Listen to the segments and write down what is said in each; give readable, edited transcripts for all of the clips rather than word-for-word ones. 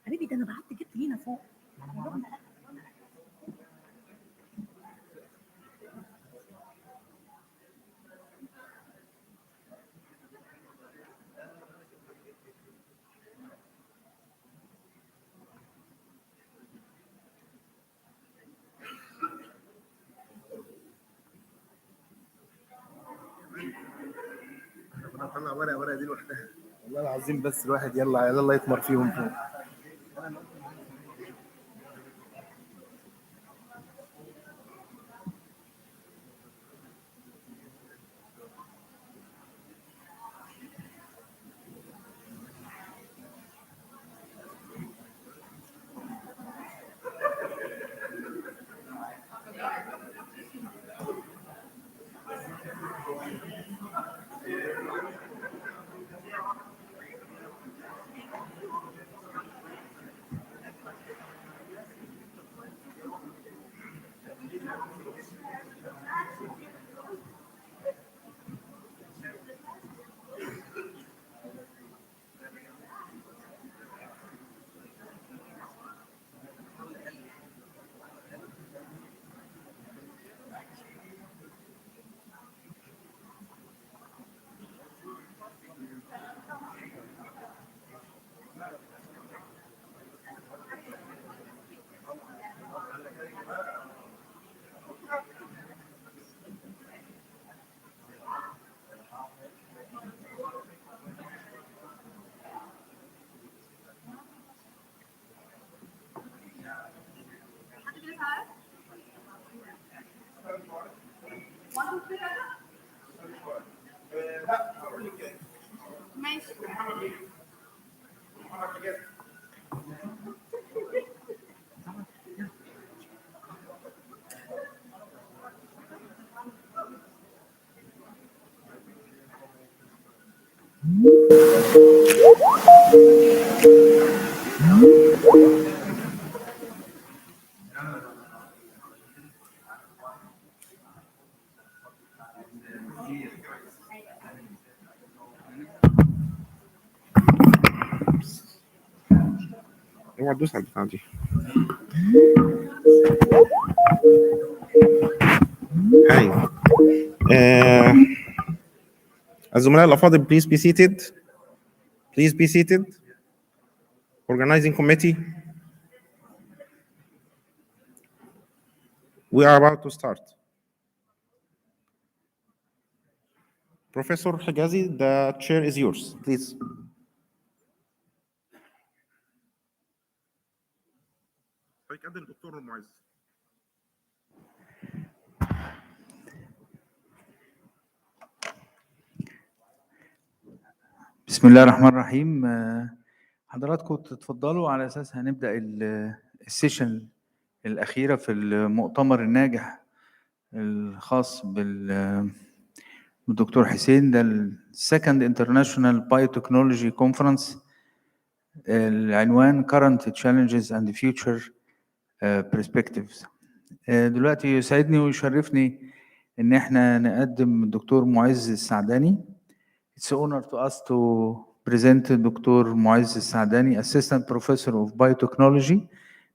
حبيبي ده انا بعت جبت لينا فوق. طلع ورقه دي لوحدها والله العظيم، بس الواحد يلا يلا يطمر فيهم فوق. اوعى تدوس على البتاعه دي. هاي الزملاء الافاضل please be seated. Please be seated. Organizing committee. We are about to start. Professor Higazi, the chair is yours, please. الدكتور المعز. بسم الله الرحمن الرحيم. حضراتكم تتفضلوا على اساس هنبدا السيشن الاخيره في المؤتمر الناجح الخاص بالدكتور حسين. ده السكند انترناشونال بايوتكنولوجي كونفرنس، العنوان Current Challenges and Future Perspectives. دلوقتي يسعدني ويشرفني ان احنا نقدم الدكتور معز السعداني. It's an honor to us to present Dr. Muaz Saadani, Assistant Professor of Biotechnology,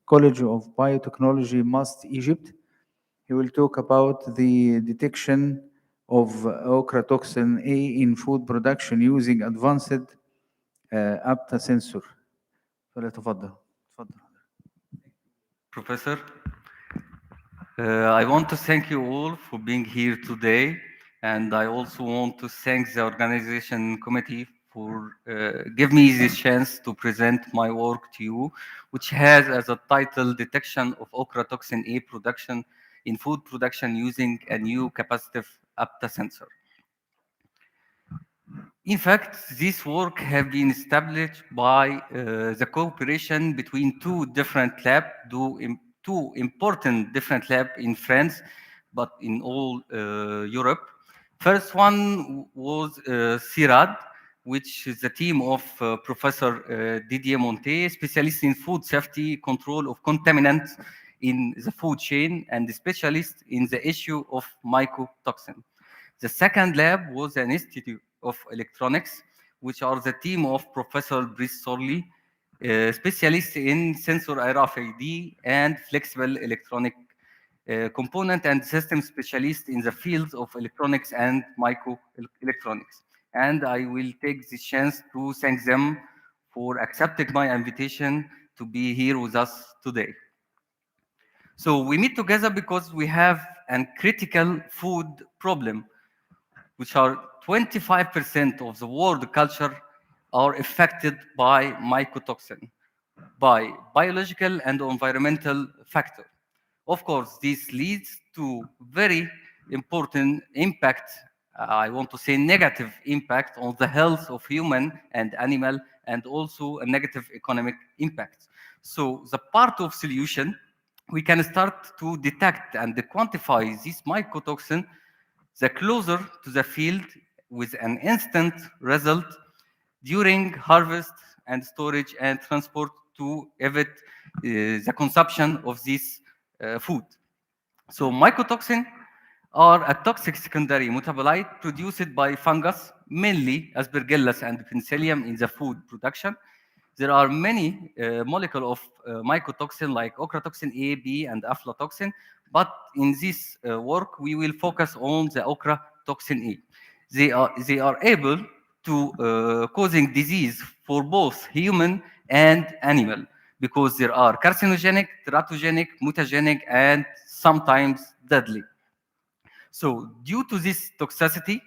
College of Biotechnology, Must, Egypt. He will talk about the detection of ochratoxin A in food production using advanced Apta sensor. فليتفضل. Professor, I want to thank you all for being here today, and I also want to thank the organization committee for give me this chance to present my work to you, which has as a title Detection of Ochratoxin A Production in Food Production using a new capacitive Apta sensor. In fact, this work has been established by the cooperation between two different labs, two important different labs in France, but in all Europe. First one was CIRAD, which is the team of Professor Didier Monté, specialist in food safety control of contaminants in the food chain and specialist in the issue of mycotoxin. The second lab was an Institute of Electronics, which are the team of Professor Brice Sorley, specialist in sensor RFID and flexible electronic component and system specialist in the fields of electronics and microelectronics. And I will take this chance to thank them for accepting my invitation to be here with us today. So we meet together because we have a critical food problem, which are 25% of the world culture are affected by mycotoxin, by biological and environmental factors. Of course, this leads to very important impact, I want to say negative impact on the health of human and animal, and also a negative economic impact. So the part of solution, we can start to detect and quantify this mycotoxin the closer to the field with an instant result during harvest and storage and transport to evade the consumption of this food. So mycotoxin are a toxic secondary metabolite produced by fungus, mainly Aspergillus and Penicillium in the food production. There are many molecules of mycotoxin like ochratoxin A, B, and aflatoxin, but in this work, we will focus on the ochratoxin A. They are able to causing disease for both human and animal because there are carcinogenic, teratogenic, mutagenic, and sometimes deadly. So due to this toxicity,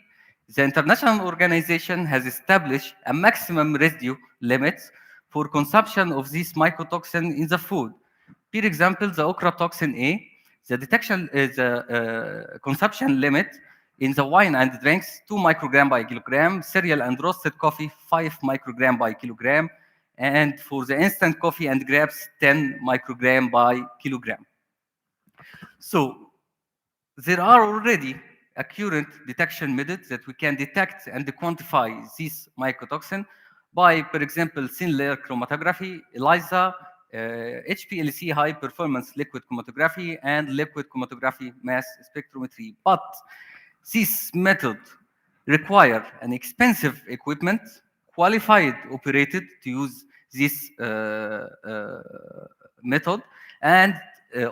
the international organization has established a maximum residue limit for consumption of this mycotoxin in the food. For example, the ochratoxin A, the detection is the consumption limit in the wine and drinks 2 microgram by kilogram, cereal and roasted coffee 5 microgram by kilogram, and for the instant coffee and grapes 10 microgram by kilogram. So there are already accurate detection methods that we can detect and quantify this mycotoxin by, for example, thin layer chromatography, ELISA, HPLC high performance liquid chromatography, and liquid chromatography mass spectrometry. But this method require an expensive equipment, qualified operated to use this method. And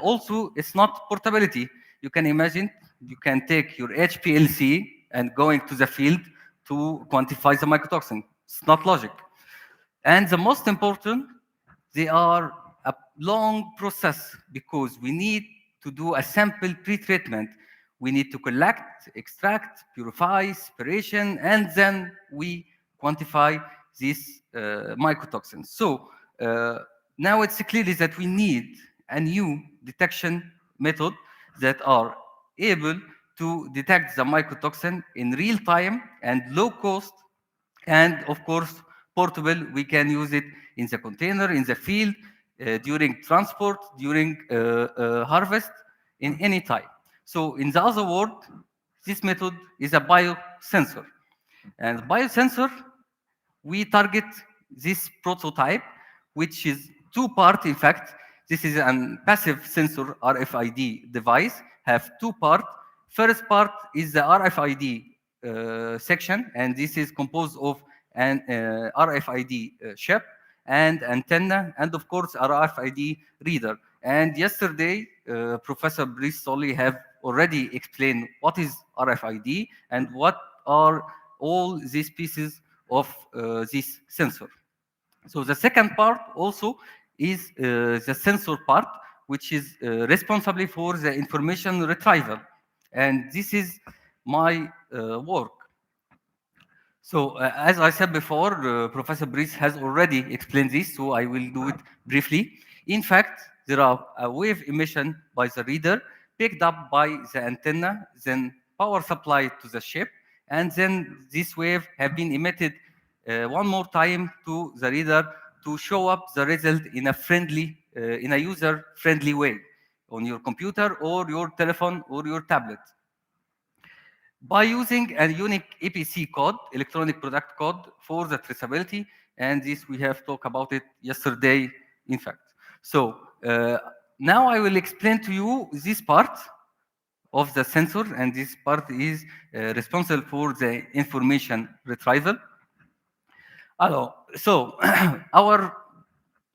also, it's not portability. You can imagine you can take your HPLC and going to the field to quantify the mycotoxin. It's not logic. And the most important, they are a long process because we need to do a sample pre-treatment. We need to collect, extract, purify, separation, and then we quantify these mycotoxins. So now it's clear that we need a new detection method that are able to detect the mycotoxin in real time and low cost, and of course portable. We can use it in the container, in the field, during transport, during harvest, in any time. So in the other word, this method is a biosensor. And biosensor, we target this prototype, which is two-part. In fact, this is a passive sensor RFID device, have two parts. First part is the RFID section, and this is composed of an RFID chip and antenna, and of course RFID reader. And yesterday, Professor Brice Solly have already explained what is RFID and what are all these pieces of this sensor. So the second part also is the sensor part, which is responsible for the information retrieval. And this is my work. So as I said before, Professor Brice has already explained this, so I will do it briefly. In fact, there are a wave emission by the reader picked up by the antenna, then power supplied to the chip, and then this wave have been emitted one more time to the reader to show up the result in a friendly, in a user-friendly way on your computer or your telephone or your tablet. By using a unique EPC code, electronic product code, for the traceability, and this we have talked about it yesterday, in fact. So now I will explain to you this part of the sensor, and this part is responsible for the information retrieval. So our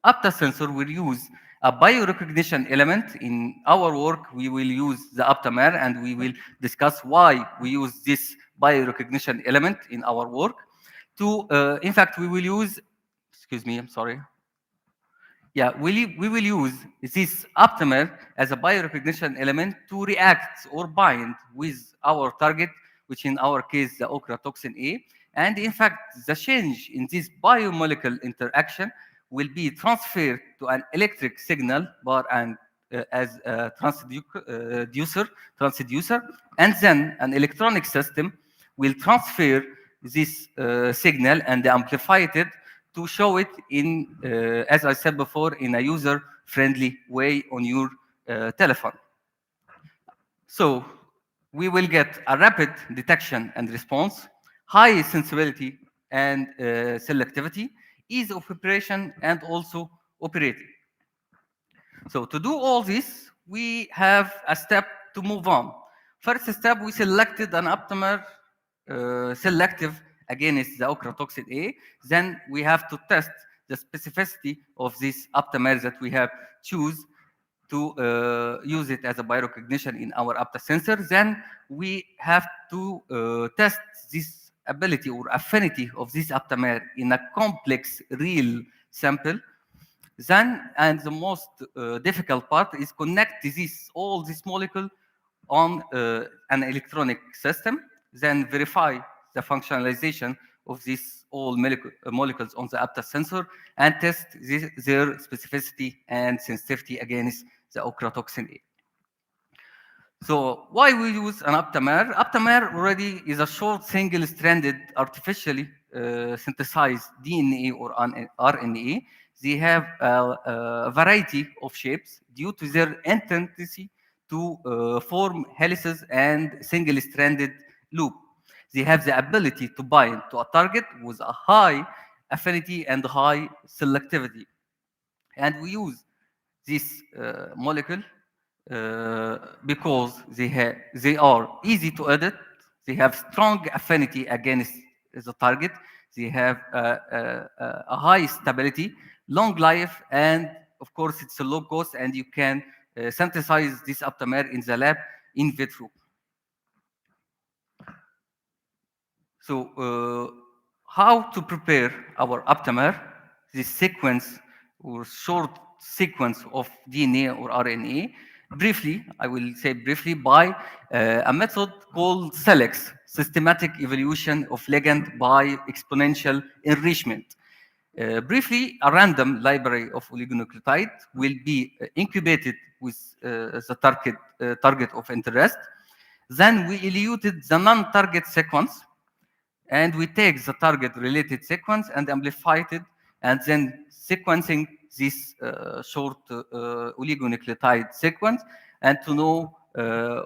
Apta sensor will use a biorecognition element. In our work, we will use the aptamer, and we will discuss why we use this biorecognition element in our work. In fact, we will use, excuse me, I'm sorry. Yeah, we will use this aptamer as a biorecognition element to react or bind with our target, which in our case, the ochratoxin A. And in fact, the change in this biomolecular interaction will be transferred to an electric signal as a transducer, and then an electronic system will transfer this signal and amplify it to show it in, as I said before, in a user-friendly way on your telephone. So we will get a rapid detection and response, high sensibility and selectivity, ease of operation, and also operating. So to do all this, we have a step to move on. First step, we selected an aptamer selective against the ochratoxin A. Then we have to test the specificity of this aptamer that we have choose to use it as a biorecognition in our Apta sensor. Then we have to test this ability or affinity of this aptamer in a complex real sample. Then, and the most difficult part is connect all these molecules on an electronic system, then verify the functionalization of these all molecules on the Apta sensor, and test their specificity and sensitivity against the ochratoxin A. So why we use an aptamer? Aptamer already is a short single-stranded artificially synthesized DNA or RNA. They have a variety of shapes due to their tendency to form helices and single-stranded loop. They have the ability to bind to a target with a high affinity and high selectivity. And we use this molecule because they are easy to edit, they have strong affinity against the target, they have a high stability, long life, and of course it's a low cost, and you can synthesize this aptamer in the lab in vitro. So how to prepare our aptamer, this sequence or short sequence of DNA or RNA? Briefly, I will say briefly, by a method called SELEX, Systematic Evaluation of Ligand by Exponential Enrichment. Briefly, a random library of oligonucleotide will be incubated with the target of interest. Then we eluted the non-target sequence, and we take the target related sequence and amplified it, and then sequencing this short oligonucleotide sequence, and to know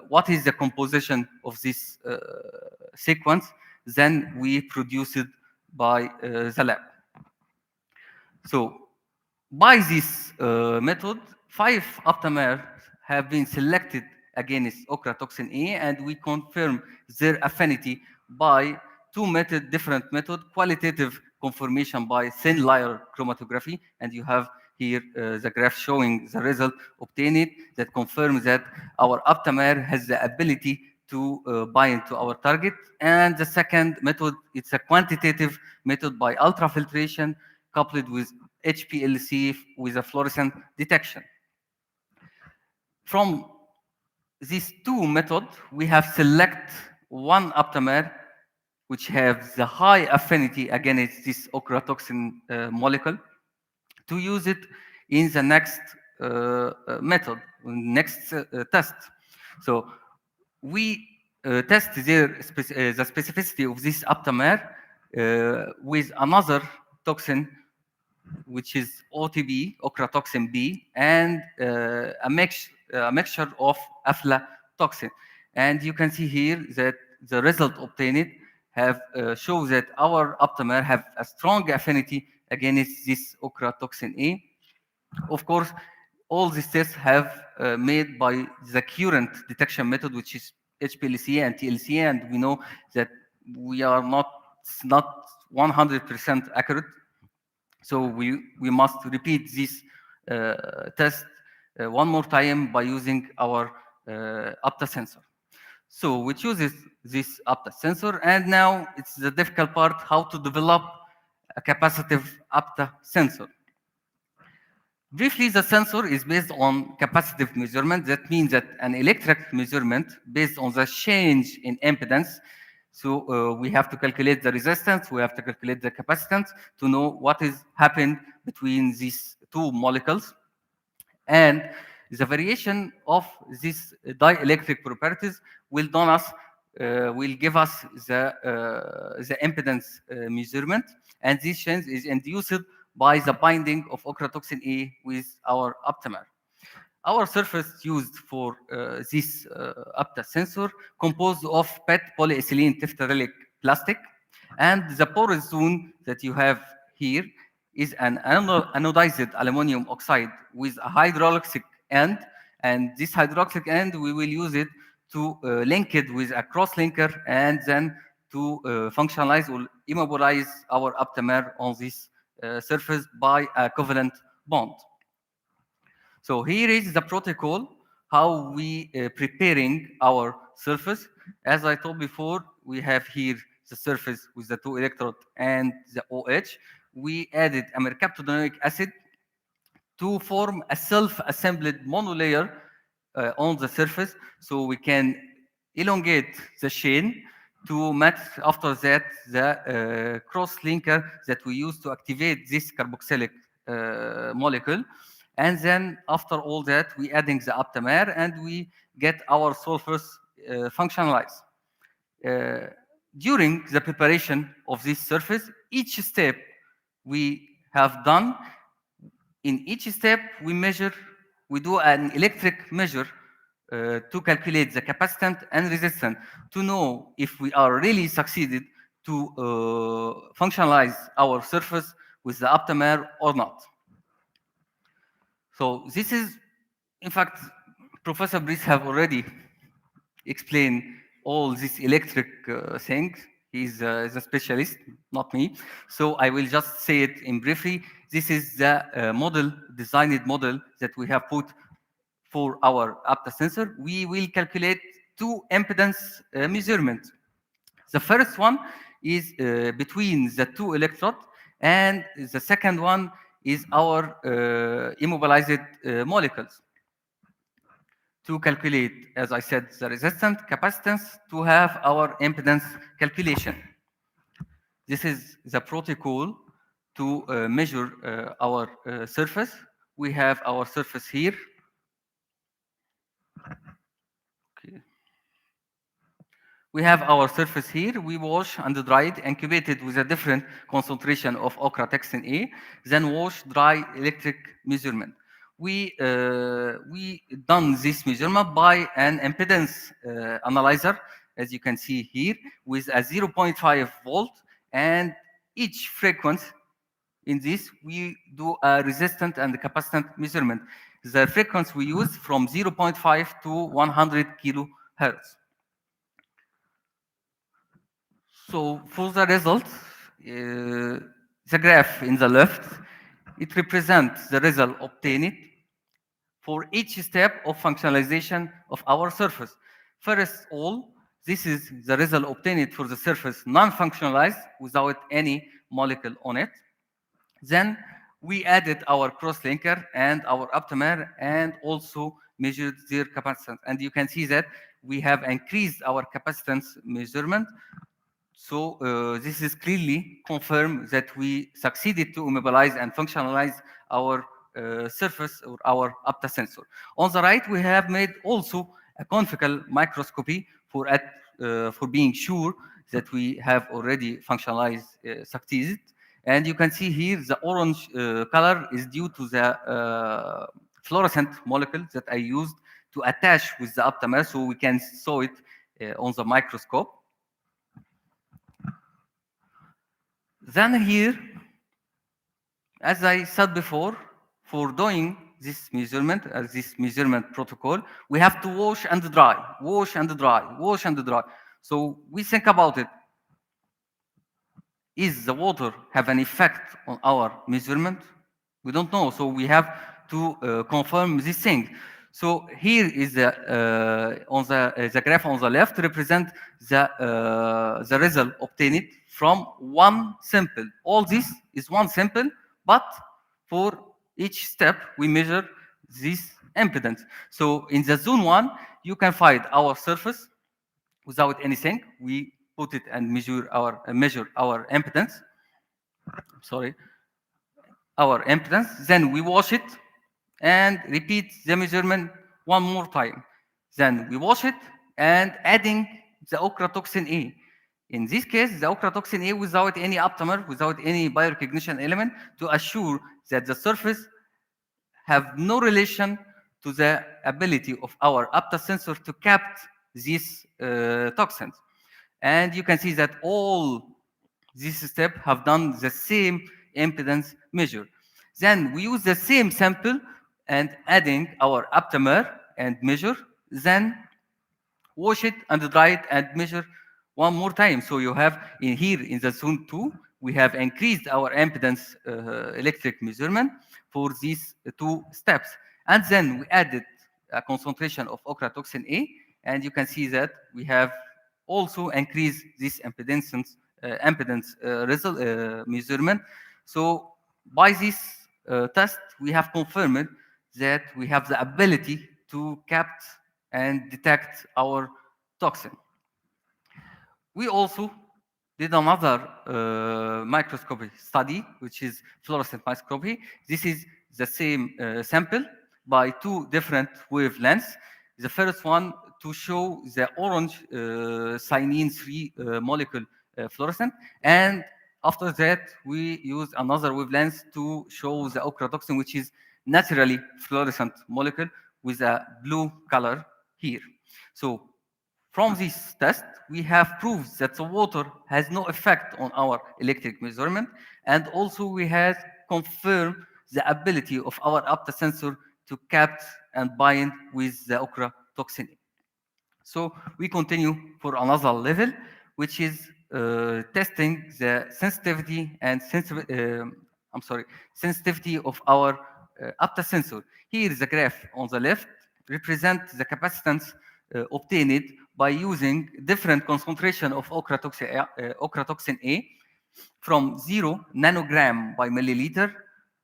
what is the composition of this sequence, then we produce it by the lab. So by this method, 5 aptamers have been selected against ochratoxin A, and we confirm their affinity by different methods: qualitative confirmation by thin layer chromatography, and you have here the graph showing the result obtained that confirms that our aptamer has the ability to bind to our target. And the second method, it's a quantitative method by ultrafiltration coupled with HPLC with a fluorescent detection. From these two methods, we have select one aptamer which have the high affinity against this ochratoxin molecule to use it in the next method, next test. So we test the specificity of this aptamer with another toxin, which is OTB, ochratoxin B, and a mixture of aflatoxin. And you can see here that the result obtained have shows that our aptamer have a strong affinity against this ochratoxin A. Of course, all these tests have made by the current detection method, which is HPLC and TLC, and we know that we are not 100% accurate. So we must repeat this test one more time by using our Apta sensor. So we choose this Apta sensor, and now it's the difficult part, how to develop a capacitive Apta sensor. Briefly, the sensor is based on capacitive measurement. That means that an electric measurement based on the change in impedance. So we have to calculate the resistance, we have to calculate the capacitance to know what is happened between these two molecules. And the variation of these dielectric properties will give us the impedance measurement, and this change is induced by the binding of ochratoxin A with our aptamer. Our surface used for this Apta sensor composed of PET polyethylene tetraethylic plastic, and the porous zone that you have here is an anodized aluminum oxide with a hydroxylic end, and this hydroxylic end we will use it to link it with a cross-linker, and then to functionalize or immobilize our aptamer on this surface by a covalent bond. So here is the protocol, how we preparing our surface. As I told before, we have here the surface with the 2 electrode and the OH. We added a mercaptogenic acid to form a self-assembled monolayer on the surface, so we can elongate the chain to match after that the cross-linker that we use to activate this carboxylic molecule. And then after all that, we adding the aptamer, and we get our sulfurs functionalized. During the preparation of this surface, each step we have done, in each step we do an electric measure to calculate the capacitance and resistance to know if we are really succeeded to functionalize our surface with the aptamer or not. So this is, in fact, Professor Brice have already explained all these electric things. He's the specialist, not me. So I will just say it in briefly. This is the model, designed model that we have put for our Apta sensor. We will calculate two impedance measurements. The first one is between the two electrodes, and the second one is our immobilized molecules. To calculate, as I said, the resistance capacitance to have our impedance calculation. This is the protocol to measure our surface. We have our surface here. Okay. We have our surface here. We wash and dry it, incubated with a different concentration of ochratoxin A, then wash, dry, electric measurement. We done this measurement by an impedance analyzer, as you can see here, with a 0.5 volt, and each frequency in this we do a resistant and capacitant measurement. The frequency we use from 0.5 to 100 kilohertz. So for the result, the graph in the left, it represents the result obtained for each step of functionalization of our surface. First of all, this is the result obtained for the surface non-functionalized without any molecule on it. Then we added our crosslinker and our aptamer and also measured their capacitance. And you can see that we have increased our capacitance measurement. So this is clearly confirmed that we succeeded to immobilize and functionalize our surface or our Apta sensor. On the right, we have made also a confocal microscopy for being sure that we have already functionalized succeeded. And you can see here the orange color is due to the fluorescent molecule that I used to attach with the aptamer, so we can saw it on the microscope. Then here, as I said before, for doing this measurement, this measurement protocol, we have to wash and dry, wash and dry, wash and dry. So we think about it. Is the water have an effect on our measurement? We don't know, so we have to confirm this thing. So here is the graph on the left represent the result obtained from one sample. All this is one sample, but for each step we measure this impedance. So in the zone 1, you can find our surface without anything. We put it and measure our impedance. Sorry, our impedance. Then we wash it and repeat the measurement one more time. Then we wash it and adding the ochratoxin A. In this case, the ochratoxin A without any aptamer, without any biorecognition element, to assure that the surface have no relation to the ability of our Apta sensor to capture these toxins. And you can see that all these steps have done the same impedance measure. Then we use the same sample and adding our aptamer and measure, then wash it and dry it and measure one more time. So you have in here in the zone 2, we have increased our impedance electric measurement for these two steps. And then we added a concentration of ochratoxin A, and you can see that we have also increased this impedance measurement. So by this test, we have confirmed that we have the ability to capture and detect our toxin. We also did another microscopy study, which is fluorescent microscopy. This is the same sample by two different wavelengths. The first one to show the orange cyanine 3 molecule fluorescent, and after that we use another wavelength to show the ochratoxin, which is naturally fluorescent molecule with a blue color here. So from this test, we have proved that the water has no effect on our electric measurement, and also we have confirmed the ability of our Apta sensor to capture and bind with the ochratoxin. So we continue for another level, which is testing the sensitivity and sensitivity of our Apta sensor. Here is a graph on the left represents the capacitance obtained by using different concentration of ochratoxin A from 0 nanogram by milliliter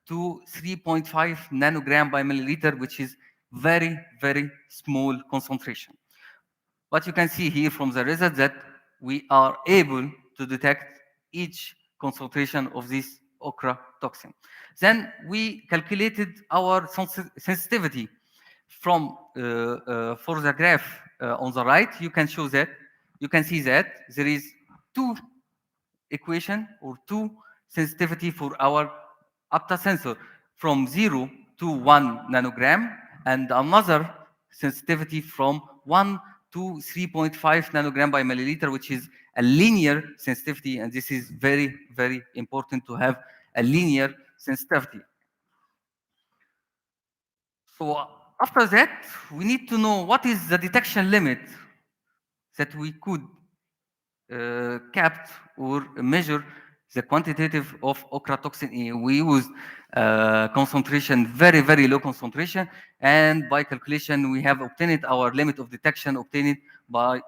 to 3.5 nanogram by milliliter, which is very, very small concentration. But you can see here from the result that we are able to detect each concentration of this ochratoxin. Then we calculated our sensitivity from for the graph on the right. You can see that there is two equation or two sensitivity for our Apta sensor from 0 to 1 nanogram and another sensitivity from 1 to 3.5 nanogram by milliliter, which is a linear sensitivity, and this is very, very important to have a linear sensitivity. So after that, we need to know what is the detection limit that we could capped or measure the quantitative of ochratoxin A. We used concentration, very, very low concentration, and by calculation, we have obtained our limit of detection obtained by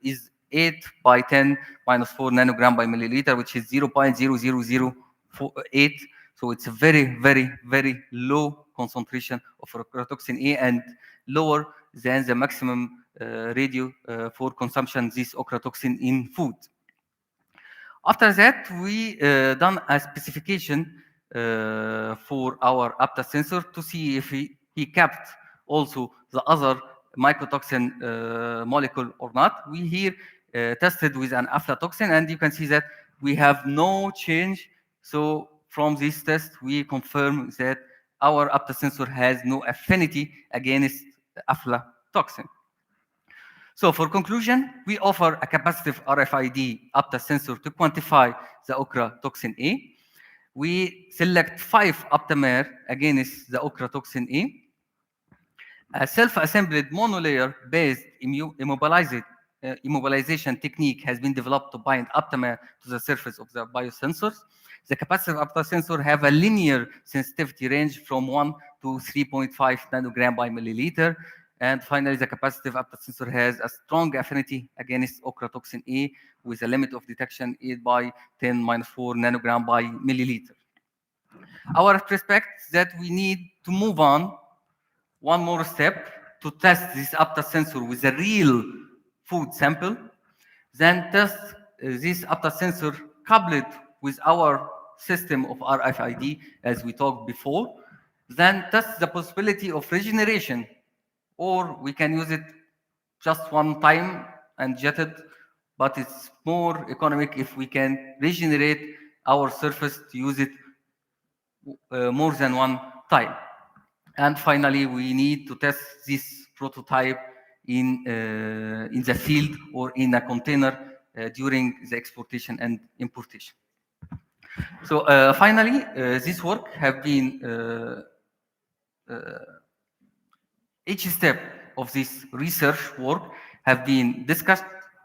is 8 by 10 minus 4 nanogram by milliliter, which is 0.00048. So it's a very, very, very low concentration of ochratoxin A and lower than the maximum radio for consumption this ochratoxin in food. After that, we done a specification for our Apta sensor to see if he kept also the other mycotoxin molecule or not. We here tested with an aflatoxin, and you can see that we have no change. So from this test, we confirm that our Apta sensor has no affinity against aflatoxin. So for conclusion, we offer a capacitive RFID Apta sensor to quantify the ochratoxin A. We select 5 aptamer against the ochratoxin A. A self-assembled monolayer-based immobilization technique has been developed to bind aptamer to the surface of the biosensors. The capacitive Apta sensor have a linear sensitivity range from 1 to 3.5 nanogram by milliliter. And finally, the capacitive Apta sensor has a strong affinity against ochratoxin A with a limit of detection 8 by 10 minus 4 nanogram by milliliter. Our prospect that we need to move on one more step to test this Apta sensor with a real food sample, then test this Apta sensor coupled with our system of RFID as we talked before, then test the possibility of regeneration, or we can use it just one time and jet it, but it's more economic if we can regenerate our surface to use it more than one time. And finally, we need to test this prototype in the field or in a container during the exportation and importation. So finally, this work have been each step of this research work have been discussed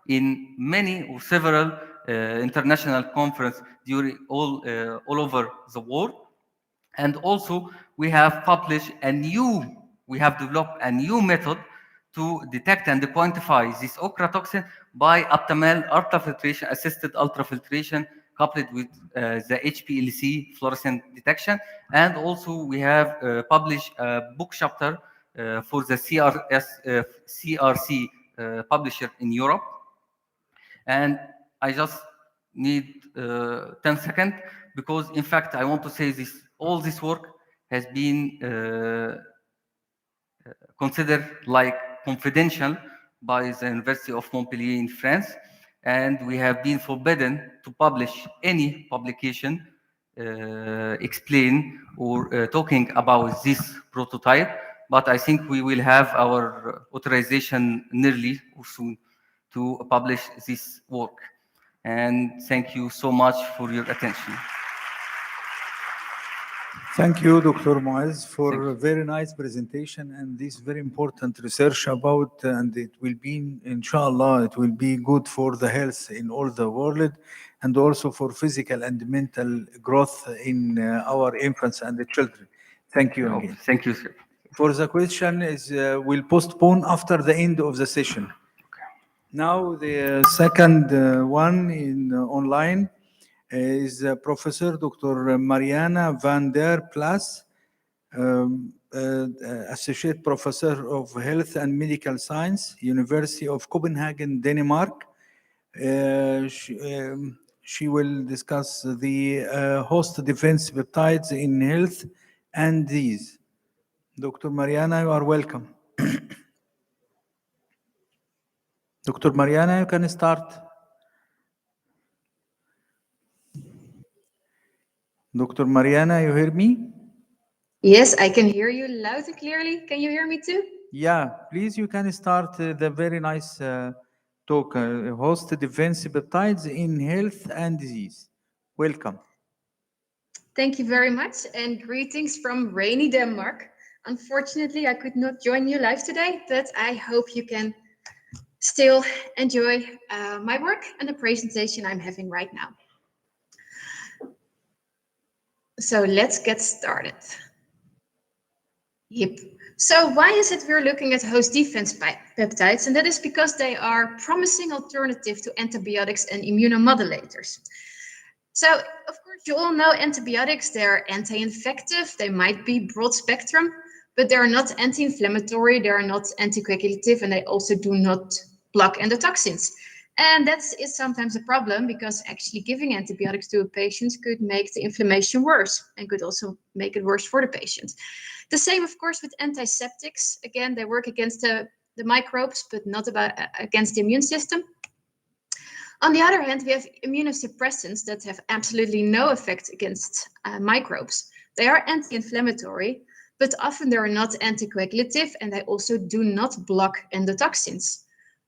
in many or several international conferences during all over the world. And also we have published we have developed a new method to detect and quantify this ochratoxin by optimal ultrafiltration, assisted ultrafiltration coupled with the HPLC fluorescent detection. And also we have published a book chapter for the CRC publisher in Europe. And I just need 10 seconds because in fact I want to say this, all this work has been considered like confidential by the University of Montpellier in France, and we have been forbidden to publish any publication explain or talking about this prototype, but I think we will have our authorization nearly or soon to publish this work. And thank you so much for your attention. Thank you, Dr. Muaz, Thank for you. a very nice presentation and this very important research about, and it will be, inshallah, it will be good for the health in all the world and also for physical and mental growth in our infants and the children. Thank you Oh, again. thank you, sir. For the question is, we'll postpone after the end of the session. Now, the second one in online is Professor Dr. Mariana van der Plas, Associate Professor of Health and Medical Science, University of Copenhagen, Denmark. She will discuss the host defense peptides in health and disease. Dr. Mariana, you are welcome. Dr. Mariana, you can start. Dr. Mariana, you hear me? Yes, I can hear you loud and clearly. Can you hear me too? Yeah, please, you can start the very nice talk, host defense peptides in health and disease. Welcome. Thank you very much, and greetings from rainy Denmark. Unfortunately, I could not join you live today, but I hope you can still enjoy my work and the presentation I'm having right now. So let's get started. Yep. So why is it we're looking at host defense peptides? And that is because they are promising alternative to antibiotics and immunomodulators. So, of course, you all know antibiotics, they're anti-infective, they might be broad spectrum, but they're not anti-inflammatory, they're not anticoagulative, and they also do not block endotoxins. And that is sometimes a problem because actually giving antibiotics to a patient could make the inflammation worse and could also make it worse for the patient. The same, of course, with antiseptics. Again, they work against the microbes, but not against the immune system. On the other hand, we have immunosuppressants that have absolutely no effect against microbes. They are anti-inflammatory, but often they are not anticoagulative, and they also do not block endotoxins.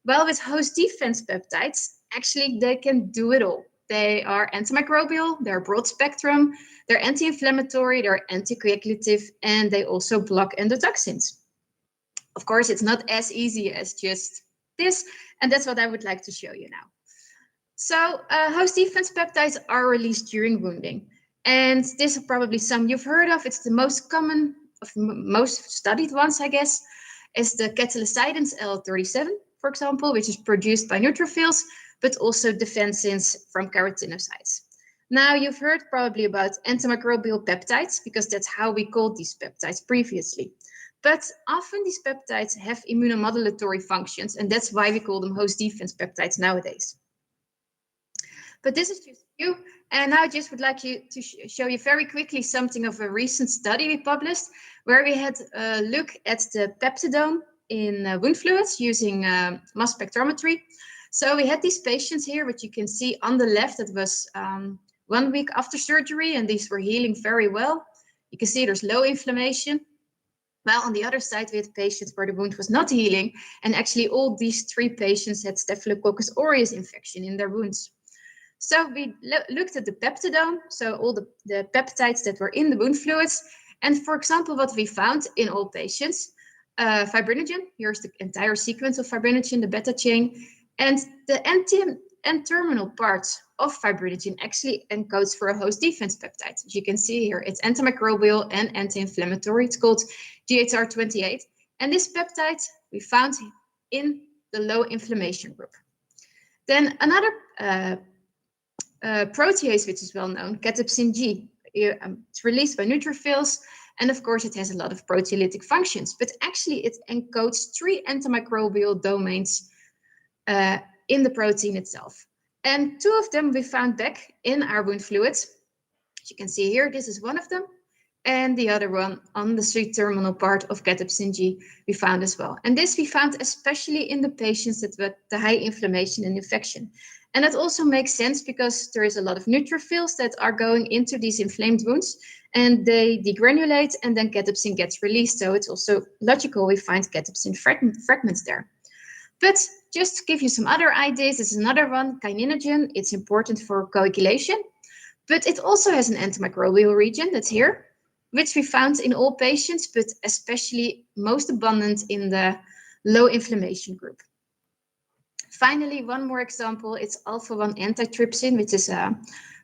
Well, with host defense peptides, actually they can do it all. They are antimicrobial, they're broad spectrum, they're anti-inflammatory, they're anticoagulative, and they also block endotoxins. Of course, it's not as easy as just this, and that's what I would like to show you now. So host defense peptides are released during wounding. And this is probably some you've heard of. It's the most common, most studied ones, I guess, is the catalycidins L37, for example, which is produced by neutrophils, but also defensins from keratinocytes. Now, you've heard probably about antimicrobial peptides, because that's how we called these peptides previously. But often these peptides have immunomodulatory functions, and that's why we call them host defense peptides nowadays. But this is just a few, and now I just would like to show you very quickly something of a recent study we published, where we had a look at the peptidome in wound fluids using mass spectrometry. So we had these patients here, which you can see on the left, it was 1 week after surgery, and these were healing very well. You can see there's low inflammation. Well, on the other side, we had patients where the wound was not healing, and actually all these 3 patients had Staphylococcus aureus infection in their wounds. So we looked at the peptidome, so all the peptides that were in the wound fluids. And for example, what we found in all patients, fibrinogen, here's the entire sequence of fibrinogen, the beta chain, and the N-terminal part of fibrinogen actually encodes for a host defense peptide. As you can see here, it's antimicrobial and anti-inflammatory. It's called GHR28. And this peptide we found in the low inflammation group. Then another protease, which is well known, cathepsin G. It's released by neutrophils, and of course it has a lot of proteolytic functions, but actually it encodes 3 antimicrobial domains in the protein itself. And 2 of them we found back in our wound fluids. As you can see here, this is one of them, and the other one on the C-terminal part of cathepsin G we found as well. And this we found especially in the patients that were the high inflammation and infection. And that also makes sense because there is a lot of neutrophils that are going into these inflamed wounds, and they degranulate, and then cathepsin gets released. So it's also logical we find cathepsin fragments there. But just to give you some other ideas, this is another one, kininogen. It's important for coagulation, but it also has an antimicrobial region that's here. which we found in all patients, but especially most abundant in the low inflammation group. Finally, one more example, it's alpha-1 antitrypsin, which is a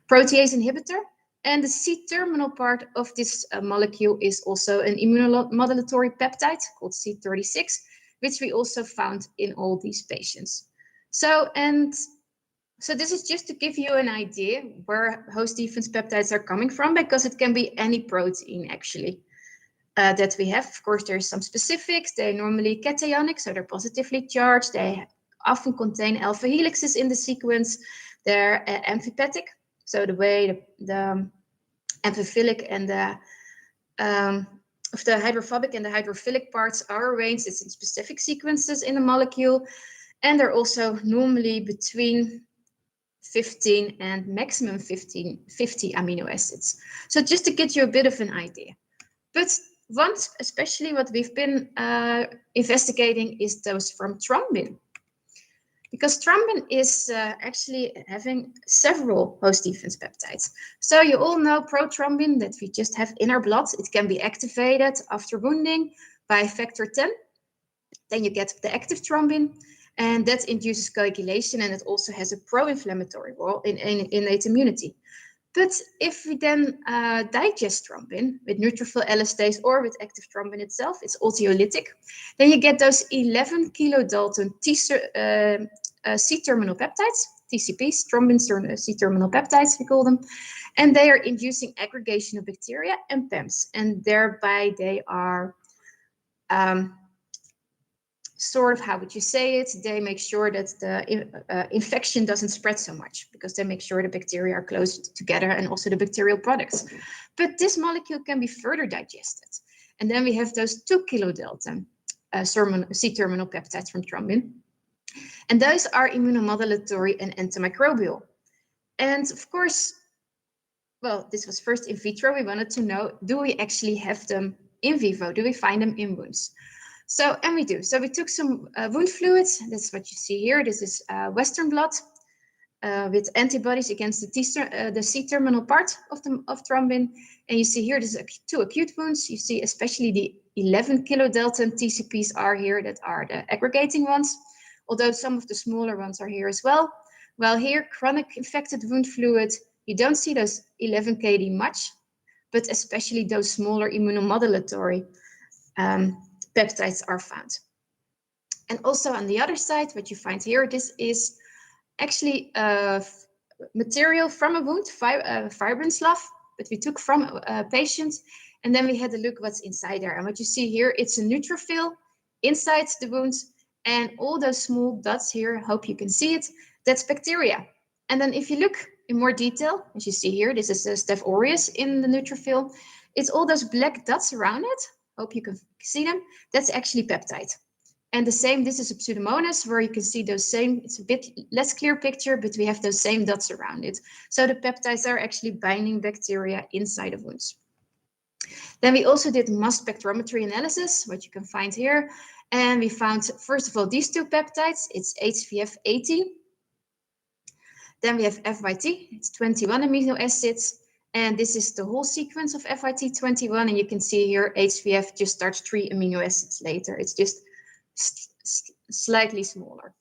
protease inhibitor. And the C-terminal part of this molecule is also an immunomodulatory peptide called C36, which we also found in all these patients. So this is just to give you an idea where host defense peptides are coming from, because it can be any protein actually that we have. Of course, there's some specifics. They're normally cationic, so they're positively charged. They often contain alpha helixes in the sequence. They're amphipathic, so the way the amphiphilic and the hydrophobic and the hydrophilic parts are arranged. It's in specific sequences in the molecule, and they're also normally between 15 and maximum 50 amino acids. So just to get you a bit of an idea. But once, especially what we've been investigating is those from thrombin. Because thrombin is actually having several host defense peptides. So you all know prothrombin that we just have in our blood. It can be activated after wounding by factor 10. Then you get the active thrombin, and that induces coagulation, and it also has a pro-inflammatory role in innate immunity. But if we then digest thrombin with neutrophil elastase or with active thrombin itself, it's autolytic, then you get those 11 kilodalton C-terminal peptides, TCPs, thrombin C-terminal peptides, we call them, and they are inducing aggregation of bacteria and PEMs, and thereby they are sort of, how would you say it? They make sure that the infection doesn't spread so much, because they make sure the bacteria are close together and also the bacterial products. But this molecule can be further digested. And then we have those 2 kilodalton C-terminal peptides from thrombin. And those are immunomodulatory and antimicrobial. And of course, well, this was first in vitro. We wanted to know, do we actually have them in vivo? Do we find them in wounds? So, and we do. So we took some wound fluids. That's what you see here. This is Western blot with antibodies against the C-terminal part of thrombin. And you see here, this is 2 acute wounds. You see especially the 11 kilodalton TCPs are here, that are the aggregating ones, although some of the smaller ones are here as well. While here, chronic infected wound fluid, you don't see those 11 kD much, but especially those smaller immunomodulatory peptides are found. And also on the other side, what you find here, this is actually material from a wound, fibrin slough, that we took from a patient, and then we had a look what's inside there. And what you see here, it's a neutrophil inside the wound, and all those small dots here, I hope you can see it, that's bacteria. And then if you look in more detail, as you see here, this is a Staph aureus in the neutrophil. It's all those black dots around it. Hope you can see them. That's actually peptide. And the same, this is a Pseudomonas, where you can see those same, it's a bit less clear picture, but we have those same dots around it. So the peptides are actually binding bacteria inside of wounds. Then we also did mass spectrometry analysis, what you can find here. And we found, first of all, these 2 peptides. It's HVF 80. Then we have FYT, it's 21 amino acids. And this is the whole sequence of FYT21. And you can see here, HVF just starts 3 amino acids later. It's just slightly smaller.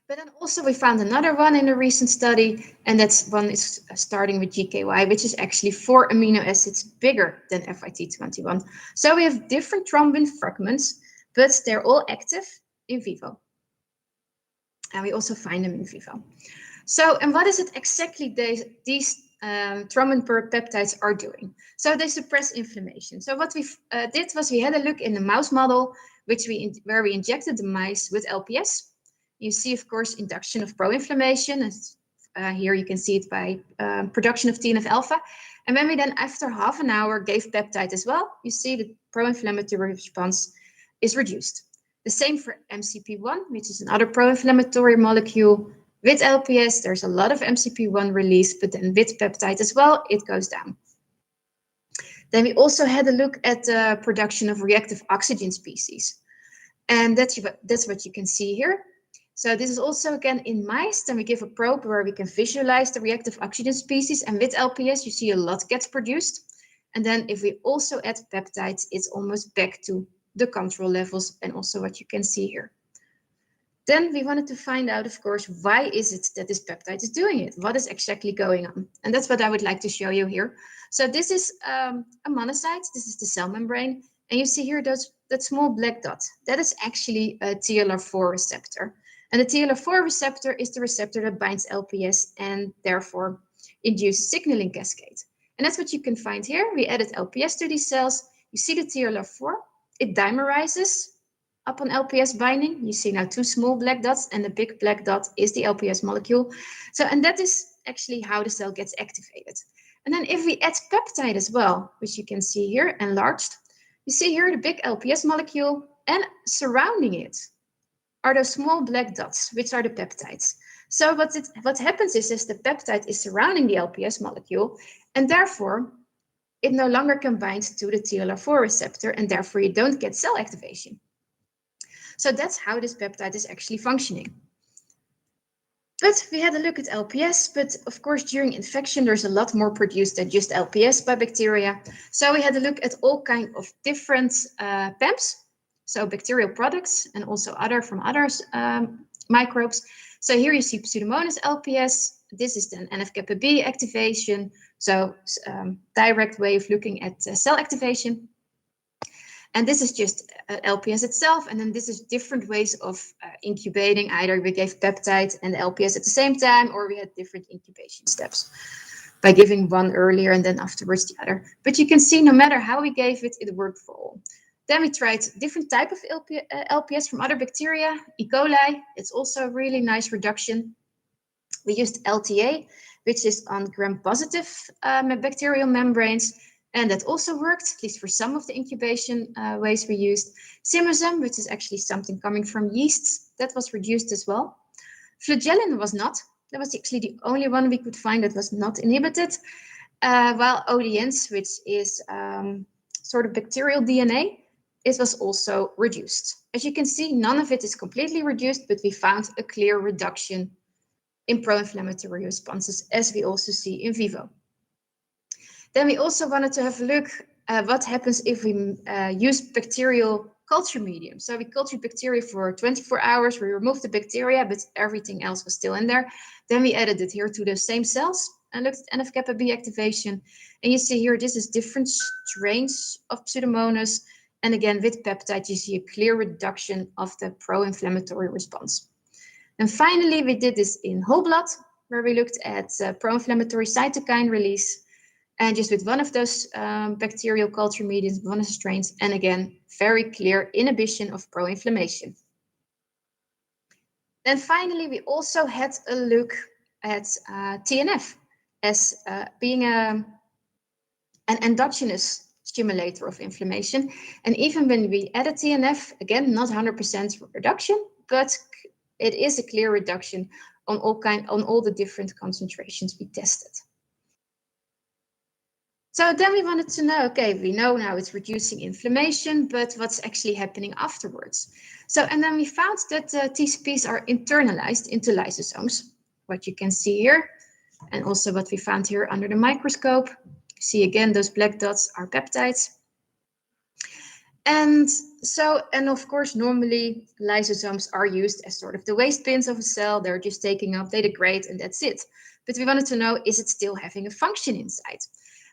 But then also we found another one in a recent study, and that's one is starting with GKY, which is actually 4 amino acids bigger than FYT21. So we have different thrombin fragments, but they're all active in vivo. And we also find them in vivo. So, and what is it exactly these thrombin peptides are doing? So they suppress inflammation. So what we did was we had a look in the mouse model, where we injected the mice with LPS. You see, of course, induction of pro-inflammation. Here you can see it by production of TNF-alpha. And when we then, after half an hour, gave peptide as well, you see the pro-inflammatory response is reduced. The same for MCP1, which is another pro-inflammatory molecule. With LPS, there's a lot of MCP1 release, but then with peptide as well, it goes down. Then we also had a look at the production of reactive oxygen species. And that's what you can see here. So this is also, again, in mice. Then we give a probe where we can visualize the reactive oxygen species. And with LPS, you see a lot gets produced. And then if we also add peptides, it's almost back to the control levels and also what you can see here. Then we wanted to find out, of course, why is it that this peptide is doing it? What is exactly going on? And that's what I would like to show you here. So this is a monocyte. This is the cell membrane. And you see here that small black dot. That is actually a TLR4 receptor. And the TLR4 receptor is the receptor that binds LPS and therefore induces signaling cascade. And that's what you can find here. We added LPS to these cells. You see the TLR4. It dimerizes upon LPS binding. You see now two small black dots, and the big black dot is the LPS molecule. So, and that is actually how the cell gets activated. And then if we add peptide as well, which you can see here enlarged, you see here the big LPS molecule, and surrounding it are those small black dots, which are the peptides. So what happens is the peptide is surrounding the LPS molecule, and therefore it no longer can bind to the TLR4 receptor, and therefore you don't get cell activation. So that's how this peptide is actually functioning. But we had a look at LPS, but of course during infection there's a lot more produced than just LPS by bacteria. So we had a look at all kinds of different PEMs, so bacterial products, and also from other microbes. So here you see Pseudomonas LPS. This is then NF-kappa B activation, so direct way of looking at cell activation. And this is just LPS itself, and then this is different ways of incubating. Either we gave peptide and LPS at the same time, or we had different incubation steps by giving one earlier and then afterwards the other. But you can see no matter how we gave it, it worked for all. Then we tried different type of LPS from other bacteria. E. coli, it's also a really nice reduction. We used LTA, which is on gram-positive bacterial membranes, and that also worked, at least for some of the incubation ways we used. Simosem, which is actually something coming from yeasts, that was reduced as well. Flagellin was not. That was actually the only one we could find that was not inhibited. While Odiens, which is sort of bacterial DNA, it was also reduced. As you can see, none of it is completely reduced, but we found a clear reduction in pro-inflammatory responses, as we also see in vivo. Then we also wanted to have a look at what happens if we use bacterial culture medium. So we cultured bacteria for 24 hours, we removed the bacteria, but everything else was still in there. Then we added it here to the same cells and looked at NF-kappa B activation. And you see here, this is different strains of Pseudomonas. And again, with peptide, you see a clear reduction of the pro-inflammatory response. And finally, we did this in whole blood, where we looked at pro-inflammatory cytokine release, and just with one of those bacterial culture mediums, one of the strains, and again, very clear inhibition of pro-inflammation. Then finally, we also had a look at TNF as being an endogenous stimulator of inflammation. And even when we added TNF, again, not 100% reduction, but it is a clear reduction on all the different concentrations we tested. So then we wanted to know, okay, we know now it's reducing inflammation, but what's actually happening afterwards? So, and then we found that TCPs are internalized into lysosomes, what you can see here, and also what we found here under the microscope. You see again, those black dots are peptides. And so, and of course, normally lysosomes are used as sort of the waste bins of a cell. They're just taking up, they degrade, and that's it. But we wanted to know, is it still having a function inside?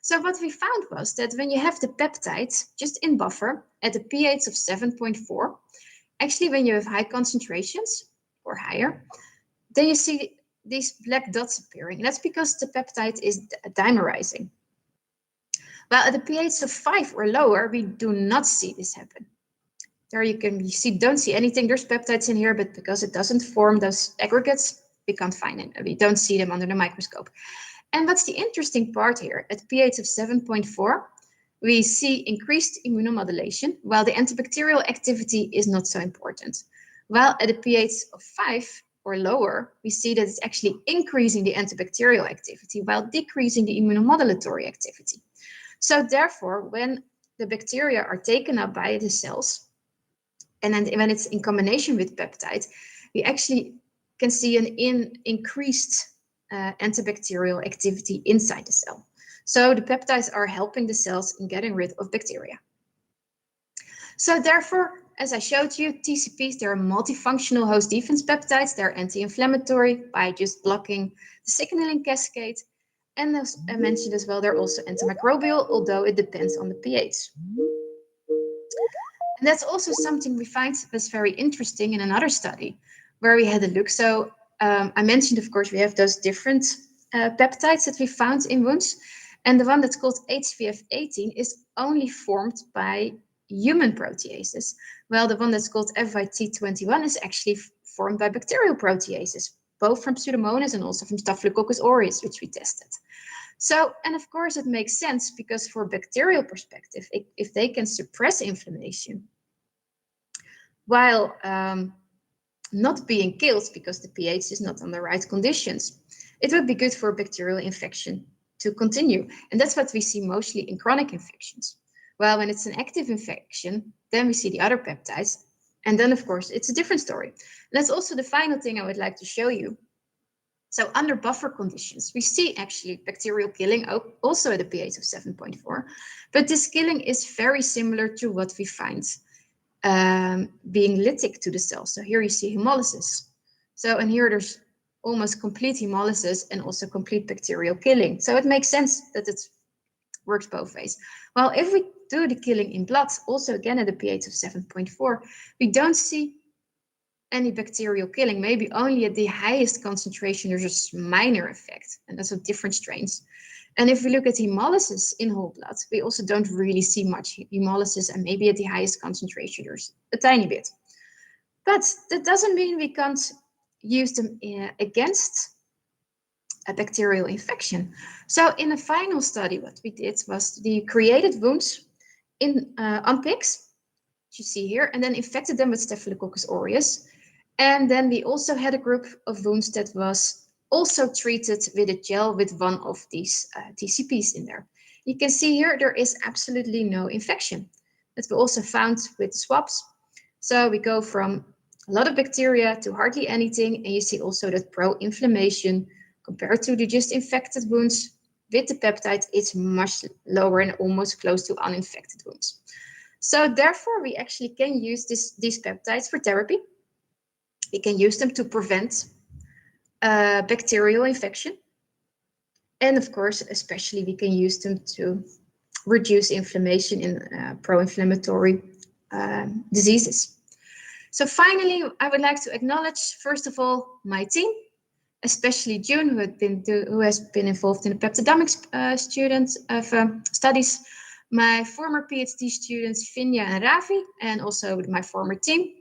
So what we found was that when you have the peptides just in buffer at a pH of 7.4, actually when you have high concentrations or higher, then you see these black dots appearing. And that's because the peptide is dimerizing. Well, at a pH of 5 or lower, we do not see this happen. There you see, don't see anything. There's peptides in here, but because it doesn't form those aggregates, we can't find them. We don't see them under the microscope. And what's the interesting part here? At pH of 7.4, we see increased immunomodulation, while the antibacterial activity is not so important. While at a pH of 5 or lower, we see that it's actually increasing the antibacterial activity while decreasing the immunomodulatory activity. So therefore, when the bacteria are taken up by the cells, and then when it's in combination with peptide, we actually can see an increased antibacterial activity inside the cell. So the peptides are helping the cells in getting rid of bacteria. So therefore, as I showed you, TCPs, they're multifunctional host defense peptides. They're anti-inflammatory by just blocking the signaling cascade. And as I mentioned as well, they're also antimicrobial, although it depends on the pH. And that's also something we find was very interesting in another study where we had a look. So I mentioned, of course, we have those different peptides that we found in wounds. And the one that's called HVF18 is only formed by human proteases, while the one that's called FYT21 is actually formed by bacterial proteases, both from Pseudomonas and also from Staphylococcus aureus, which we tested. So, and of course it makes sense because for bacterial perspective, if they can suppress inflammation while not being killed because the pH is not on the right conditions, it would be good for bacterial infection to continue. And that's what we see mostly in chronic infections. Well, when it's an active infection, then we see the other peptides. And then, of course, it's a different story. And that's also the final thing I would like to show you. So under buffer conditions, we see actually bacterial killing also at a pH of 7.4. But this killing is very similar to what we find being lytic to the cell. So here you see hemolysis. So, and here there's almost complete hemolysis and also complete bacterial killing. So it makes sense that it works both ways. Well, if we do the killing in blood, also again at a pH of 7.4, we don't see any bacterial killing, maybe only at the highest concentration, there's a minor effect, and that's of different strains. And if we look at hemolysis in whole blood, we also don't really see much hemolysis, and maybe at the highest concentration, there's a tiny bit. But that doesn't mean we can't use them against a bacterial infection. So in the final study, what we did was we created wounds on pigs, which you see here, and then infected them with Staphylococcus aureus. And then we also had a group of wounds that was also treated with a gel with one of these TCPs in there. You can see here there is absolutely no infection. That we also found with swabs. So we go from a lot of bacteria to hardly anything, and you see also that pro-inflammation compared to the just infected wounds with the peptide is much lower and almost close to uninfected wounds. So therefore, we actually can use these peptides for therapy. We can use them to prevent bacterial infection. And of course, especially we can use them to reduce inflammation in pro-inflammatory diseases. So finally, I would like to acknowledge, first of all, my team, especially June, who has been involved in the peptidomics studies, my former PhD students, Finja and Ravi, and also my former team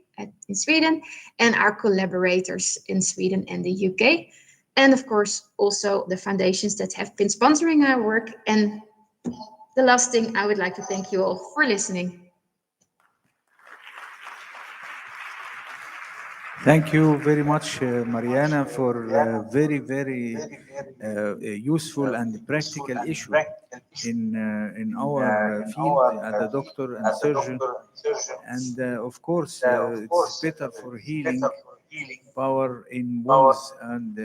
in Sweden, and our collaborators in Sweden and the UK. And of course, also the foundations that have been sponsoring our work. And the last thing, I would like to thank you all for listening. Thank you very much, Mariana, for very, very useful and practical issue in our field as a doctor and surgeon. And of course, it's better for healing power in wounds, and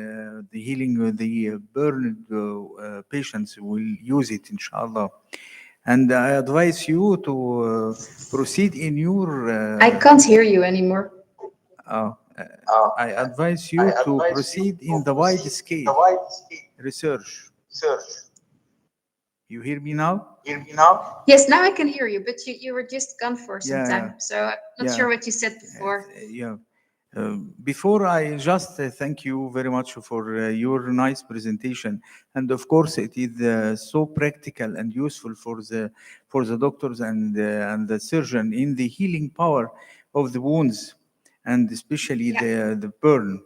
the healing of the burned patients will use it, inshallah. And I advise you to proceed in your... I can't hear you anymore. I advise you to proceed in the wide scale research. You hear me now? Yes, now I can hear you, but you were just gone for some Yeah, time. So I'm not sure what you said before. Yeah. Before I just thank you very much for your nice presentation, and of course it is so practical and useful for the doctors and the surgeon in the healing power of the wounds, and especially the burn.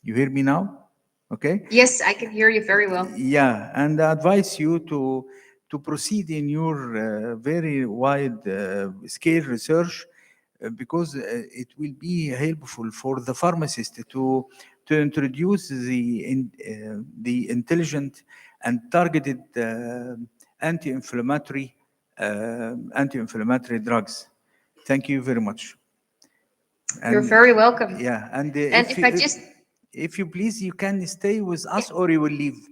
You hear me now? Okay. Yes, I can hear you very well. Yeah, and I advise you to proceed in your very wide scale research. Because it will be helpful for the pharmacist to introduce the intelligent and targeted anti-inflammatory drugs. Thank you very much. You're very welcome. Yeah, and if I just... if you please, you can stay with us or you will leave.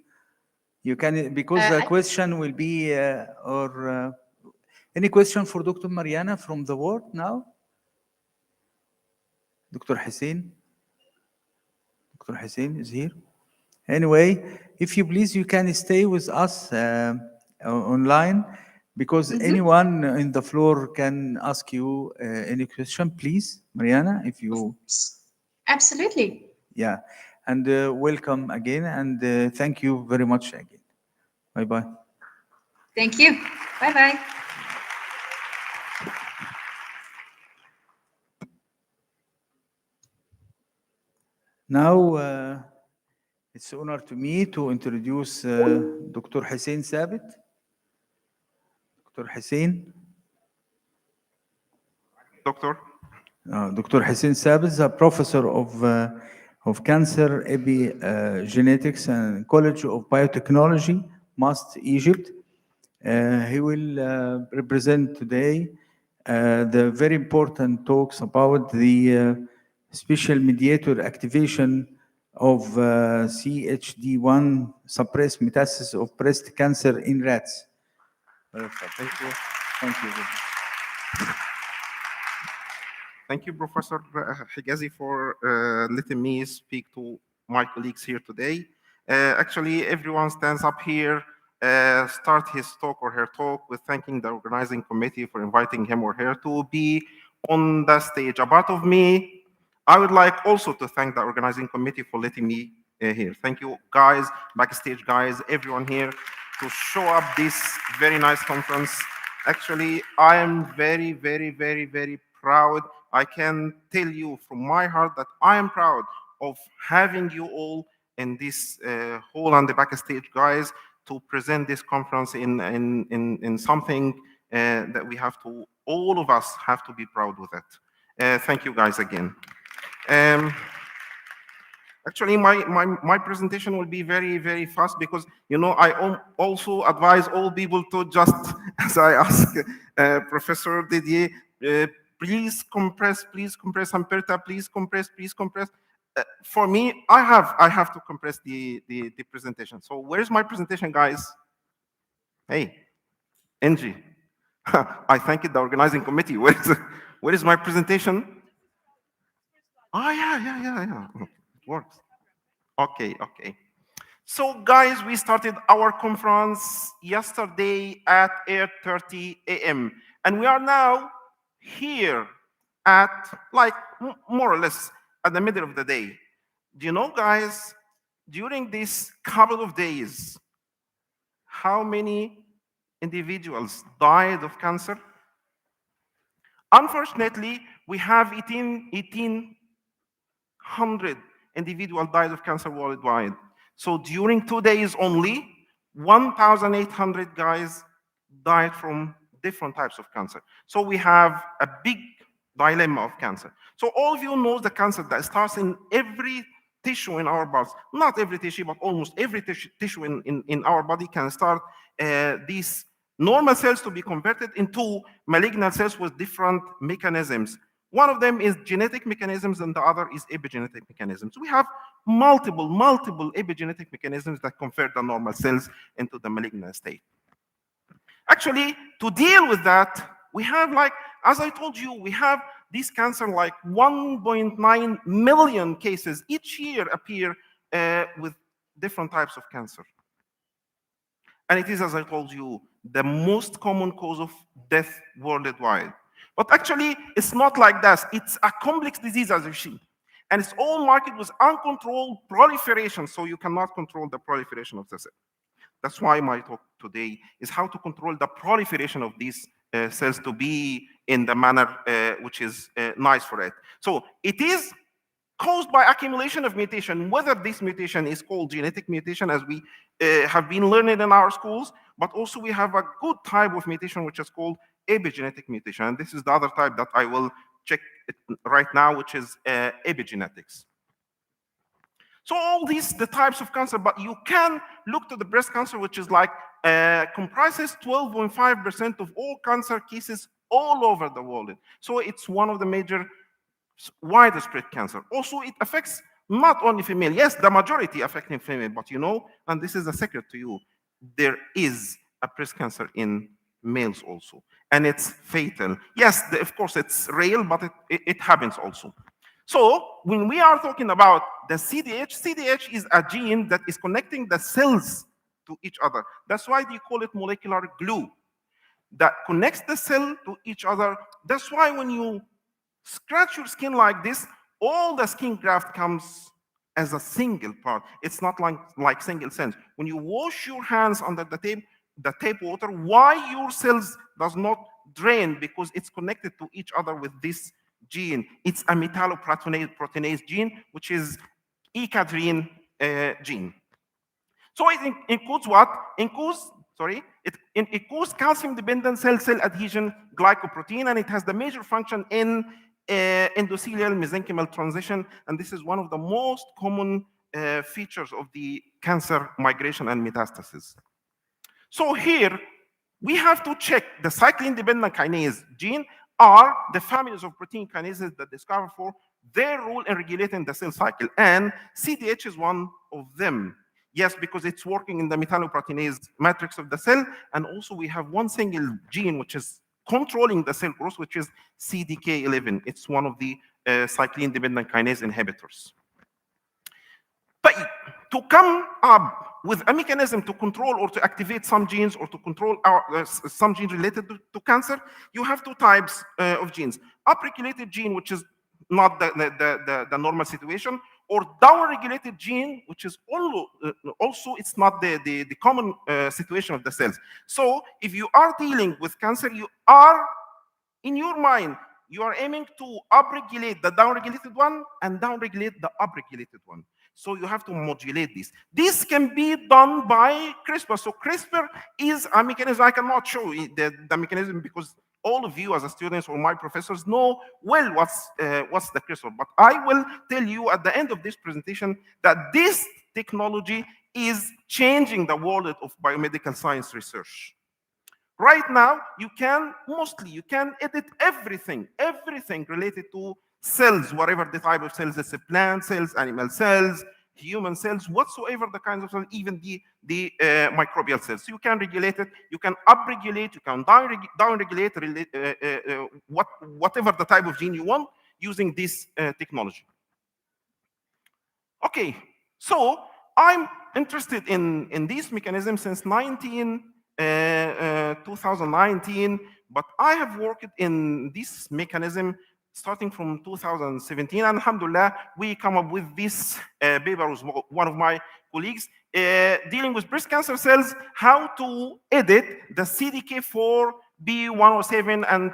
You can, because the question will be, any question for Dr. Mariana from the board now? Dr. Hussein? Dr. Hussein is here. Anyway, if you please, you can stay with us online, because anyone in the floor can ask you any question, please, Mariana, if you... Absolutely. Yeah, and welcome again, and thank you very much again. Bye-bye. Thank you. Bye-bye. Now, it's an honor to me to introduce Dr. Hussein Sabit. Dr. Hussein. Doctor. Dr. Hussein Sabit is a professor of cancer epigenetics and College of Biotechnology, Mast, Egypt. He will represent today the very important talks about the special mediator activation of CHD1 suppressed metastasis of breast cancer in rats. Thank you. Thank you. Thank you, Professor Higazi, for letting me speak to my colleagues here today. Actually, everyone stands up here, start his talk or her talk with thanking the organizing committee for inviting him or her to be on the stage. A part of me, I would like also to thank the organizing committee for letting me here. Thank you, guys, backstage guys, everyone here to show up this very nice conference. Actually, I am very, very, very, very proud. I can tell you from my heart that I am proud of having you all in this hall and the backstage, guys, to present this conference in something that we have to, all of us have to be proud with it. Thank you, guys, again. Actually, my presentation will be very, very fast because, you know, I also advise all people to just, as I ask Professor Didier, please compress, Amperta, please compress. For me, I have to compress the presentation. So where's my presentation, guys? Hey, Angie. I thank the organizing committee. Where is my presentation? Oh, yeah. It works. Okay. So, guys, we started our conference yesterday at 8:30 a.m. And we are now here at, like, more or less at the middle of the day. Do you know, guys, during these couple of days, how many individuals died of cancer? Unfortunately, we have 1,800 individuals died of cancer worldwide. So during 2 days only, 1,800 guys died from different types of cancer. So we have a big dilemma of cancer. So all of you know the cancer that starts in every tissue in our bodies. Not every tissue, but almost every tissue in our body can start these normal cells to be converted into malignant cells with different mechanisms. One of them is genetic mechanisms and the other is epigenetic mechanisms. We have multiple epigenetic mechanisms that convert the normal cells into the malignant state. Actually, to deal with that, we have, like, as I told you, we have this cancer, like 1.9 million cases each year appear with different types of cancer. And it is, as I told you, the most common cause of death worldwide. But actually, it's not like that. It's a complex disease, as you see. And it's all marked with uncontrolled proliferation, so you cannot control the proliferation of the cell. That's why my talk today is how to control the proliferation of these cells to be in the manner which is nice for it. So it is caused by accumulation of mutation, whether this mutation is called genetic mutation, as we have been learning in our schools, but also we have a good type of mutation which is called epigenetic mutation. And this is the other type that I will check right now, which is epigenetics. So all these, the types of cancer, but you can look to the breast cancer, which is like, comprises 12.5% of all cancer cases all over the world. So it's one of the major widespread cancer. Also, it affects not only female. Yes, the majority affecting female, but you know, and this is a secret to you, there is a breast cancer in males also, and it's fatal. Yes, of course, it's real, but it happens also. So when we are talking about the CDH is a gene that is connecting the cells to each other. That's why they call it molecular glue, that connects the cell to each other. That's why when you scratch your skin like this, all the skin graft comes as a single part. It's not like single cells. When you wash your hands under the tap water, why your cells does not drain? Because it's connected to each other with this gene. It's a metalloproteinase gene, which is ecadrine gene. So it includes what? It includes calcium-dependent cell-cell adhesion glycoprotein, and it has the major function in endothelial mesenchymal transition, and this is one of the most common features of the cancer migration and metastasis. So here, we have to check the cyclin-dependent kinase gene are the families of protein kinases that discover for their role in regulating the cell cycle, and CDH is one of them. Yes, because it's working in the metalloproteinase matrix of the cell, and also we have one single gene which is controlling the cell growth, which is CDK11. It's one of the cyclin-dependent kinase inhibitors. But to come up with a mechanism to control or to activate some genes or to control some genes related to cancer, you have two types of genes. Upregulated gene, which is not the normal situation, or downregulated gene, which is also it's not the common situation of the cells. So if you are dealing with cancer, you are, in your mind, you are aiming to upregulate the downregulated one and downregulate the upregulated one. So you have to modulate this. This can be done by CRISPR. So CRISPR is a mechanism. I cannot show you the mechanism because all of you as students or my professors know well what's the CRISPR. But I will tell you at the end of this presentation that this technology is changing the world of biomedical science research. Right now, you can edit everything related to cells, whatever the type of cells, it's plant cells, animal cells, human cells, whatsoever the kinds of cells, even the microbial cells. So you can regulate it, you can upregulate, you can downregulate, whatever the type of gene you want using this technology. Okay, so I'm interested in this mechanism since 2019, but I have worked in this mechanism starting from 2017, and alhamdulillah, we come up with this paper with one of my colleagues dealing with breast cancer cells, how to edit the CDK4, B107, and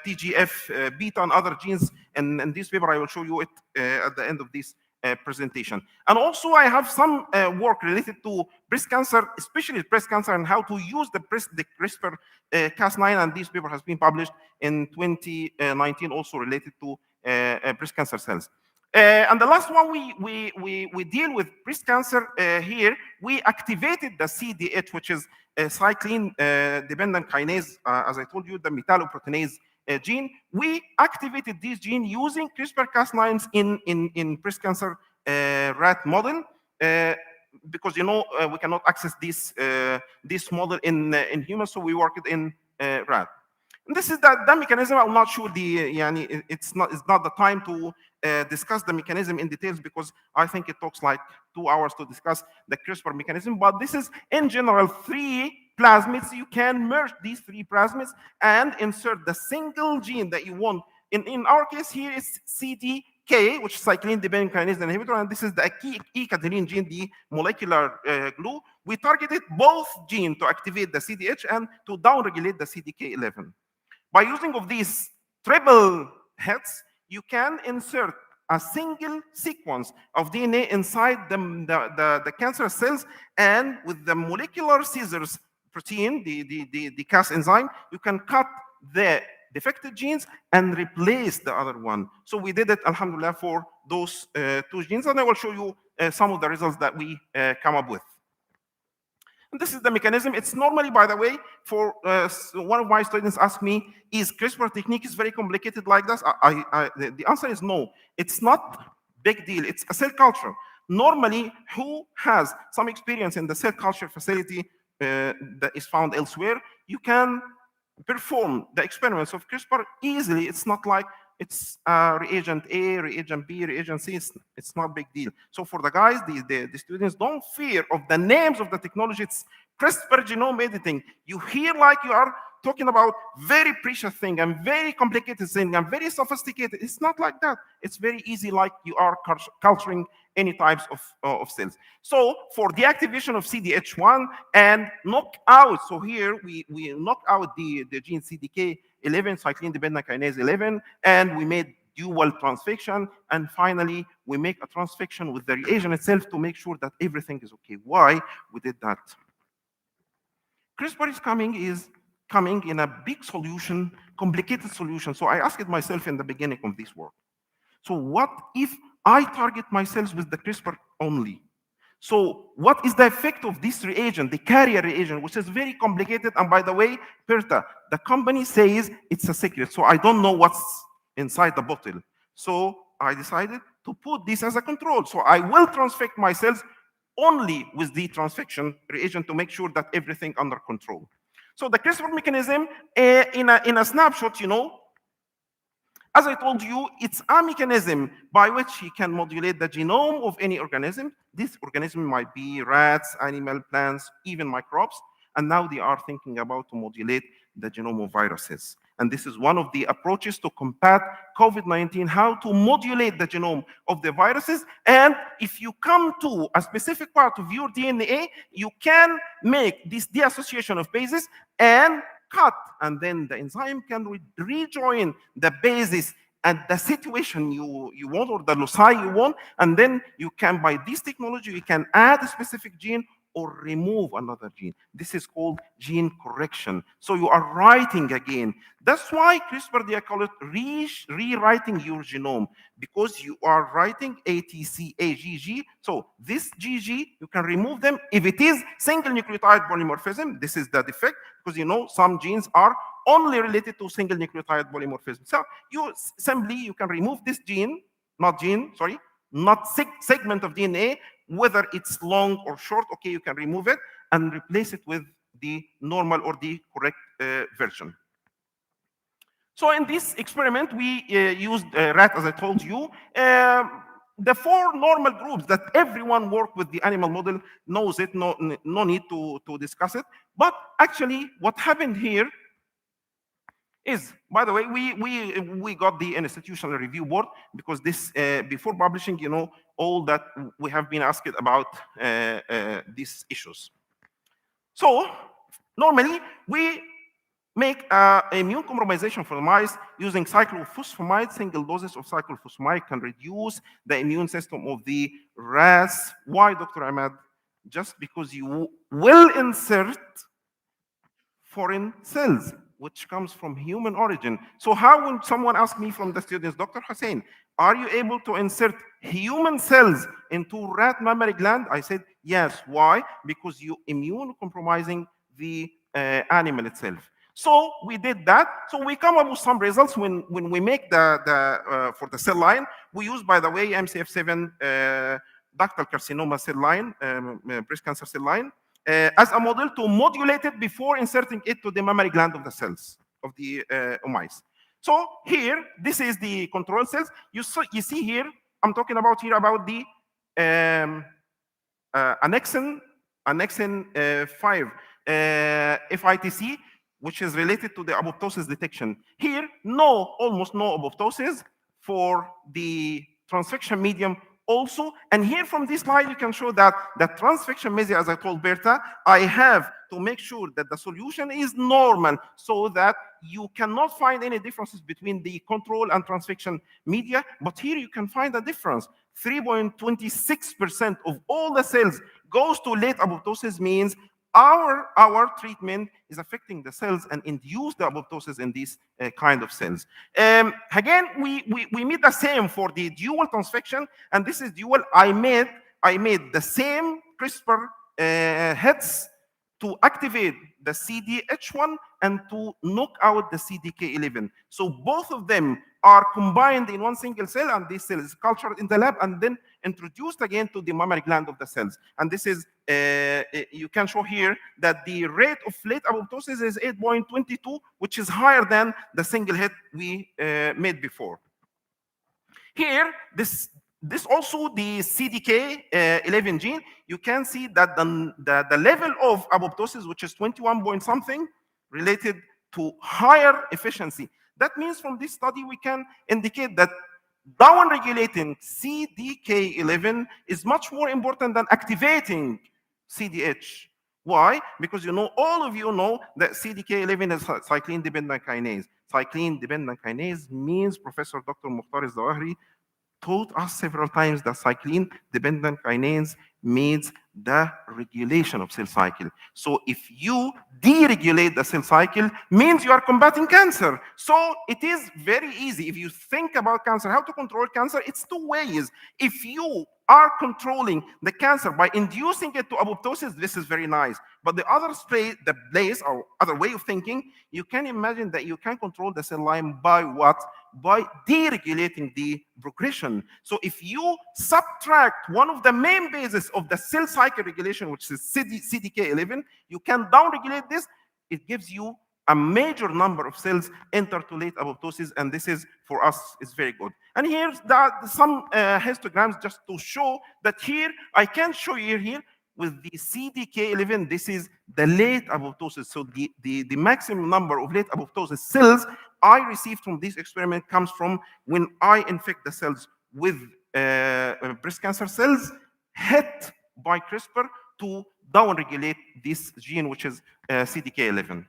TGF-beta and other genes. And this paper, I will show you it at the end of this presentation. And also, I have some work related to breast cancer, especially breast cancer, and how to use the CRISPR-Cas9, and this paper has been published in 2019, also related to breast cancer cells. And the last one, we deal with breast cancer here. We activated the CDH, which is a cyclin-dependent kinase, as I told you, the metalloproteinase gene. We activated this gene using CRISPR-Cas9s in breast cancer rat model, because we cannot access this model in humans, so we worked in rat. And this is the mechanism. I'm not sure it's not the time to discuss the mechanism in details, because I think it talks like 2 hours to discuss the CRISPR mechanism. But this is in general 3 plasmids. You can merge these 3 plasmids and insert the single gene that you want. In our case here is CDK, which is cyclin-dependent kinase inhibitor, and this is the ecadrine gene, the molecular glue. We targeted both genes to activate the CDH and to downregulate the CDK11. By using of these triple heads, you can insert a single sequence of DNA inside the cancer cells, and with the molecular scissors protein, the Cas enzyme, you can cut the defective genes and replace the other one. So we did it, alhamdulillah, for those 2 genes, and I will show you some of the results that we come up with. And this is the mechanism. It's normally, by the way, for one of my students asked me, is CRISPR technique is very complicated like this? The answer is no. It's not big deal. It's a cell culture. normally, who has some experience in the cell culture facility that is found elsewhere, you can perform the experiments of CRISPR easily. It's not like it's reagent A, reagent B, reagent C. It's not a big deal. So for the guys, the students, don't fear of the names of the technology. It's CRISPR genome editing. You hear like you are talking about very precious thing and very complicated thing and very sophisticated. It's not like that. It's very easy, like you are culturing any types of cells. So for deactivation of CDH1 and knockout, so here we knock out the gene CDK11, cyclin-dependent kinase 11, and we made dual transfection, and finally we make a transfection with the reagent itself to make sure that everything is okay. Why we did that? CRISPR is coming in a big solution, complicated solution. So I asked myself in the beginning of this work, so what if I target my cells with the CRISPR only? So what is the effect of this reagent, the carrier reagent, which is very complicated? And by the way, Perta, the company says it's a secret, so I don't know what's inside the bottle. So I decided to put this as a control. So I will transfect my cells only with the transfection reagent to make sure that everything under control. So the CRISPR mechanism, in a snapshot, as I told you, it's a mechanism by which he can modulate the genome of any organism. This organism might be rats, animal, plants, even microbes. And now they are thinking about to modulate the genome of viruses. And this is one of the approaches to combat COVID-19, how to modulate the genome of the viruses. And if you come to a specific part of your DNA, you can make this deassociation of bases and cut, and then the enzyme can rejoin the bases at the situation you want, or the loci you want, and then you can, by this technology, you can add a specific gene or remove another gene. This is called gene correction. So you are writing again. That's why CRISPR, they call it rewriting your genome, because you are writing ATCAGG. So this GG, you can remove them. If it is single nucleotide polymorphism, this is the defect, because some genes are only related to single nucleotide polymorphism. So you can remove this gene, not segment of DNA, whether it's long or short. Okay, you can remove it and replace it with the normal or the correct version. So in this experiment, we used rat, as I told you. The 4 normal groups that everyone worked with the animal model knows it, no need to discuss it. But actually, what happened here is, by the way, we got the institutional review board, because this, before publishing, all that we have been asked about these issues. So normally, we make immune compromisation for the mice using cyclophosphamide. Single doses of cyclophosphamide can reduce the immune system of the rats. Why, Dr. Ahmed? Just because you will insert foreign cells, which comes from human origin. So how, when someone asks me from the students, Dr. Hussein, are you able to insert human cells into rat mammary gland? I said, yes. Why? Because you immune compromising the animal itself. So we did that. So we come up with some results when we make for the cell line. We use, by the way, MCF7 ductal carcinoma cell line, breast cancer cell line, as a model to modulate it before inserting it to the mammary gland of the cells of the mice. So here, this is the control cells. You see here, I'm talking about the annexin 5 FITC, which is related to the apoptosis detection. Here, almost no apoptosis for the transfection medium also. And here from this slide, you can show that the transfection media, as I told Berta, I have to make sure that the solution is normal, so that you cannot find any differences between the control and transfection media. But here you can find a difference. 3.26% of all the cells goes to late apoptosis, means our treatment is affecting the cells and induce the apoptosis in these kind of cells. Again, we made the same for the dual transfection, and this is dual. I made the same CRISPR heads to activate the CDH1 and to knock out the CDK11. So both of them are combined in one single cell, and this cell is cultured in the lab and then introduced again to the mammary gland of the cells. And this is, you can show here that the rate of late apoptosis is 8.22, which is higher than the single hit we made before. Here, this also the CDK11 gene, you can see that the level of apoptosis, which is 21 point something, related to higher efficiency. That means from this study, we can indicate that down-regulating CDK11 is much more important than activating CDH. Why? Because all of you know that CDK11 is cyclin-dependent kinase. Cyclin-dependent kinase means Professor Dr. Mukhtar Zawahri taught us several times that cyclin-dependent kinase means the regulation of cell cycle. So if you deregulate the cell cycle, means you are combating cancer. So it is very easy. If you think about cancer, how to control cancer, it's two ways. If you are controlling the cancer by inducing it to apoptosis, this is very nice. But the other place or other way of thinking, you can imagine that you can control the cell line by what? By deregulating the progression. So if you subtract one of the main bases of the cell cycle regulation, which is CDK11, you can downregulate this. It gives you a major number of cells enter to late apoptosis, and this is, for us, is very good. And here's some histograms just to show that here, I can show you here, with the CDK11, this is the late apoptosis. So the maximum number of late apoptosis cells I received from this experiment comes from when I infect the cells with breast cancer cells hit by CRISPR to downregulate this gene, which is CDK11.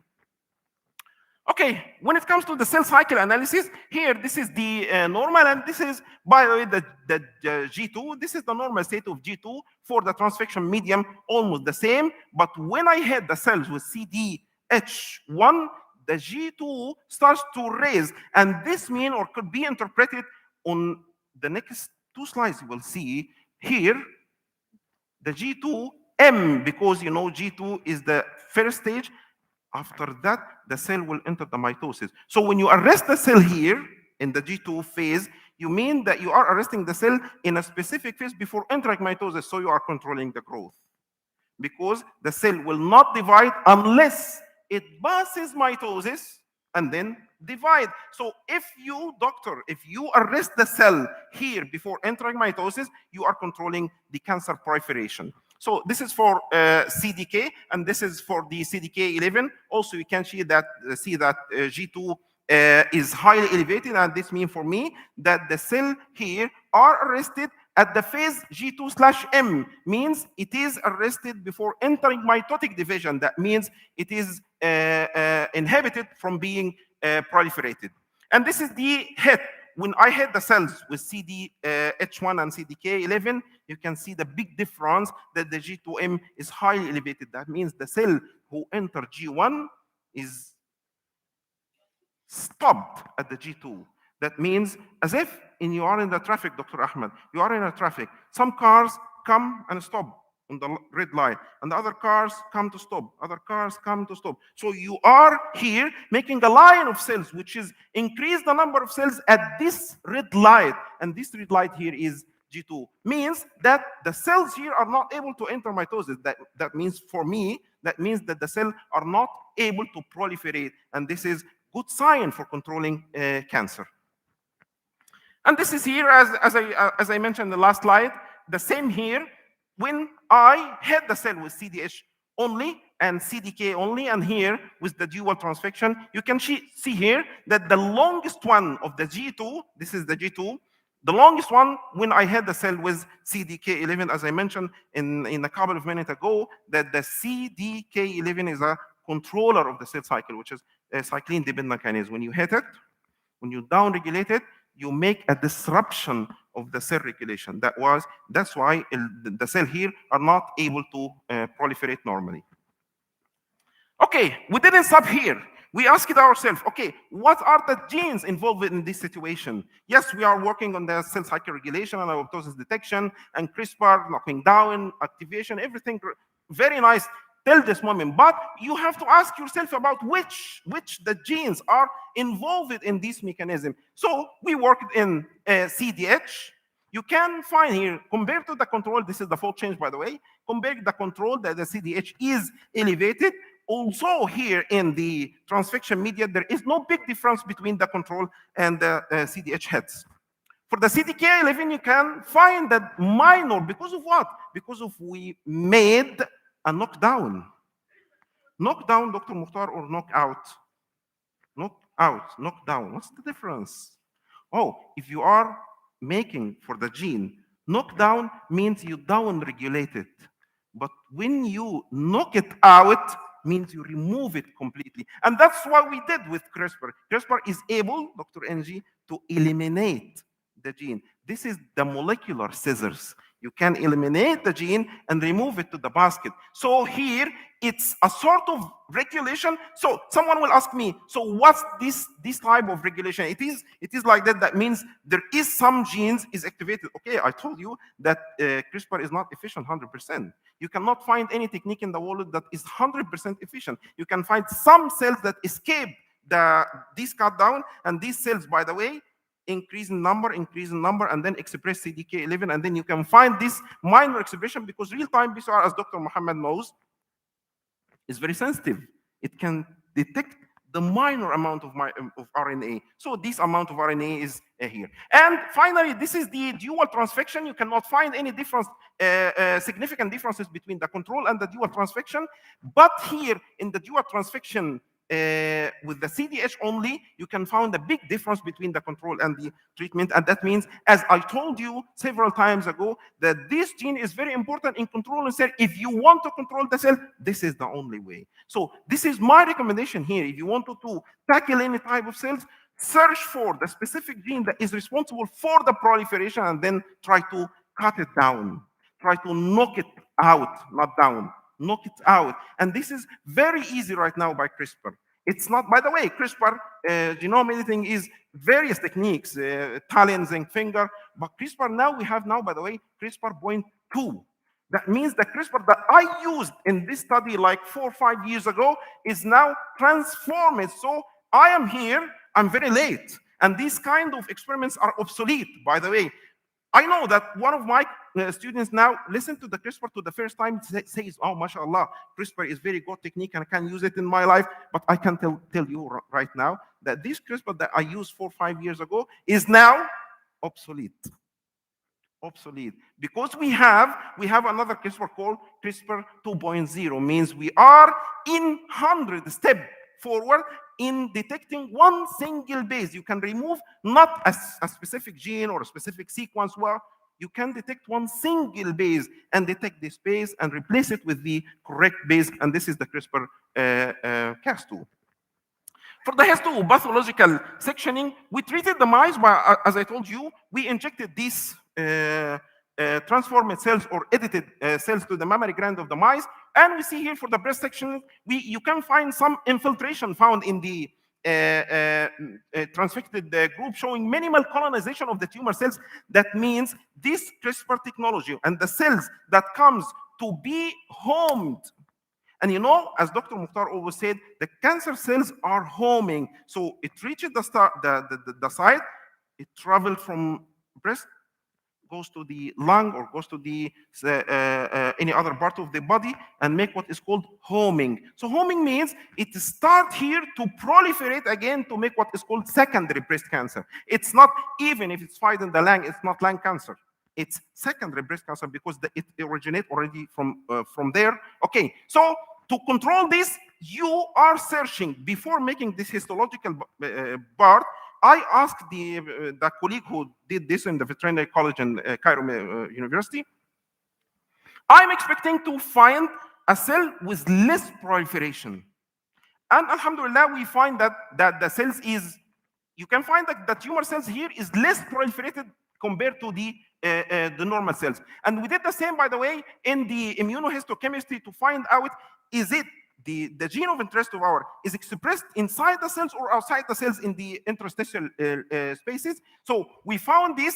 Okay, when it comes to the cell cycle analysis, here this is the normal, and this is, by the way, the G2. This is the normal state of G2 for the transfection medium, almost the same. But when I hit the cells with CDH1, the G2 starts to raise, and this mean or could be interpreted on the next two slides. You will see here the G2M, because G2 is the first stage. After that, the cell will enter the mitosis. So when you arrest the cell here in the G2 phase, you mean that you are arresting the cell in a specific phase before entering mitosis, so you are controlling the growth. Because the cell will not divide unless it passes mitosis and then divide. So if you arrest the cell here before entering mitosis, you are controlling the cancer proliferation. So this is for CDK, and this is for the CDK11. Also, you can see that G2 is highly elevated, and this means for me that the cell here are arrested at the phase G2/M, means it is arrested before entering mitotic division. That means it is inhibited from being proliferated. And this is the hit. When I hit the cells with CDH1 and CDK11, you can see the big difference that the G2M is highly elevated. That means the cell who enter G1 is stopped at the G2. That means as if you are in the traffic, Dr. Ahmed, you are in a traffic. Some cars come and stop on the red light, and the other cars come to stop. Other cars come to stop. So you are here making a line of cells, which is increase the number of cells at this red light, and this red light here is G2. Means that the cells here are not able to enter mitosis. That means for me, that means that the cells are not able to proliferate, and this is good sign for controlling cancer. And this is here, as I mentioned in the last slide, the same here. When I hit the cell with CDH only and CDK only, and here with the dual transfection, you can see here that the longest one of the G2, this is the G2, the longest one when I hit the cell with CDK11, as I mentioned in a couple of minutes ago, that the CDK11 is a controller of the cell cycle, which is a cyclin-dependent kinase. When you hit it, when you downregulate it, you make a disruption of the cell regulation. That's why the cell here are not able to proliferate normally. Okay, we didn't stop here. We asked ourselves, okay, what are the genes involved in this situation? Yes, we are working on the cell cycle regulation and apoptosis detection and CRISPR, knocking down, activation, everything very nice. till this moment. But you have to ask yourself about which the genes are involved in this mechanism. So we worked in CDH. You can find here, compared to the control, this is the fold change, by the way, compared to the control that the CDH is elevated. Also here in the transfection media, there is no big difference between the control and the CDH heads. For the CDK11, you can find that minor, because of what? Because of we made a knockdown. Knockdown, Dr. Mukhtar, or knockout? Knockout, knockdown. What's the difference? Oh, if you are making for the gene, knockdown means you down-regulate it. But when you knock it out, means you remove it completely. And that's what we did with CRISPR. CRISPR is able, Dr. NG, to eliminate the gene. This is the molecular scissors. You can eliminate the gene and remove it to the basket. So here, it's a sort of regulation. So someone will ask me, so what's this type of regulation? It is like that. That means there is some genes is activated. Okay, I told you that CRISPR is not efficient 100%. You cannot find any technique in the world that is 100% efficient. You can find some cells that escape this cut down, and these cells, by the way, increase in number, and then express CDK11, and then you can find this minor expression, because real-time PCR, as Dr. Muhammad knows, is very sensitive. It can detect the minor amount of RNA. So this amount of RNA is here. And finally, this is the dual transfection. You cannot find any difference, significant differences between the control and the dual transfection. But here in the dual transfection, with the CDH only, you can find a big difference between the control and the treatment. And that means, as I told you several times ago, that this gene is very important in controlling cell. If you want to control the cell, this is the only way. So this is my recommendation here. If you want to tackle any type of cells, search for the specific gene that is responsible for the proliferation, and then try to cut it down. Try to knock it out, not down. Knock it out. And this is very easy right now by CRISPR. It's not, by the way, CRISPR, genome editing is various techniques, talons and finger, but CRISPR now, we have now, by the way, CRISPR.2. That means the CRISPR that I used in this study like 4 or 5 years ago is now transformed. So I am here, I'm very late. And these kind of experiments are obsolete, by the way. I know that one of my students now listen to the CRISPR to the first time, says, oh, mashallah, CRISPR is very good technique and I can use it in my life. But I can tell you right now that this CRISPR that I used 4 or 5 years ago is now obsolete. Obsolete. Because we have another CRISPR called CRISPR 2.0, means we are in 100 steps forward in detecting one single base. You can remove not a specific gene or a specific sequence. Well, you can detect one single base and detect this base and replace it with the correct base. And this is the CRISPR Cas2. For the Cas2 pathological sectioning, we treated the mice by, as I told you, we injected these transformed cells or edited cells to the mammary gland of the mice. And we see here for the breast section, you can find some infiltration found in the transfected group, showing minimal colonization of the tumor cells. That means this CRISPR technology and the cells that comes to be homed. And you know, as Dr. Mukhtar always said, the cancer cells are homing. So it reaches the site, it travels from breast, goes to the lung or goes to the any other part of the body and make what is called homing. So homing means it starts here to proliferate again to make what is called secondary breast cancer. It's not, even if it's found in the lung, it's not lung cancer. It's secondary breast cancer because it originates already from there. Okay, so to control this, you are searching before making this histological part. I asked the colleague who did this in the veterinary college in Cairo University. I'm expecting to find a cell with less proliferation. And alhamdulillah, we find that the cells is, you can find that the tumor cells here is less proliferated compared to the normal cells. And we did the same, by the way, in the immunohistochemistry to find out, is it the gene of interest of our is expressed inside the cells or outside the cells in the interstitial spaces. So we found this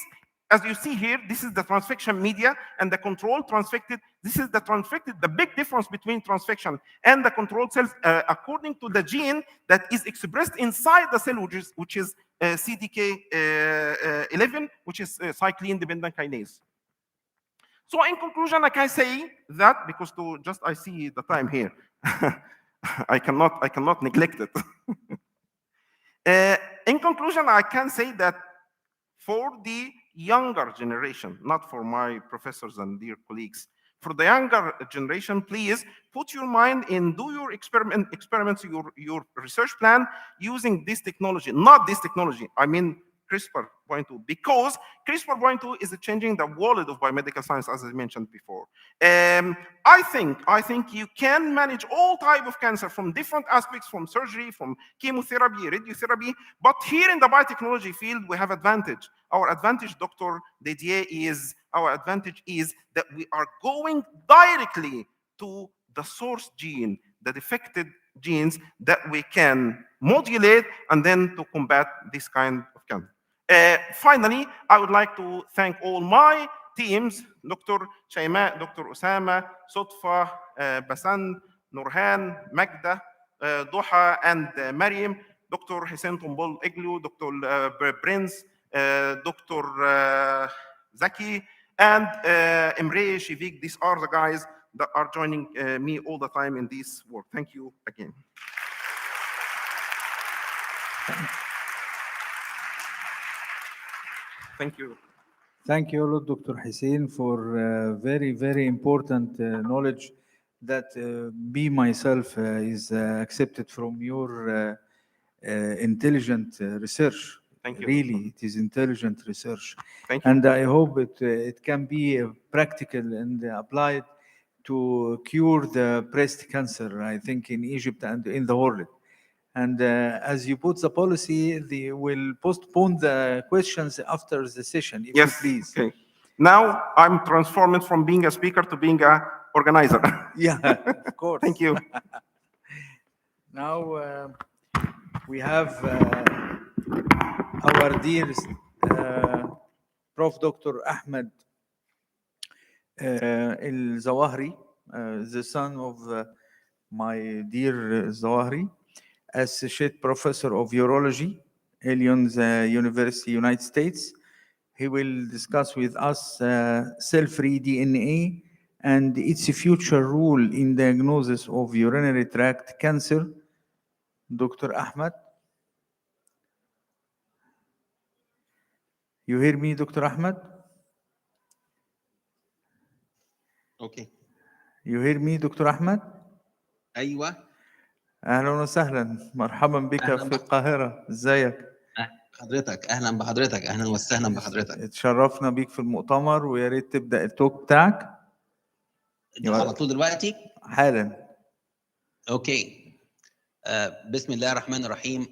As you see here, this is the transfection media and the control transfected. This is the transfected. The big difference between transfection and the controlled cells, according to the gene that is expressed inside the cell, which is CDK11, which is cyclin-dependent kinase. So in conclusion, I can say that, because to just I see the time here, I cannot neglect it. In conclusion, I can say that for the younger generation, not for my professors and dear colleagues, for the younger generation, please put your mind in, do your experiments, your research plan using this technology, not this technology, I mean CRISPR.2, because CRISPR.2 is changing the world of biomedical science, as I mentioned before. I think you can manage all type of cancer from different aspects, from surgery, from chemotherapy, radiotherapy. But here in the biotechnology field, we have advantage. Our advantage, Dr. Didier, is that we are going directly to the source gene, the defected genes that we can modulate and then to combat this kind of cancer. Finally, I would like to thank all my teams, Dr. Shaima, Dr. Osama, Sotfa, Basan, Nurhan, Magda, Doha, and Mariam, Dr. Hussein Tombol Eglu, Dr. Prince, Dr. Zaki, and Emre Shivik. These are the guys that are joining me all the time in this work. Thank you again. Thank you. Thank you a lot, Dr. Hussein, for very, very important knowledge that me myself is accepted from your intelligent research. Thank you. Really, it is intelligent research. Thank you. And I hope it can be practical and applied to cure the breast cancer, I think, in Egypt and in the world. And as you put the policy, they will postpone the questions after the session, if Yes, you please. okay. Now I'm transformed from being a speaker to being a organizer. Yeah, of course. Thank you. Now we have our dear Prof. Dr. Ahmed El-Zawahri, the son of my dear Zawahri, Associate Professor of Urology, Lyons University, United States. He will discuss with us cell-free DNA and its future role in diagnosis of urinary tract cancer. Dr. Ahmed? You hear me, Dr. Ahmed? اوكي You hear me, Dr. Ahmed? ايوه أهلا وسهلا، مرحبا بك أهلاً في بك. القاهرة، إزيك؟ حضرتك اهلا بحضرتك اهلا وسهلا بحضرتك اتشرفنا بيك في المؤتمر ويا ريت تبدأ التوك بتاعك على طول دلوقتي حالا. اوكي بسم الله الرحمن الرحيم.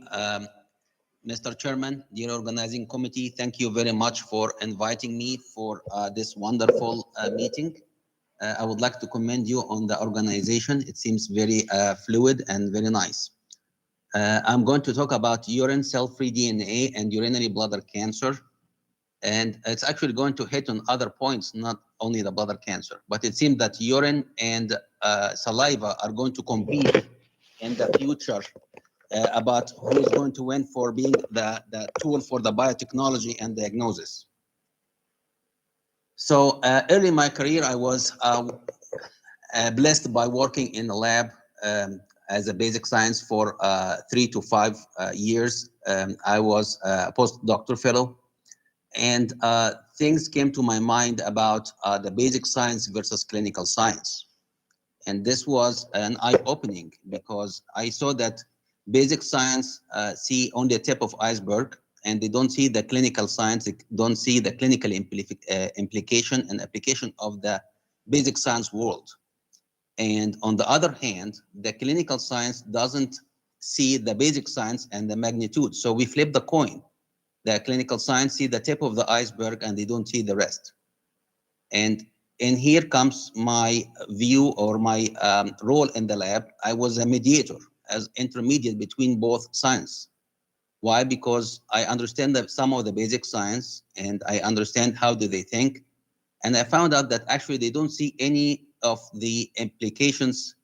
Mr. Chairman, dear organizing committee, thank you very much for inviting me for this wonderful meeting. I would like to commend you on the organization. It seems very fluid and very nice. I'm going to talk about urine cell-free DNA and urinary bladder cancer. And it's actually going to hit on other points, not only the bladder cancer. But it seems that urine and saliva are going to compete in the future about who is going to win for being the tool for the biotechnology and diagnosis. So early in my career, I was blessed by working in a lab as a basic science for 3 to 5 years. I was a postdoctoral fellow. And things came to my mind about the basic science versus clinical science. And this was an eye-opening because I saw that basic science see only the tip of iceberg, and they don't see the clinical science, they don't see the clinical implication and application of the basic science world. And on the other hand, the clinical science doesn't see the basic science and the magnitude. So we flip the coin. The clinical science see the tip of the iceberg and they don't see the rest. And here comes my view or my role in the lab. I was a mediator as intermediate between both science. Why? Because I understand that some of the basic science and I understand how do they think. And I found out that actually they don't see any of the implications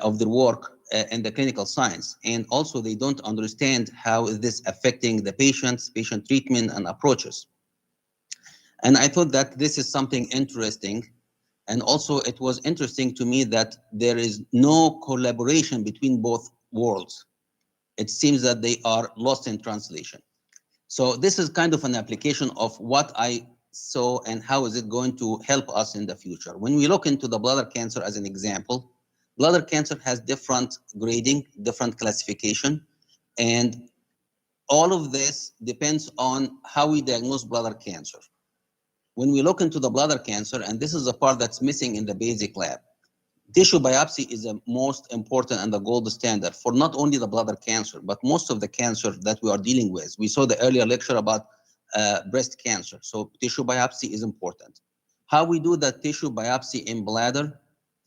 of their work in the clinical science. And also they don't understand how is this affecting the patients, patient treatment and approaches. And I thought that this is something interesting. And also it was interesting to me that there is no collaboration between both worlds. It seems that they are lost in translation. So this is kind of an application of what I saw and how is it going to help us in the future. When we look into the bladder cancer as an example, bladder cancer has different grading, different classification, and all of this depends on how we diagnose bladder cancer. When we look into the bladder cancer, and this is the part that's missing in the basic lab, tissue biopsy is the most important and the gold standard for not only the bladder cancer, but most of the cancer that we are dealing with. We saw the earlier lecture about breast cancer, so tissue biopsy is important. How we do that tissue biopsy in bladder,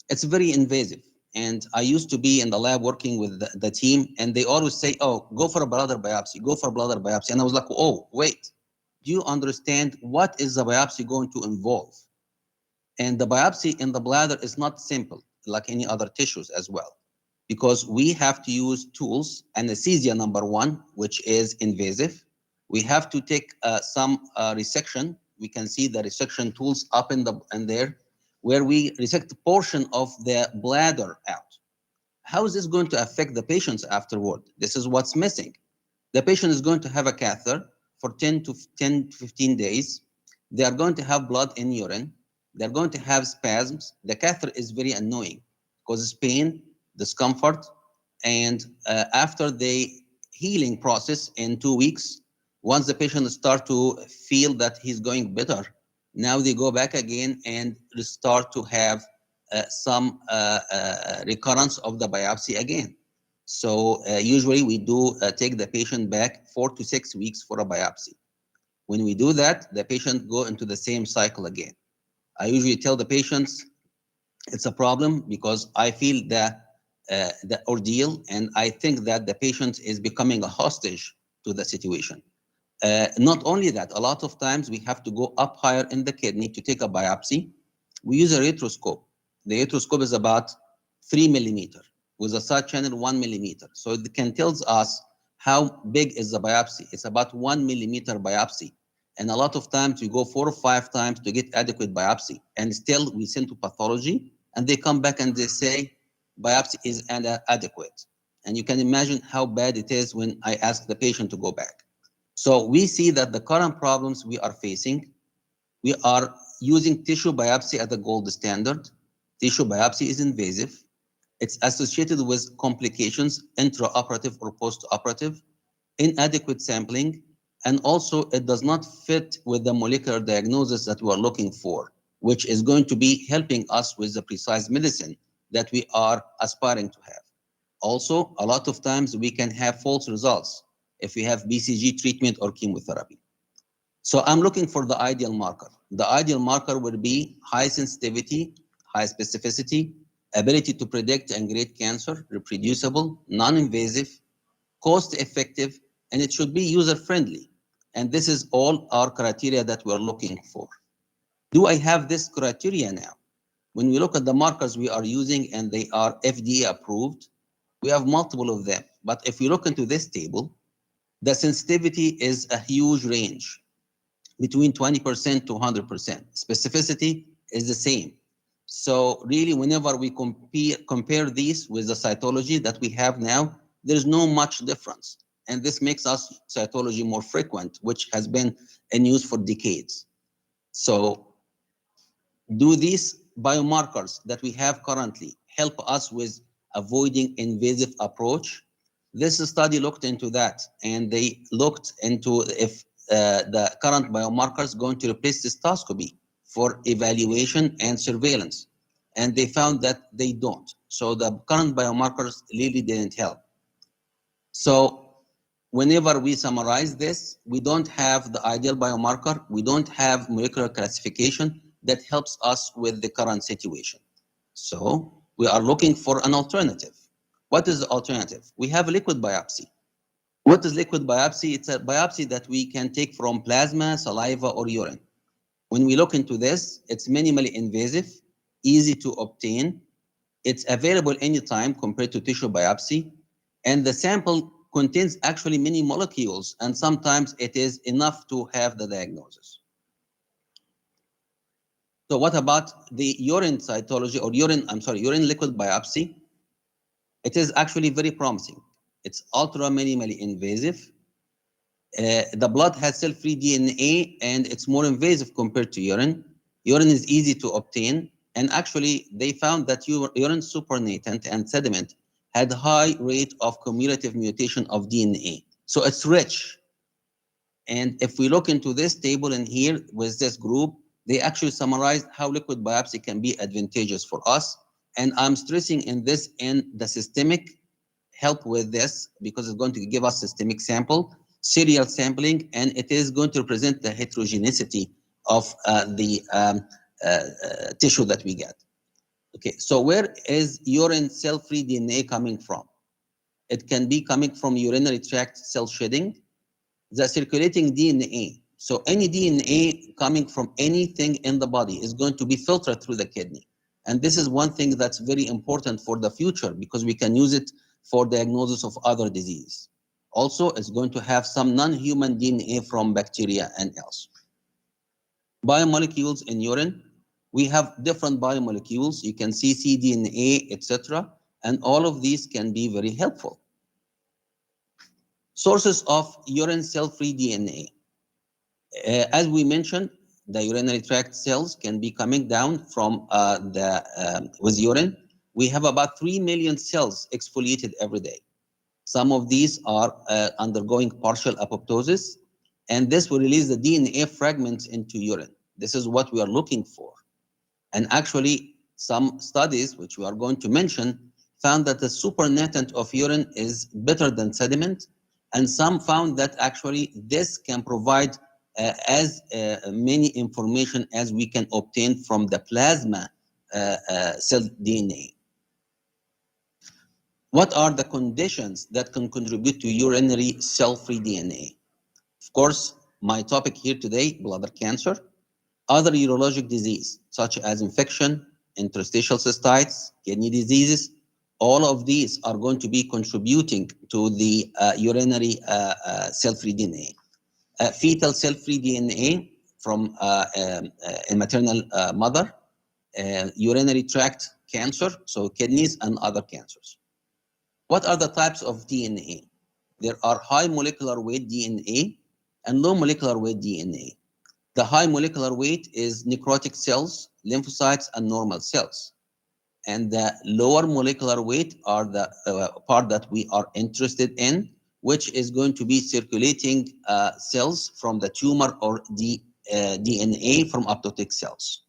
it's very invasive. And I used to be in the lab working with the team, and they always say, oh, go for a bladder biopsy, go for a bladder biopsy. And I was like, oh, wait, do you understand what is the biopsy going to involve? And the biopsy in the bladder is not simple, like any other tissues as well, because we have to use tools, anesthesia number one, which is invasive. We have to take some resection. We can see the resection tools up in there, where we resect a portion of the bladder out. How is this going to affect the patients afterward? This is what's missing. The patient is going to have a catheter for 10 to 15 days. They are going to have blood in urine. They're going to have spasms. The catheter is very annoying, causes pain, discomfort, and after the healing process in 2 weeks, once the patient starts to feel that he's going better, now they go back again and start to have some recurrence of the biopsy again. So usually we do take the patient back 4 to 6 weeks for a biopsy. When we do that, the patient go into the same cycle again. I usually tell the patients it's a problem because I feel the ordeal, and I think that the patient is becoming a hostage to the situation. Not only that, a lot of times we have to go up higher in the kidney to take a biopsy. We use a ureteroscope. The ureteroscope is about 3 millimeter with a side channel 1 millimeter. So it can tell us how big is the biopsy. It's about 1 millimeter biopsy. And a lot of times we go 4 or 5 times to get adequate biopsy. And still we send to pathology and they come back and they say biopsy is inadequate. And you can imagine how bad it is when I ask the patient to go back. So we see that the current problems we are facing, we are using tissue biopsy as the gold standard. Tissue biopsy is invasive. It's associated with complications, intraoperative or postoperative, inadequate sampling, and also it does not fit with the molecular diagnosis that we are looking for, which is going to be helping us with the precise medicine that we are aspiring to have. Also, a lot of times we can have false results if we have BCG treatment or chemotherapy. So I'm looking for the ideal marker. The ideal marker would be high sensitivity, high specificity, ability to predict and grade cancer, reproducible, non-invasive, cost-effective, and it should be user-friendly. And this is all our criteria that we're looking for. Do I have this criteria now? When we look at the markers we are using and they are FDA approved, we have multiple of them. But if we look into this table, the sensitivity is a huge range, between 20% to 100%. Specificity is the same. So really, whenever we compare these with the cytology that we have now, there's no much difference. And this makes us cytology more frequent, which has been in use for decades. So do these biomarkers that we have currently help us with avoiding invasive approach? This study looked into that, and they looked into if the current biomarkers going to replace cystoscopy for evaluation and surveillance. And they found that they don't. So the current biomarkers really didn't help. So whenever we summarize this, we don't have the ideal biomarker. We don't have molecular classification that helps us with the current situation. So we are looking for an alternative. What is the alternative? We have a liquid biopsy. What is liquid biopsy? It's a biopsy that we can take from plasma, saliva, or urine. When we look into this, it's minimally invasive, easy to obtain. It's available anytime compared to tissue biopsy. And the sample contains actually many molecules, and sometimes it is enough to have the diagnosis. So what about the urine cytology or urine liquid biopsy? It is actually very promising. It's ultra minimally invasive. The blood has cell-free DNA and it's more invasive compared to urine. Urine is easy to obtain. And actually, they found that urine supernatant and sediment had high rate of cumulative mutation of DNA. So it's rich. And if we look into this table in here with this group, they actually summarized how liquid biopsy can be advantageous for us. And I'm stressing in this in the systemic help with this because it's going to give us systemic sample, serial sampling, and it is going to represent the heterogeneity of the tissue that we get. Okay, so where is urine cell-free DNA coming from? It can be coming from urinary tract cell shedding, the circulating DNA. So any DNA coming from anything in the body is going to be filtered through the kidney. And this is one thing that's very important for the future because we can use it for diagnosis of other diseases. Also, it's going to have some non-human DNA from bacteria and else. Biomolecules in urine. We have different biomolecules. You can see cDNA, etc. And all of these can be very helpful. Sources of urine cell-free DNA. As we mentioned, the urinary tract cells can be coming down from with urine. We have about 3 million cells exfoliated every day. Some of these are undergoing partial apoptosis, and this will release the DNA fragments into urine. This is what we are looking for. And actually, some studies, which we are going to mention, found that the supernatant of urine is better than sediment, and some found that actually this can provide as many information as we can obtain from the plasma cell DNA. What are the conditions that can contribute to urinary cell-free DNA? Of course, my topic here today, bladder cancer, other urologic disease, such as infection, interstitial cystitis, kidney diseases, all of these are going to be contributing to the urinary cell-free DNA. Fetal cell-free DNA from a maternal mother, urinary tract cancer, so kidneys and other cancers. What are the types of DNA? There are high molecular weight DNA and low molecular weight DNA. The high molecular weight is necrotic cells, lymphocytes, and normal cells. And the lower molecular weight are the part that we are interested in, which is going to be circulating cells from the tumor or the DNA from apoptotic cells.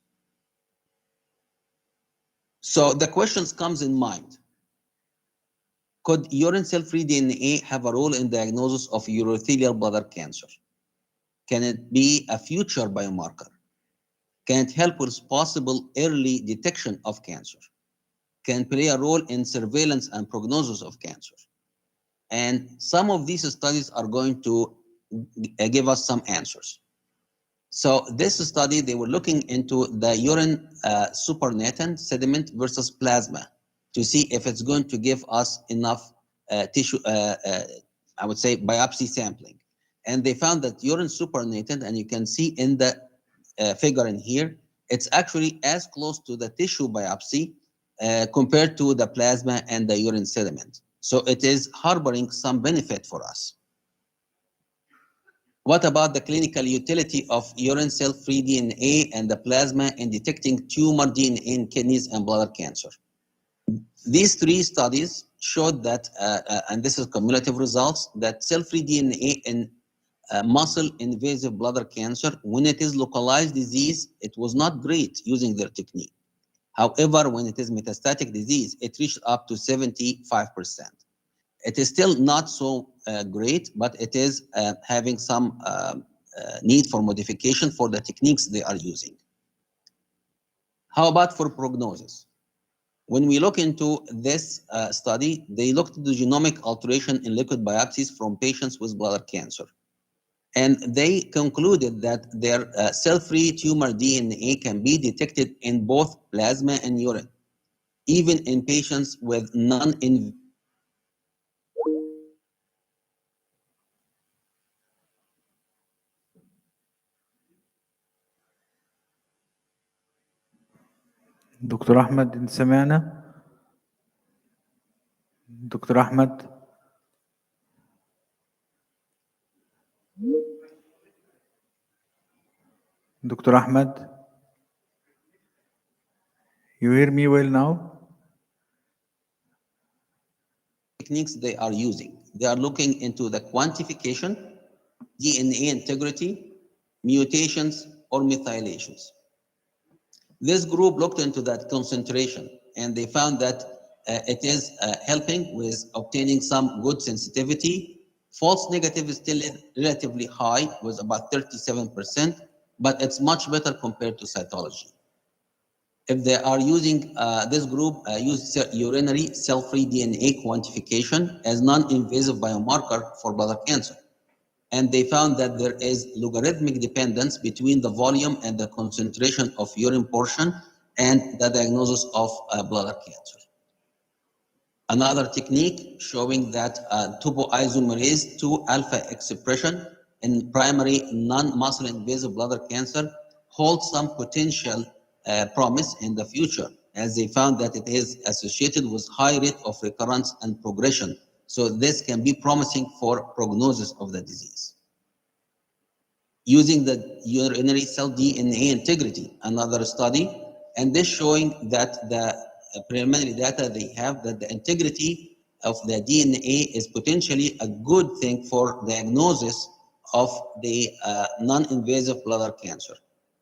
So the questions comes in mind. Could urine cell-free DNA have a role in diagnosis of urothelial bladder cancer? Can it be a future biomarker? Can it help with possible early detection of cancer? Can play a role in surveillance and prognosis of cancer? And some of these studies are going to give us some answers. So this study, they were looking into the urine supernatant sediment versus plasma to see if it's going to give us enough tissue, I would say biopsy sampling. And they found that urine supernatant, and you can see in the figure in here, it's actually as close to the tissue biopsy compared to the plasma and the urine sediment. So it is harboring some benefit for us. What about the clinical utility of urine cell-free DNA and the plasma in detecting tumor DNA in kidneys and bladder cancer? These three studies showed that, and this is cumulative results, that cell-free DNA in muscle invasive bladder cancer, when it is localized disease, it was not great using their technique. However, when it is metastatic disease, it reached up to 75%. It is still not so great, but it is having some need for modification for the techniques they are using. How about for prognosis? When we look into this study, they looked at the genomic alteration in liquid biopsies from patients with bladder cancer. And they concluded that their cell-free tumor DNA can be detected in both plasma and urine, even in patients with non-invasive. دكتور أحمد أنت سمعنا؟ دكتور أحمد؟ دكتور أحمد؟ You hear me well now? Techniques they are using. They are looking into the quantification, DNA integrity, mutations, or methylations. This group looked into that concentration, and they found that it is helping with obtaining some good sensitivity. False negative is still relatively high, with about 37%, but it's much better compared to cytology. If they are using this group, use urinary cell-free DNA quantification as non-invasive biomarker for bladder cancer. And they found that there is logarithmic dependence between the volume and the concentration of urine portion and the diagnosis of bladder cancer. Another technique showing that topoisomerase 2 alpha expression in primary non-muscle invasive bladder cancer holds some potential promise in the future, as they found that it is associated with high rate of recurrence and progression. So this can be promising for prognosis of the disease. Using the urinary cell DNA integrity, another study, and this showing that the preliminary data they have that the integrity of the DNA is potentially a good thing for diagnosis of the non-invasive bladder cancer.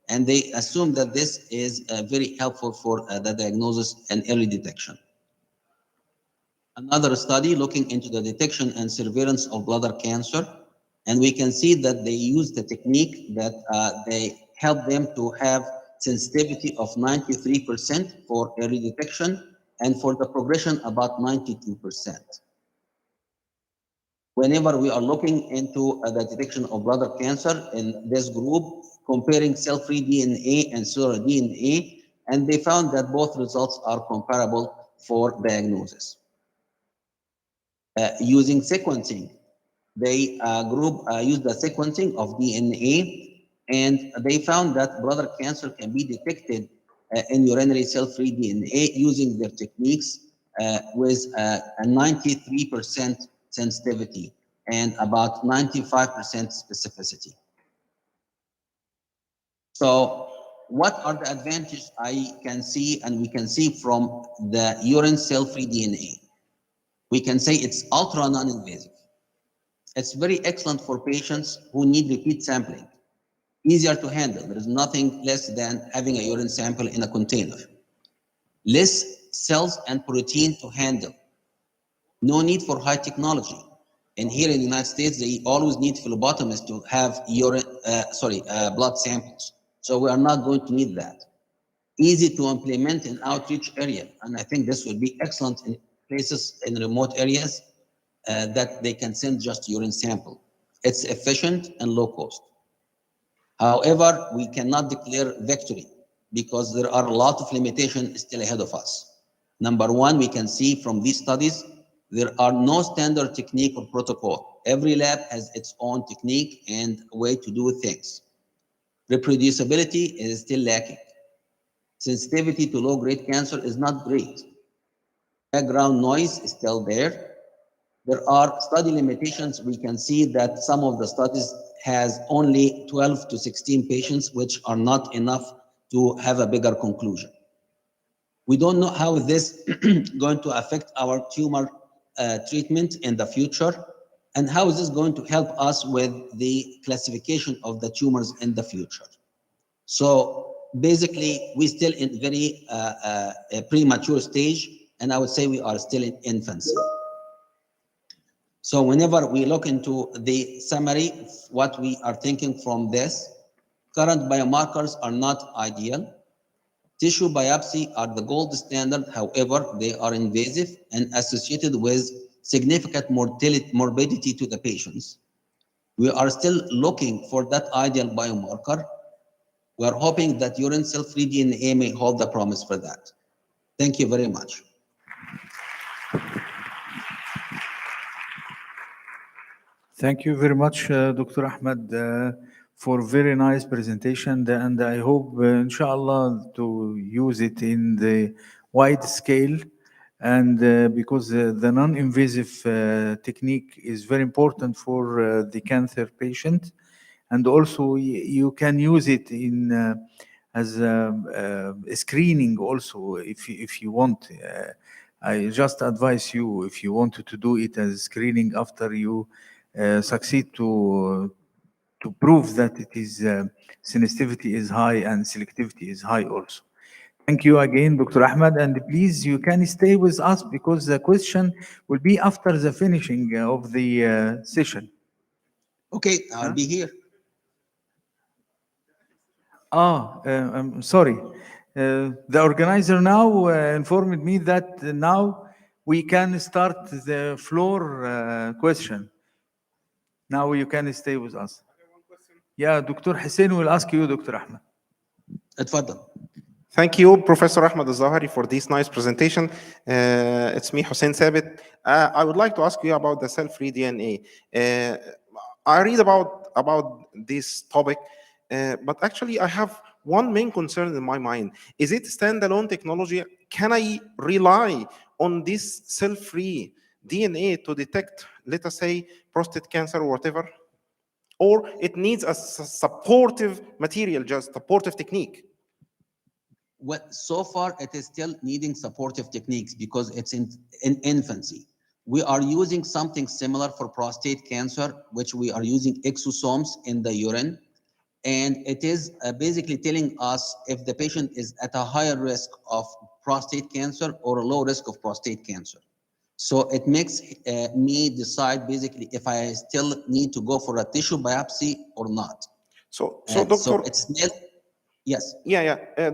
And they assume that this is very helpful for the diagnosis and early detection. Another study looking into the detection and surveillance of bladder cancer, and we can see that they use the technique that they help them to have sensitivity of 93% for early detection, and for the progression about 92%. Whenever we are looking into the detection of bladder cancer in this group, comparing cell-free DNA and cellular DNA, and they found that both results are comparable for diagnosis. Using sequencing, they used the sequencing of DNA, and they found that bladder cancer can be detected in urinary cell-free DNA using their techniques with a 93% sensitivity and about 95% specificity. So what are the advantages I can see and we can see from the urine cell-free DNA? We can say it's ultra non-invasive. It's very excellent for patients who need repeat sampling. Easier to handle. There is nothing less than having a urine sample in a container. Less cells and protein to handle. No need for high technology. And here in the United States, they always need phlebotomists to have blood samples. So we are not going to need that. Easy to implement in outreach area. And I think this would be excellent in places in remote areas that they can send just urine sample. It's efficient and low cost. However, we cannot declare victory because there are a lot of limitations still ahead of us. Number one, we can see from these studies, there are no standard technique or protocol. Every lab has its own technique and way to do things. Reproducibility is still lacking. Sensitivity to low-grade cancer is not great. Background noise is still there. There are study limitations. We can see that some of the studies has only 12 to 16 patients, which are not enough to have a bigger conclusion. We don't know how this going to affect our tumor treatment in the future, and how is this going to help us with the classification of the tumors in the future. So basically, we're still in very premature stage, and I would say we are still in infancy. So whenever we look into the summary, what we are thinking from this, current biomarkers are not ideal. Tissue biopsy are the gold standard. However, they are invasive and associated with significant morbidity to the patients. We are still looking for that ideal biomarker. We are hoping that urine cell-free DNA may hold the promise for that. Thank you very much. Thank you very much, Dr. Ahmed, for very nice presentation, and I hope, inshallah, to use it in the wide scale, and because the non-invasive technique is very important for the cancer patient, and also you can use it in as a screening also if you want. I just advise you, if you wanted to do it as screening after you succeed to prove that it is sensitivity is high and selectivity is high also. Thank you again, Dr. Ahmed, and please you can stay with us because the question will be after the finishing of the session. Okay, I'll be here. I'm sorry. The organizer now informed me that now we can start the floor question. Now you can stay with us. Yeah, Dr. Hussein will ask you, Dr. Ahmed. اتفضل. Thank you, Professor Ahmed Al-Zawahri, for this nice presentation. It's me, Hussein Sabit. I would like to ask you about the cell-free DNA. I read about this topic, but actually I have one main concern in my mind. Is it standalone technology? Can I rely on this cell-free DNA to detect, let us say, prostate cancer or whatever? Or it needs a supportive material, just supportive technique? Well, so far it is still needing supportive techniques because it's in infancy. We are using something similar for prostate cancer, which we are using exosomes in the urine. And it is basically telling us if the patient is at a higher risk of prostate cancer or a low risk of prostate cancer. So it makes me decide basically if I still need to go for a tissue biopsy or not. So Doctor, so it's still, yes.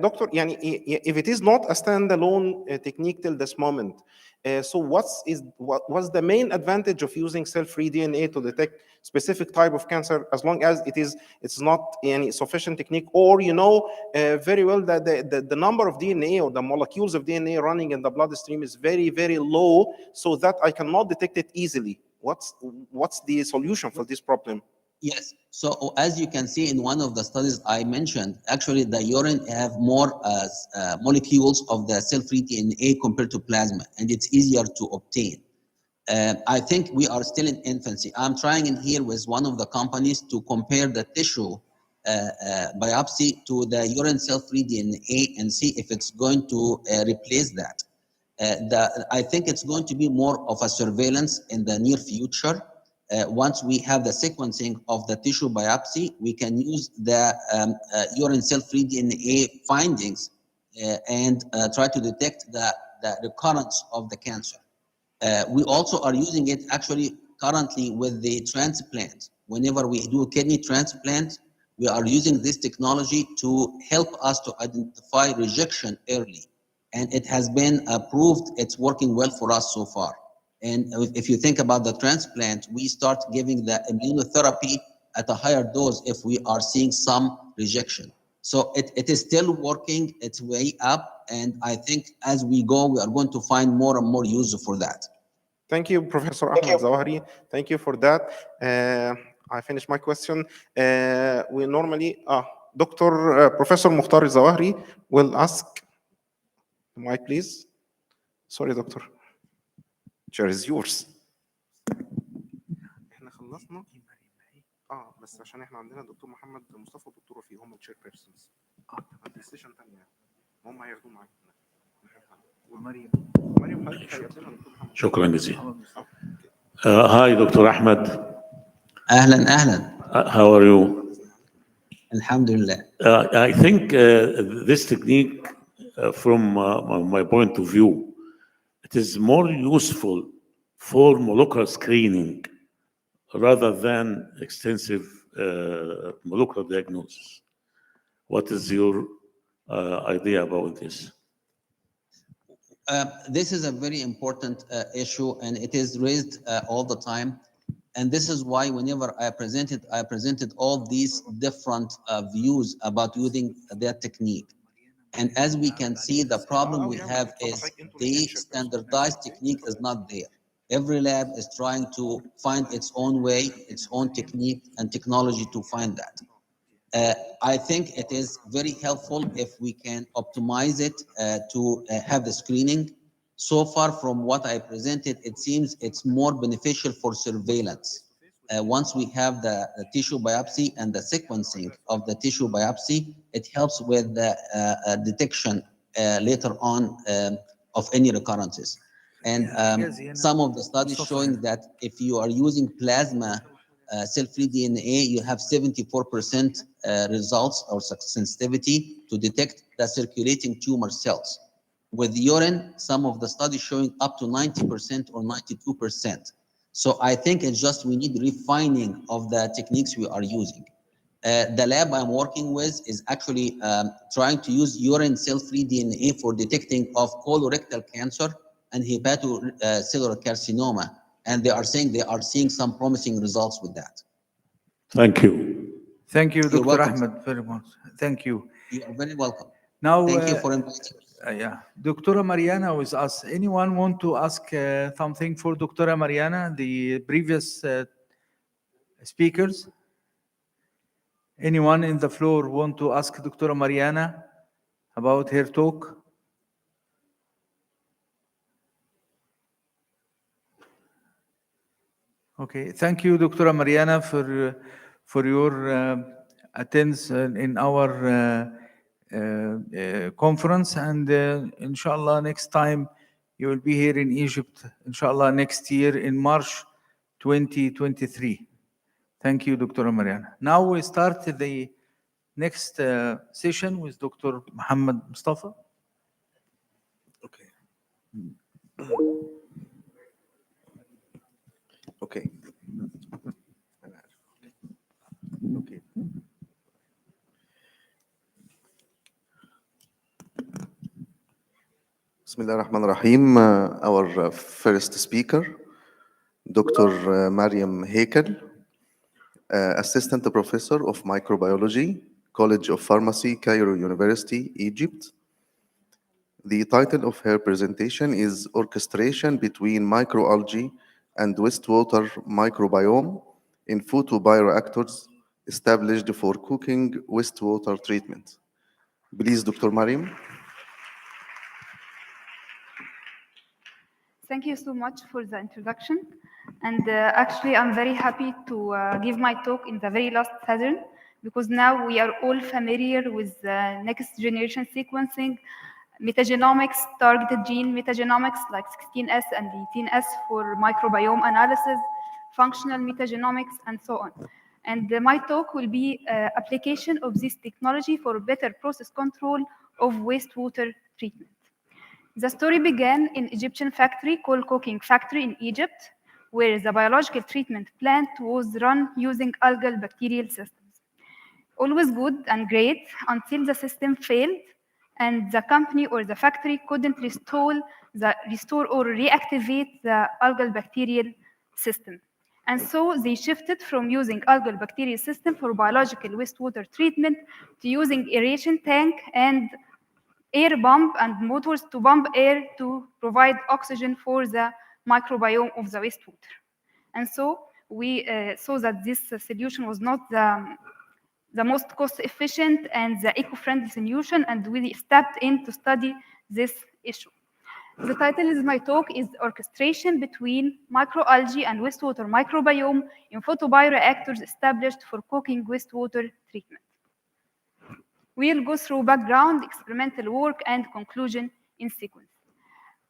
Doctor, if it is not a standalone technique till this moment, so what's the main advantage of using cell-free DNA to detect specific type of cancer, as long as it's not any sufficient technique, or you know very well that the number of DNA or the molecules of DNA running in the bloodstream is very, very low, so that I cannot detect it easily. What's the solution for this problem? Yes. So as you can see in one of the studies I mentioned, actually the urine have more molecules of the cell-free DNA compared to plasma, and it's easier to obtain. I think we are still in infancy. I'm trying in here with one of the companies to compare the tissue biopsy to the urine cell-free DNA and see if it's going to replace that. I think it's going to be more of a surveillance in the near future. Once we have the sequencing of the tissue biopsy, we can use the urine cell-free DNA findings and try to detect the recurrence of the cancer. We also are using it actually currently with the transplant. Whenever we do a kidney transplant, we are using this technology to help us to identify rejection early. And it has been approved, it's working well for us so far. And if you think about the transplant, we start giving the immunotherapy at a higher dose if we are seeing some rejection. So it is still working its way up. And I think as we go, we are going to find more and more use for that. Thank you, Professor Ahmed Zawahri. Thank you for that. I finished my question. We normally, Professor Mukhtar Zawahri will ask. Mic, please. Sorry, doctor. Chair is yours. احنا خلصنا بس عشان احنا عندنا الدكتور محمد مصطفى والدكتور وفيه هم الشير بيرسونز عندي سيشن ثانيه هم هياخدوا معاك مريم حضرتك هيقدم لنا دكتور محمد. شكرا جزيلا. Hi, Dr. Ahmed. أهلا. How are you? Alhamdulillah. I think this technique, from my point of view, it is more useful for molecular screening rather than extensive molecular diagnosis. What is your idea about this? This is a very important issue, and it is raised all the time. And this is why whenever I presented all these different views about using that technique. And as we can see, the problem we have is the standardized technique is not there. Every lab is trying to find its own way, its own technique and technology to find that. I think it is very helpful if we can optimize it to have the screening. So far from what I presented, it seems it's more beneficial for surveillance. Once we have the tissue biopsy and the sequencing of the tissue biopsy, it helps with the detection later on of any recurrences. And some of the studies showing that if you are using plasma cell-free DNA, you have 74% results or sensitivity to detect the circulating tumor cells. With urine, some of the studies showing up to 90% or 92%. So I think it's just we need refining of the techniques we are using. The lab I'm working with is actually trying to use urine cell-free DNA for detecting of colorectal cancer and hepatocellular carcinoma. And they are saying they are seeing some promising results with that. Thank you. Thank you, You're Dr. welcome. Ahmed, very much. Thank you. You are very welcome. Now, Thank you for inviting us. yeah, Dr. Mariana with us. Anyone want to ask something for Dr. Mariana, the previous speakers? Anyone in the floor want to ask Dr. Mariana about her talk? Okay, thank you, Dr. Mariana, for your attendance in our conference, and inshallah next time you will be here in Egypt, inshallah next year in March 2023. Thank you, Dr. Mariana. Now we start the next session with Dr. Muhammad Mustafa. Okay. Okay. Okay. Bismillah ar-Rahman ar-Rahim. Our first speaker, Dr. Mariam Hekel, Assistant Professor of Microbiology, College of Pharmacy, Cairo University, Egypt. The title of her presentation is Orchestration between Microalgae and Wastewater Microbiome in Photobioreactors established for cooking wastewater treatment. Please, Dr. Mariam. Thank you so much for the introduction. And actually, I'm very happy to give my talk in the very last session, because now we are all familiar with next generation sequencing, metagenomics, targeted gene metagenomics like 16S and 18S for microbiome analysis, functional metagenomics, and so on. And my talk will be application of this technology for better process control of wastewater treatment. The story began in Egyptian factory called Cooking Factory in Egypt, where the biological treatment plant was run using algal bacterial systems. Always good and great until the system failed and the company or the factory couldn't restore or reactivate the algal bacterial system. And so they shifted from using algal bacterial system for biological wastewater treatment to using aeration tank and air pump and motors to pump air to provide oxygen for the microbiome of the wastewater. And so we saw that this solution was not the most cost-efficient and the eco-friendly solution, and we stepped in to study this issue. The title of my talk is Orchestration between Microalgae and Wastewater Microbiome in Photobioreactors established for cooking wastewater treatment. We'll go through background, experimental work, and conclusion in sequence.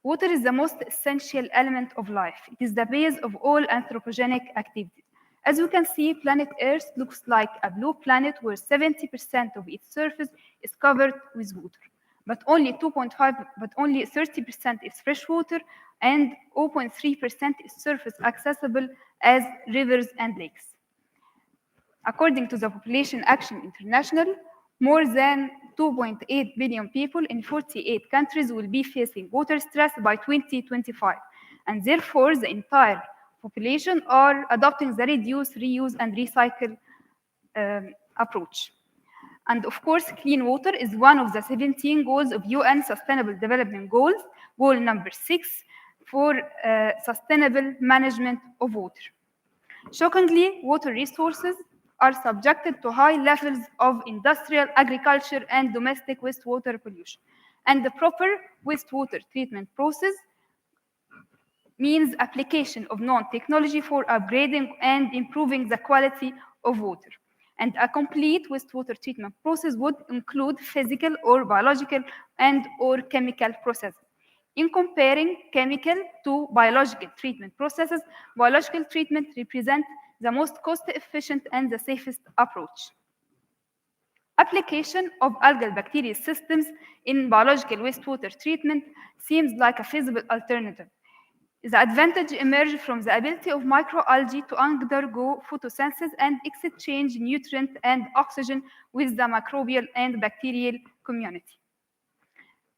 Water is the most essential element of life. It is the base of all anthropogenic activities. As you can see, planet Earth looks like a blue planet where 70% of its surface is covered with water. But only 30% is fresh water, and 0.3% is surface accessible as rivers and lakes. According to the Population Action International, More than 2.8 billion people in 48 countries will be facing water stress by 2025, and therefore the entire population are adopting the reduce, reuse, and recycle approach. And of course, clean water is one of the 17 goals of UN Sustainable Development Goals, goal number 6, for sustainable management of water. Shockingly, water resources are subjected to high levels of industrial, agriculture, and domestic wastewater pollution. And the proper wastewater treatment process means application of known technology for upgrading and improving the quality of water. And a complete wastewater treatment process would include physical or biological and or chemical processes. In comparing chemical to biological treatment processes, biological treatment represents the most cost-efficient and the safest approach. Application of algal bacterial systems in biological wastewater treatment seems like a feasible alternative. The advantage emerges from the ability of microalgae to undergo photosynthesis and exchange nutrient and oxygen with the microbial and bacterial community.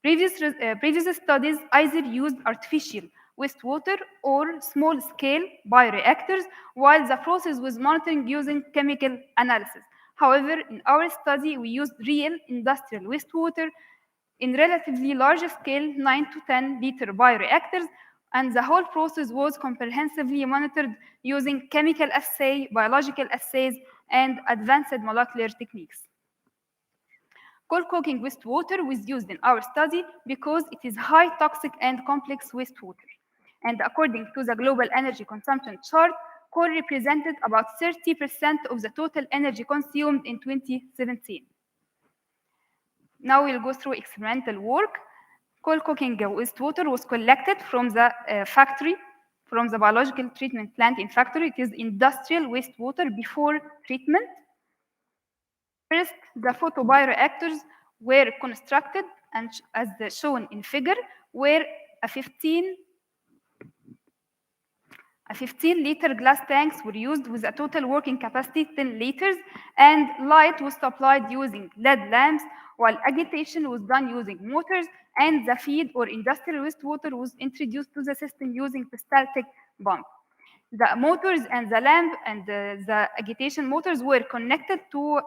Previous studies either used artificial wastewater or small-scale bioreactors, while the process was monitoring using chemical analysis. However, in our study, we used real industrial wastewater in relatively large scale, 9 to 10 liter bioreactors, and the whole process was comprehensively monitored using chemical assay, biological assays, and advanced molecular techniques. Coal coking wastewater was used in our study because it is high toxic and complex wastewater. And according to the global energy consumption chart, coal represented about 30% of the total energy consumed in 2017. Now we'll go through experimental work. Coal coking wastewater was collected from the factory, from the biological treatment plant in factory. It is industrial wastewater before treatment. First, the photobioreactors were constructed, and as shown in figure, where a 15-liter glass tanks were used with a total working capacity 10 liters, and light was supplied using LED lamps, while agitation was done using motors, and the feed or industrial wastewater was introduced to the system using peristaltic pump. The motors and the lamp and the agitation motors were connected to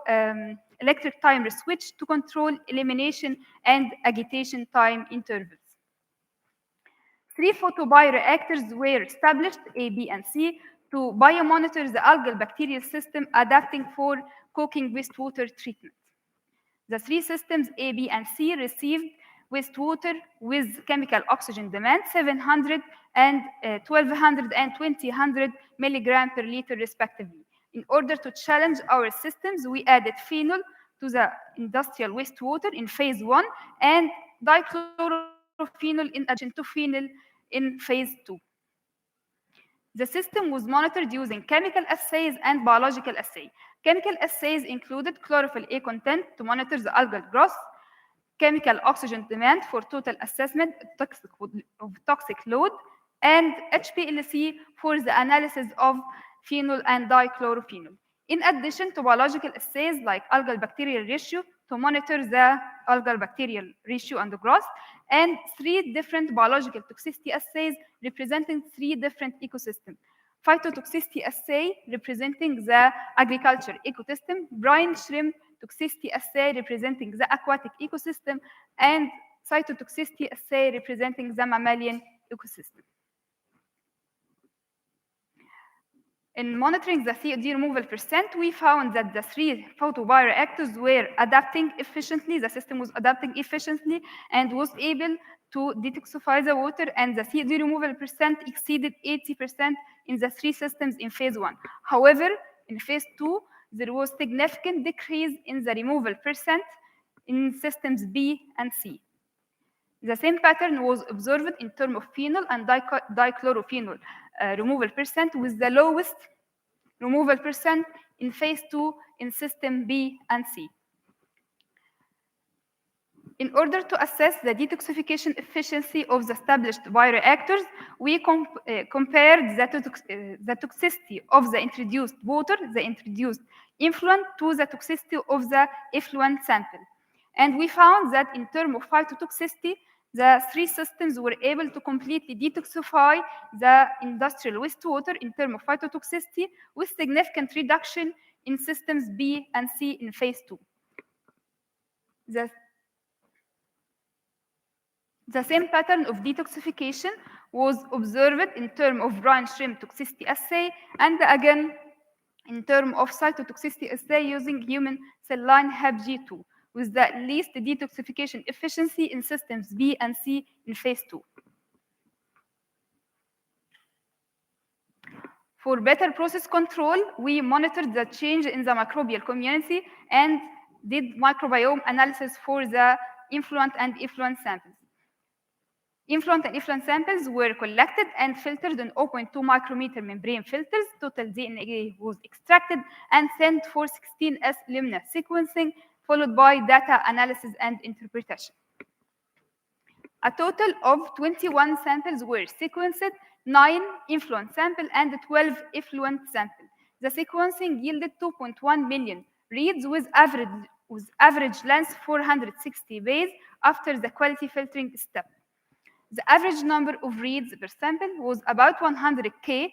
electric timer switch to control elimination and agitation time intervals. 3 photobioreactors were established, A, B, and C, to biomonitor the algal bacterial system adapting for coking wastewater treatment. The 3 systems, A, B, and C, received wastewater with chemical oxygen demand 700 and 1200 and 2000 milligram per liter respectively. In order to challenge our systems, we added phenol to the industrial wastewater in phase 1 and dichlorophenol in addition to phenol in phase 2. The system was monitored using chemical assays and biological assays. Chemical assays included chlorophyll A content to monitor the algal growth, chemical oxygen demand for total assessment of toxic load, and HPLC for the analysis of phenol and dichlorophenol. In addition to biological assays like algal bacterial ratio to monitor the algal bacterial ratio and the growth, and 3 different biological toxicity assays representing 3 different ecosystems. Phytotoxicity assay representing the agriculture ecosystem, brine shrimp toxicity assay representing the aquatic ecosystem, and cytotoxicity assay representing the mammalian ecosystem. In monitoring the COD removal percent, we found that the 3 photobioreactors were adapting efficiently, the system was adapting efficiently and was able to detoxify the water, and the COD removal percent exceeded 80% in the 3 systems in phase 1. However, in phase 2, there was significant decrease in the removal percent in systems B and C. The same pattern was observed in terms of phenol and dichlorophenol removal percent, with the lowest removal percent in phase 2 in system B and C. In order to assess the detoxification efficiency of the established bioreactors, we compared the toxicity of the introduced water, the introduced influent to the toxicity of the effluent sample. And we found that in terms of phytotoxicity, the three systems were able to completely detoxify the industrial wastewater in terms of phytotoxicity with significant reduction in systems B and C in phase 2. The same pattern of detoxification was observed in terms of brine shrimp toxicity assay and again in terms of cytotoxicity assay using human cell line HAP-G2 with the least detoxification efficiency in systems B and C in phase 2. For better process control, we monitored the change in the microbial community and did microbiome analysis for the influent and effluent samples. Influent and effluent samples were collected and filtered in 0.2 micrometer membrane filters. Total DNA was extracted and sent for 16S Illumina sequencing, followed by data analysis and interpretation. A total of 21 samples were sequenced, 9 influent samples and 12 effluent samples. The sequencing yielded 2.1 million reads with average length 460 base after the quality filtering step. The average number of reads per sample was about 100K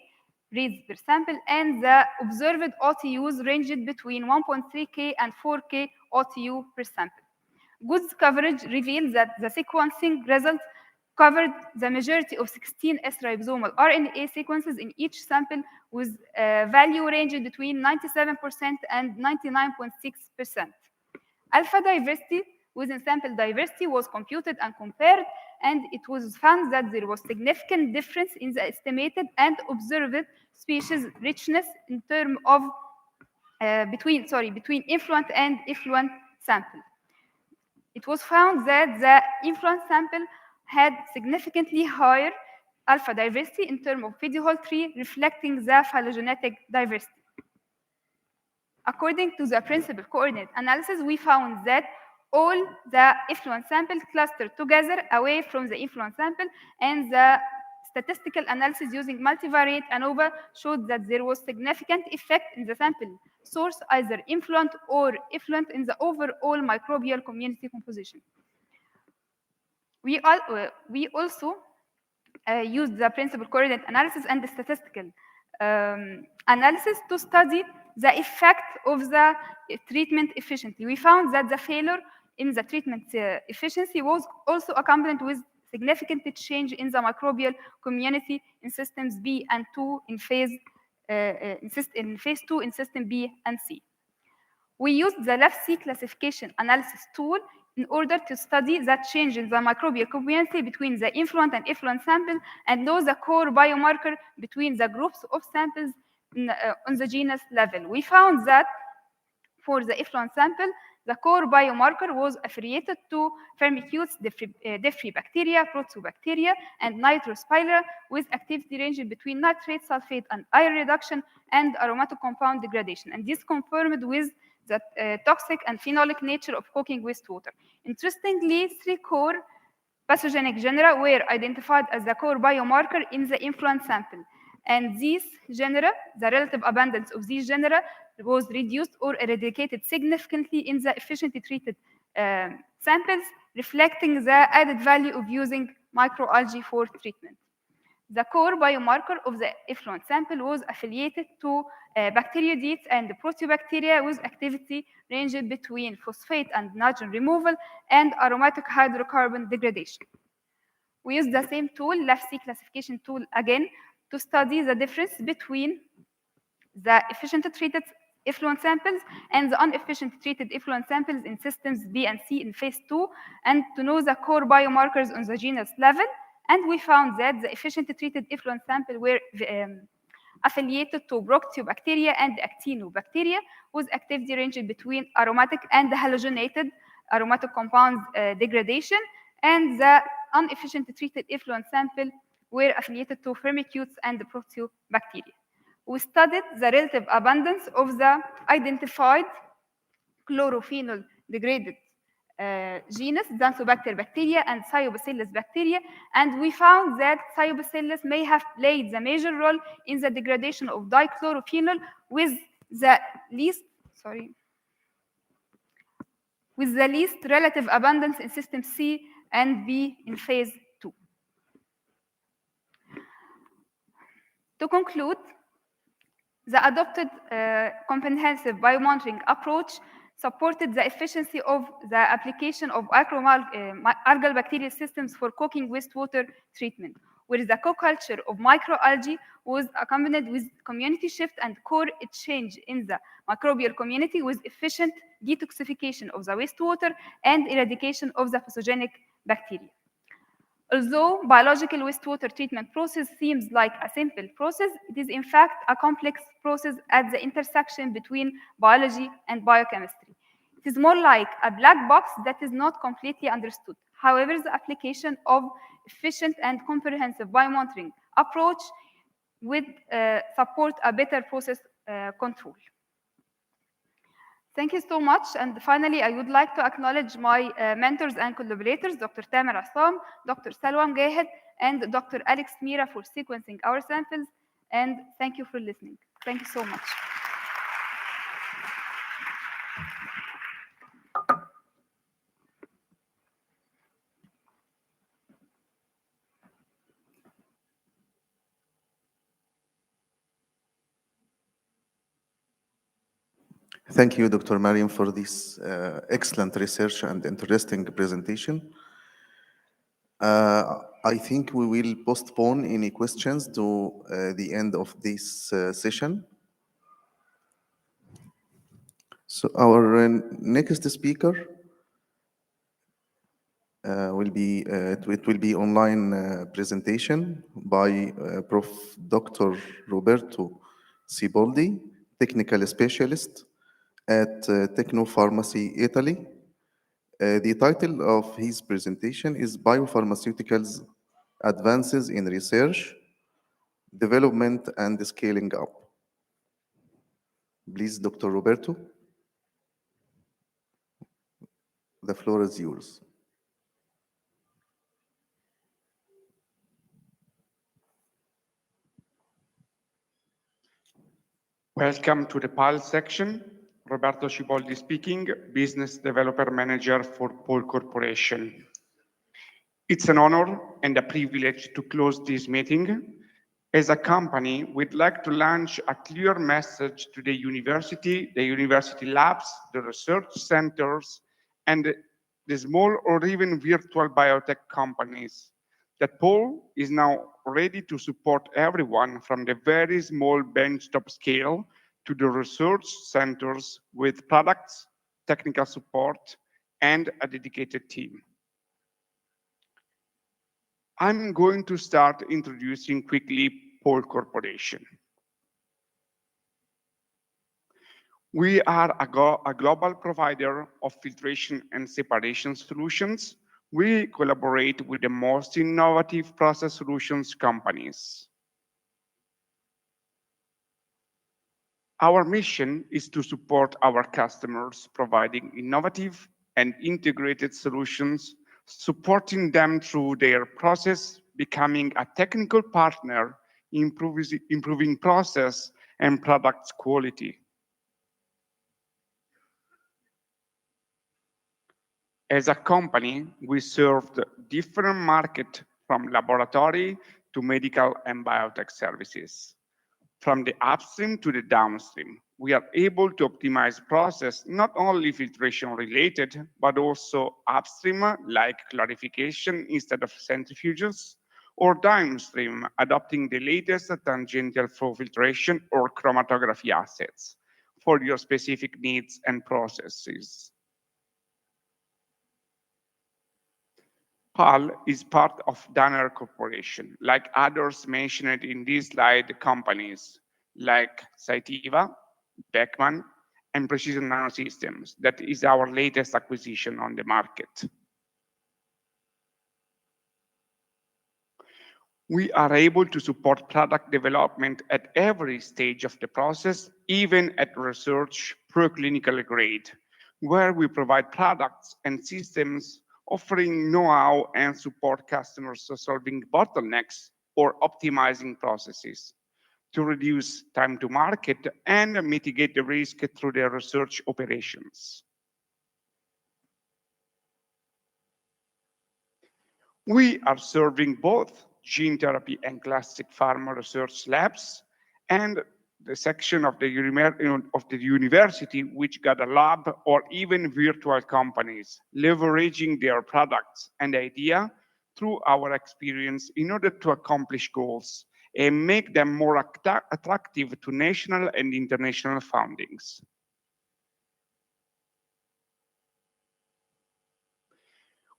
reads per sample, and the observed OTUs ranged between 1.3K and 4K OTU per sample. Good coverage reveals that the sequencing results covered the majority of 16S ribosomal RNA sequences in each sample with value ranging between 97% and 99.6%. Alpha diversity within sample diversity was computed and compared, and it was found that there was significant difference in the estimated and observed species richness in terms of between influent and effluent sample. It was found that the influent sample had significantly higher alpha diversity in terms of video tree, reflecting the phylogenetic diversity. According to the principal coordinate analysis, we found that all the effluent samples clustered together away from the influent sample, and the statistical analysis using multivariate ANOVA showed that there was significant effect in the sample source, either influent or effluent, in the overall microbial community composition. We also used the principal coordinate analysis and the statistical analysis to study the effect of the treatment efficiency. We found that the failure in the treatment efficiency was also accompanied with significant change in the microbial community in systems B and 2 in phase 2 in system B and C. We used the LEF-C classification analysis tool in order to study that change in the microbial community between the influent and effluent sample and know the core biomarker between the groups of samples on the genus level. We found that for the effluent sample, the core biomarker was affiliated to Firmicutes, Diffribacteria, Proteobacteria, and Nitrospira, with activity ranging between nitrate, sulfate, and iron reduction and aromatic compound degradation. And this confirmed with the toxic and phenolic nature of cooking wastewater. Interestingly, 3 core pathogenic genera were identified as the core biomarker in the influent sample. And these genera, the relative abundance of these genera was reduced or eradicated significantly in the efficiently treated samples, reflecting the added value of using microalgae for treatment. The core biomarker of the effluent sample was affiliated to bacteroidetes and proteobacteria with activity ranging between phosphate and nitrogen removal and aromatic hydrocarbon degradation. We used the same tool, LEF-C classification tool again, to study the difference between the efficiently treated effluent samples and the inefficiently treated effluent samples in systems B and C in phase 2, and to know the core biomarkers on the genus level. And we found that the efficiently treated effluent sample were affiliated to Proteobacteria and Actinobacteria, with activity ranging between aromatic and halogenated aromatic compounds degradation, and the inefficiently treated effluent sample were affiliated to Firmicutes and the Proteobacteria. We studied the relative abundance of the identified chlorophenol degraded genus, Xanthobacter bacteria and Thiobacillus bacteria, and we found that Thiobacillus may have played the major role in the degradation of dichlorophenol, with the least sorry, with the least relative abundance in system C and B in phase 2. To conclude, the adopted comprehensive biomonitoring approach supported the efficiency of the application of algal bacterial systems for cooking wastewater treatment, where the co-culture of microalgae was accompanied with community shift and core change in the microbial community with efficient detoxification of the wastewater and eradication of the pathogenic bacteria. Although biological wastewater treatment process seems like a simple process, it is in fact a complex process at the intersection between biology and biochemistry. It is more like a black box that is not completely understood. However, the application of efficient and comprehensive biomonitoring approach would support a better process control. Thank you so much. And finally, I would like to acknowledge my mentors and collaborators, Dr. Tamer Assam, Dr. Salwa Mgahed, and Dr. Alex Mira for sequencing our samples. And thank you for listening. Thank you so much. Thank you, Dr. Mariam, for this excellent research and interesting presentation. I think we will postpone any questions to the end of this session. So our next speaker it will be online presentation by Prof. Dr. Roberto Ciboldi, technical specialist at Technopharmacy, Italy. The title of his presentation is Biopharmaceuticals Advances in Research, Development and Scaling Up. Please, Dr. Roberto, the floor is yours. Welcome to the PAL section. Roberto Ciboldi speaking, Business Developer Manager for PAL Corporation. It's an honor and a privilege to close this meeting. As a company, we'd like to launch a clear message to the university labs, the research centers, and the small or even virtual biotech companies that PAL is now ready to support everyone from the very small benchtop scale to the research centers with products, technical support, and a dedicated team. I'm going to start introducing quickly PAL Corporation. We are a global provider of filtration and separation solutions. We collaborate with the most innovative process solutions companies. Our mission is to support our customers, providing innovative and integrated solutions, supporting them through their process, becoming a technical partner, improving process and product quality. As a company, we served different markets from laboratory to medical and biotech services. From the upstream to the downstream, we are able to optimize process, not only filtration related, but also upstream like clarification instead of centrifuges, or downstream adopting the latest tangential flow filtration or chromatography assets for your specific needs and processes. PAL is part of Danner Corporation, like others mentioned in this slide companies like Cytiva, Beckman, and Precision Nanosystems. That is our latest acquisition on the market. We are able to support product development at every stage of the process, even at research preclinical grade, where we provide products and systems offering know-how and support customers solving bottlenecks or optimizing processes. to reduce time to market and mitigate the risk through their research operations. We are serving both gene therapy and classic pharma research labs, and the section of the university which got a lab or even virtual companies, leveraging their products and idea through our experience in order to accomplish goals and make them more attractive to national and international fundings.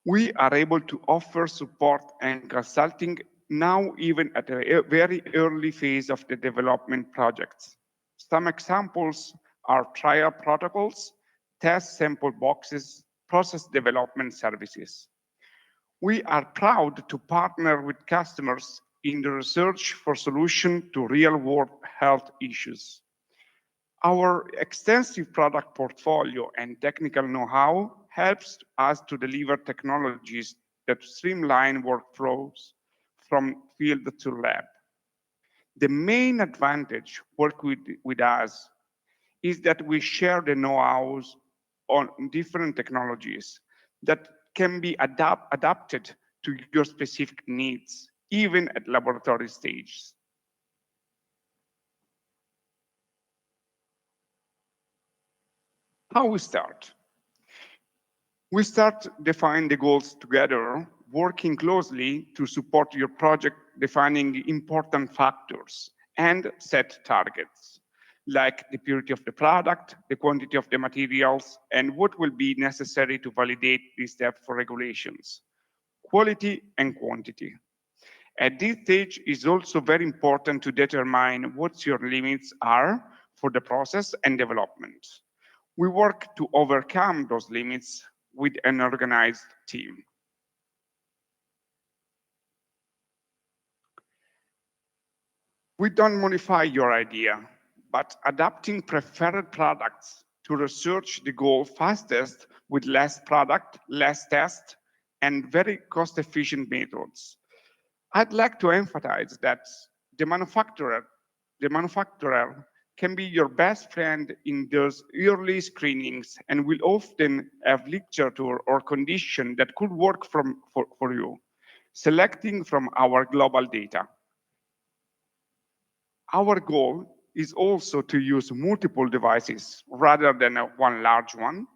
We are able to offer support and consulting now even at a very early phase of the development projects. Some examples are trial protocols, test sample boxes, process development services. We are proud to partner with customers in the research for solutions to real-world health issues. Our extensive product portfolio and technical know-how helps us to deliver technologies that streamline workflows from field to lab. The main advantage working with us is that we share the know-hows on different technologies that can be adapted to your specific needs, even at laboratory stages. How we start? We start defining the goals together, working closely to support your project, defining important factors and set targets, like the purity of the product, the quantity of the materials, and what will be necessary to validate this step for regulations, quality and quantity. At this stage, it's also very important to determine what your limits are for the process and development. We work to overcome those limits with an organized team. We don't modify your idea, but adapting preferred products to research the goal fastest with less product, less test, and very cost-efficient methods. I'd like to emphasize that the manufacturer can be your best friend in those early screenings and will often have literature or condition that could work for you, selecting from our global data. Our goal is also to use multiple devices rather than one large one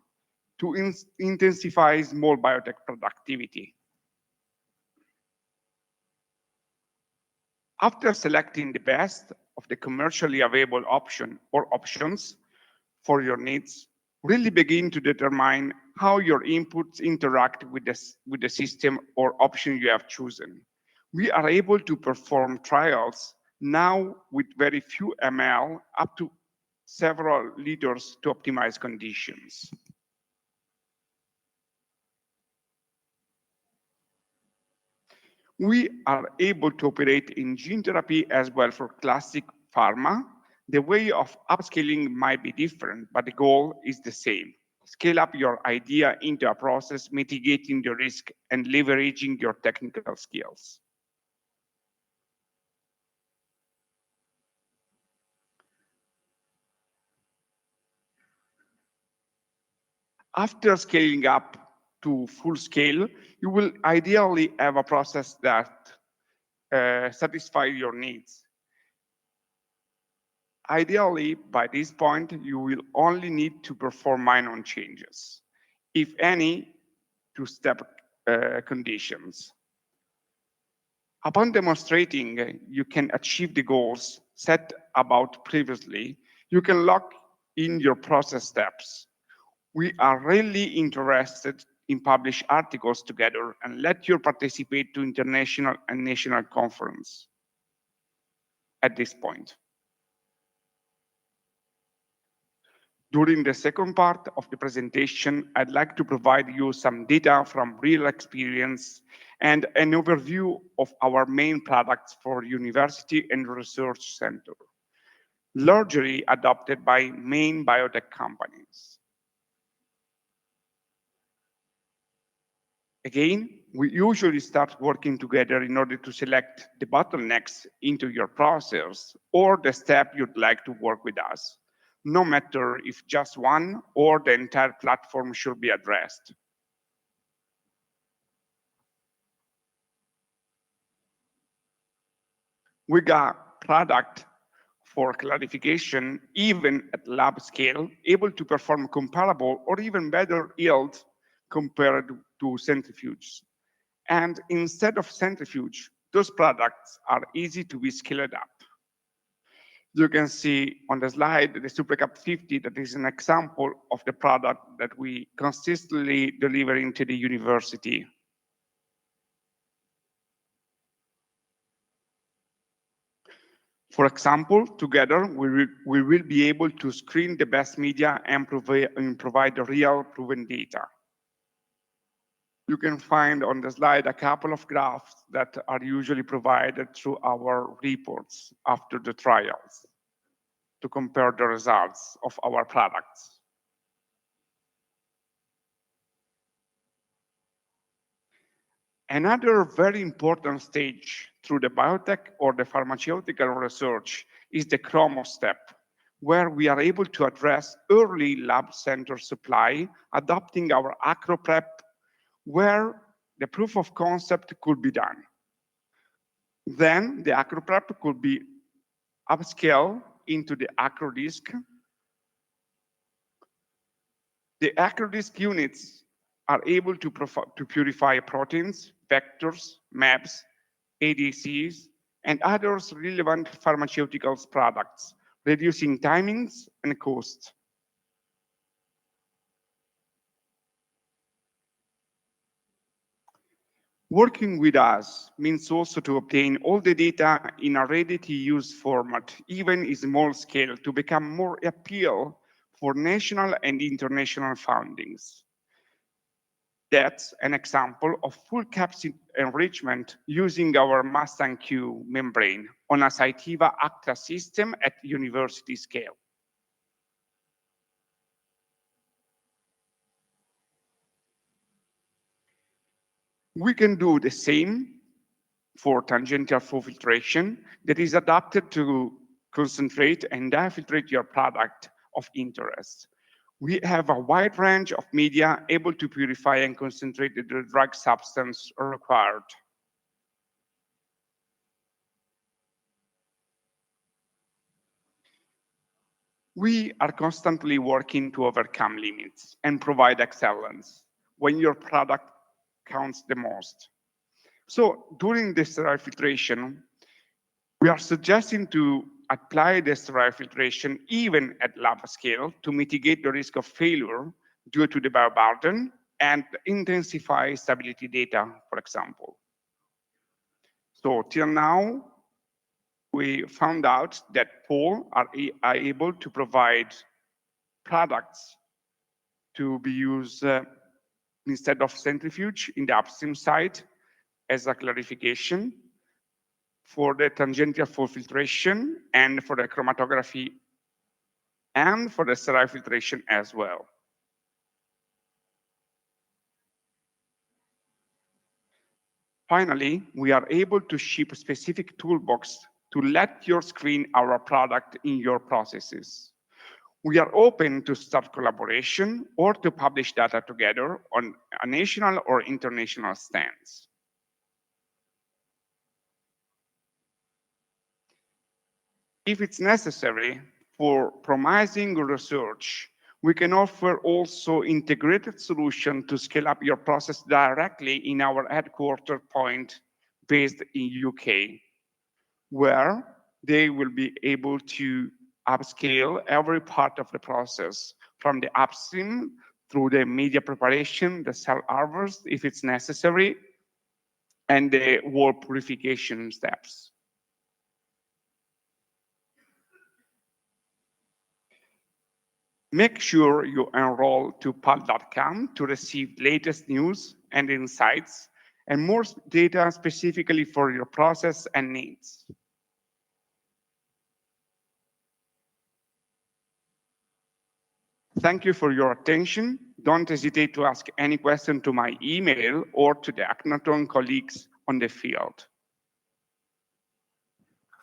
to intensify small biotech productivity. After selecting the best of the commercially available option or options for your needs, really begin to determine how your inputs interact with the system or option you have chosen. We are able to perform trials now with very few ml up to several liters to optimize conditions. We are able to operate in gene therapy as well for classic pharma. The way of upscaling might be different, but the goal is the same. Scale up your idea into a process, mitigating the risk and leveraging your technical skills. After scaling up to full scale, you will ideally have a process that satisfies your needs. Ideally, by this point, you will only need to perform minor changes, if any, to step conditions. Upon demonstrating you can achieve the goals set about previously, you can lock in your process steps. We are really interested in publish articles together and let you participate to international and national conference at this point. During the second part of the presentation, I'd like to provide you some data from real experience and an overview of our main products for university and research center, largely adopted by main biotech companies. Again, we usually start working together in order to select the bottlenecks into your process or the step you'd like to work with us, no matter if just one or the entire platform should be addressed. We got product for clarification, even at lab scale, able to perform comparable or even better yield compared to centrifuges. And instead of centrifuge, those products are easy to be scaled up. You can see on the slide the SuperCap 50, that is an example of the product that we consistently deliver into the university. For example, together, we will be able to screen the best media and provide the real proven data. You can find on the slide a couple of graphs that are usually provided through our reports after the trials to compare the results of our products. Another very important stage through the biotech or the pharmaceutical research is the chromo step, where we are able to address early lab center supply, adopting our AcroPrep, where the proof of concept could be done. Then the AcroPrep could be upscaled into the AcroDisc. The AcroDisc units are able to purify proteins, vectors, maps, ADCs, and other relevant pharmaceuticals products, reducing timings and costs. Working with us means also to obtain all the data in a ready-to-use format, even in small scale, to become more appeal for national and international fundings. That's an example of full capsid enrichment using our Mustang-Q membrane on a Cytiva Apta system at university scale. We can do the same for tangential filtration that is adapted to concentrate and diafiltrate your product of interest. We have a wide range of media able to purify and concentrate the drug substance required. We are constantly working to overcome limits and provide excellence when your product counts the most. So during the sterile filtration, we are suggesting to apply the sterile filtration even at lab scale to mitigate the risk of failure due to the bioburden and intensify stability data, for example. So till now, we found out that POL are able to provide products to be used instead of centrifuge in the upstream side as a clarification for the tangential filtration and for the chromatography and for the sterile filtration as well. Finally, we are able to ship a specific toolbox to let you screen our product in your processes. We are open to start collaboration or to publish data together on a national or international stance. If it's necessary for promising research, we can offer also integrated solution to scale up your process directly in our headquarter point based in UK, where they will be able to upscale every part of the process from the upstream through the media preparation, the cell harvest if it's necessary, and the wall purification steps. Make sure you enroll to pal.com to receive latest news and insights and more data specifically for your process and needs. Thank you for your attention. Don't hesitate to ask any question to my email or to the Akhenaton colleagues on the field.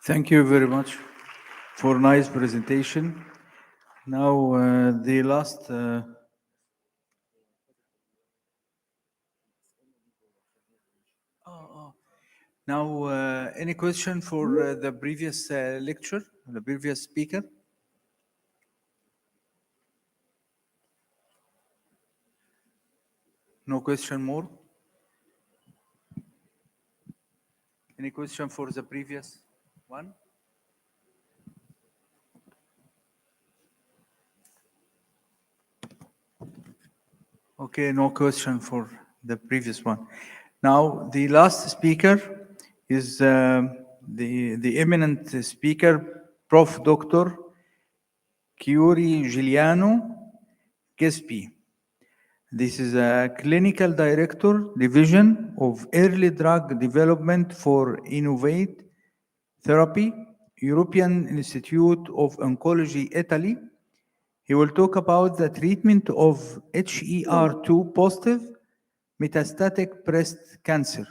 Thank you very much for nice presentation. Now, the last. Now, any question for the previous lecture, the previous speaker? No question more? Any question for the previous one? Okay, no question for the previous one. Now, the last speaker is the eminent speaker, Prof. Dr. Chiuri Giuliano Gespi. This is a clinical director, division of early drug development for Innovate Therapy, European Institute of Oncology, Italy. He will talk about the treatment of HER2 positive metastatic breast cancer.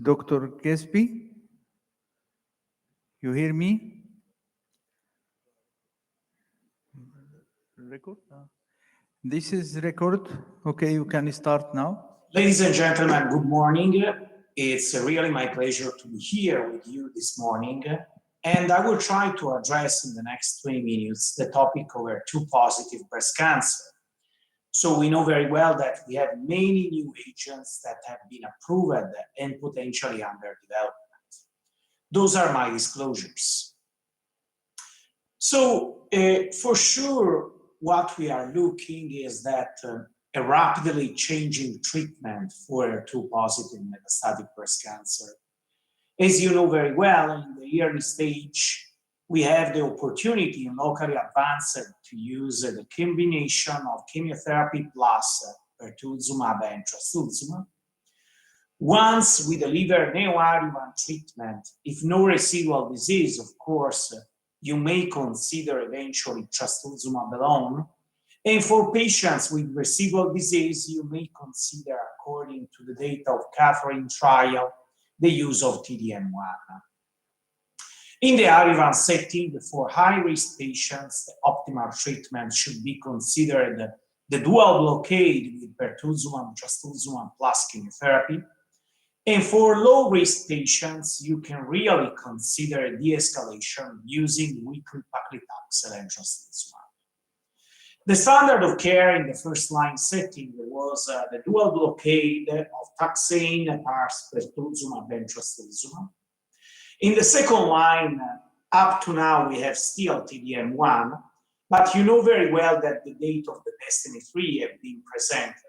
Dr. Gespi, you hear me? Record? This is record. Okay, you can start now. Ladies and gentlemen, good morning. It's really my pleasure to be here with you this morning. And I will try to address in the next 20 minutes the topic of HER2 positive breast cancer. So we know very well that we have many new agents that have been approved and potentially under development. Those are my disclosures. So for sure, what we are looking is that a rapidly changing treatment for HER2 positive metastatic breast cancer. As you know very well, in the early stage, we have the opportunity in locally advanced to use the combination of chemotherapy plus pertuzumab and trastuzumab. Once we deliver neoadjuvant treatment, if no residual disease, of course, you may consider eventually trastuzumab alone. And for patients with residual disease, you may consider, according to the data of Catherine trial, the use of TDM1. In the adjuvant setting, for high-risk patients, the optimal treatment should be considered the dual blockade with pertuzumab, trastuzumab plus chemotherapy. And for low-risk patients, you can really consider de-escalation using weekly paclitaxel and trastuzumab. The standard of care in the first-line setting was the dual blockade of taxane, pars, pertuzumab, and trastuzumab. In the second line, up to now, we have still TDM1, but you know very well that the data of the DESTINY-3 have been presented.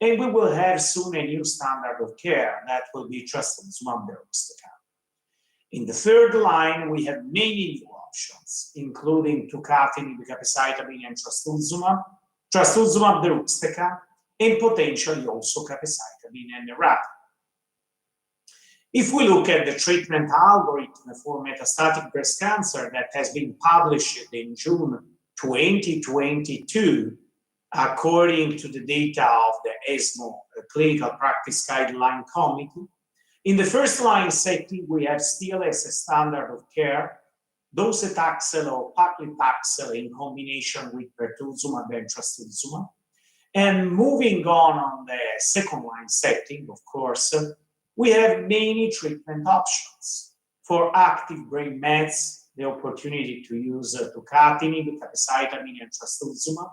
And we will have soon a new standard of care that will be trastuzumab deruxtecan. In the third line, we have many new options, including tucatinib, capecitabine, and trastuzumab deruxtecan, and potentially also capecitabine and neratinib. If we look at the treatment algorithm for metastatic breast cancer that has been published in June 2022, according to the data of the ESMO Clinical Practice Guideline Committee, in the first-line setting, we have still as a standard of care docetaxel or paclitaxel in combination with pertuzumab and trastuzumab. And moving on the second-line setting, of course, we have many treatment options. For active brain mets, the opportunity to use tucatinib, capecitabine, and trastuzumab.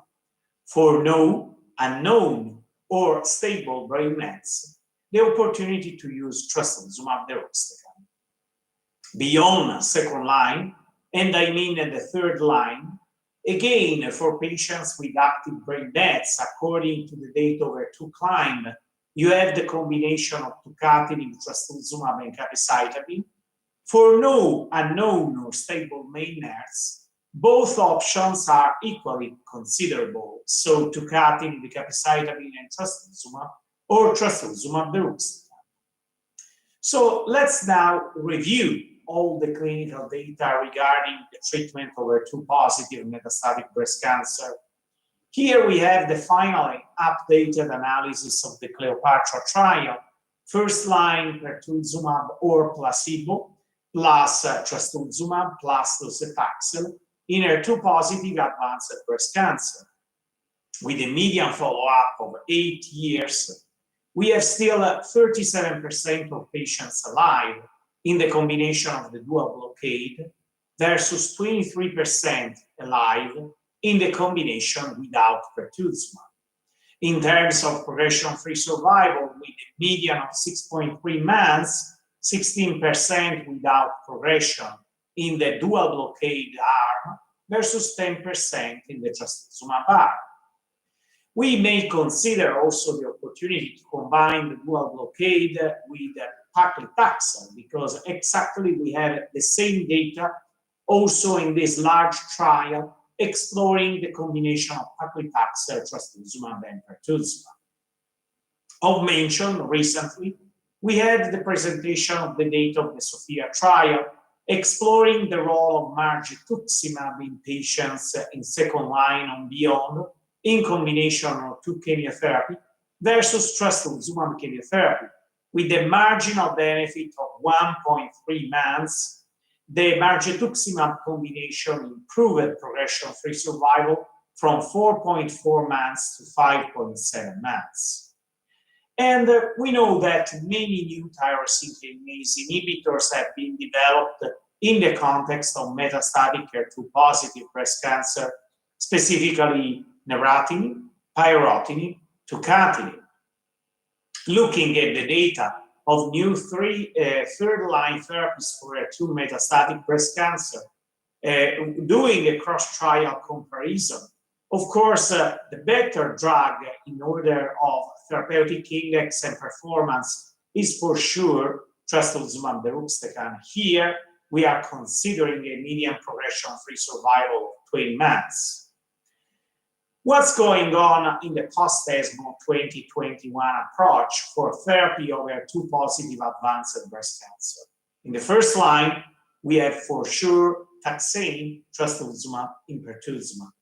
For no, unknown, or stable brain mets, the opportunity to use trastuzumab deruxtecan. Beyond second line, and I mean in the third line, again, for patients with active brain mets, according to the data of HER2 CLIMB, you have the combination of tucatinib, trastuzumab, and capecitabine. For no, unknown, or stable brain mets, both options are equally considerable. So tucatinib, capecitabine, and trastuzumab, or trastuzumab deruxtecan. So let's now review all the clinical data regarding the treatment of HER2-positive metastatic breast cancer. Here we have the finally updated analysis of the Cleopatra trial, first line pertuzumab or placebo, plus trastuzumab plus docetaxel in HER2-positive advanced breast cancer. With a median follow-up of 8 years, we have still 37% of patients alive in the combination of the dual blockade versus 23% alive in the combination without pertuzumab. In terms of progression-free survival, with a median of 6.3 months, 16% without progression in the dual blockade arm versus 10% in the trastuzumab arm. We may consider also the opportunity to combine the dual blockade with paclitaxel because exactly we have the same data also in this large trial exploring the combination of paclitaxel, trastuzumab, and pertuzumab. Of mention, recently, we had the presentation of the data of the SOPHIA trial exploring the role of margetuximab in patients in second line and beyond in combination of two chemotherapy versus trastuzumab chemotherapy with a marginal benefit of 1.3 months. The margetuximab combination improved progression-free survival from 4.4 months to 5.7 months. And we know that many new tyrosine kinase inhibitors have been developed in the context of metastatic HER2-positive breast cancer, specifically neratinib, pyrotinib, tucatinib. Looking at the data of new third-line therapies for HER2 metastatic breast cancer, doing a cross-trial comparison. Of course, the better drug in order of therapeutic index and performance is for sure trastuzumab deruxtecan. Here, we are considering a median progression-free survival of 20 months. What's going on in the post-ESMO 2021 approach for therapy of HER2-positive advanced breast cancer? In the first line, we have for sure taxane, trastuzumab, and pertuzumab.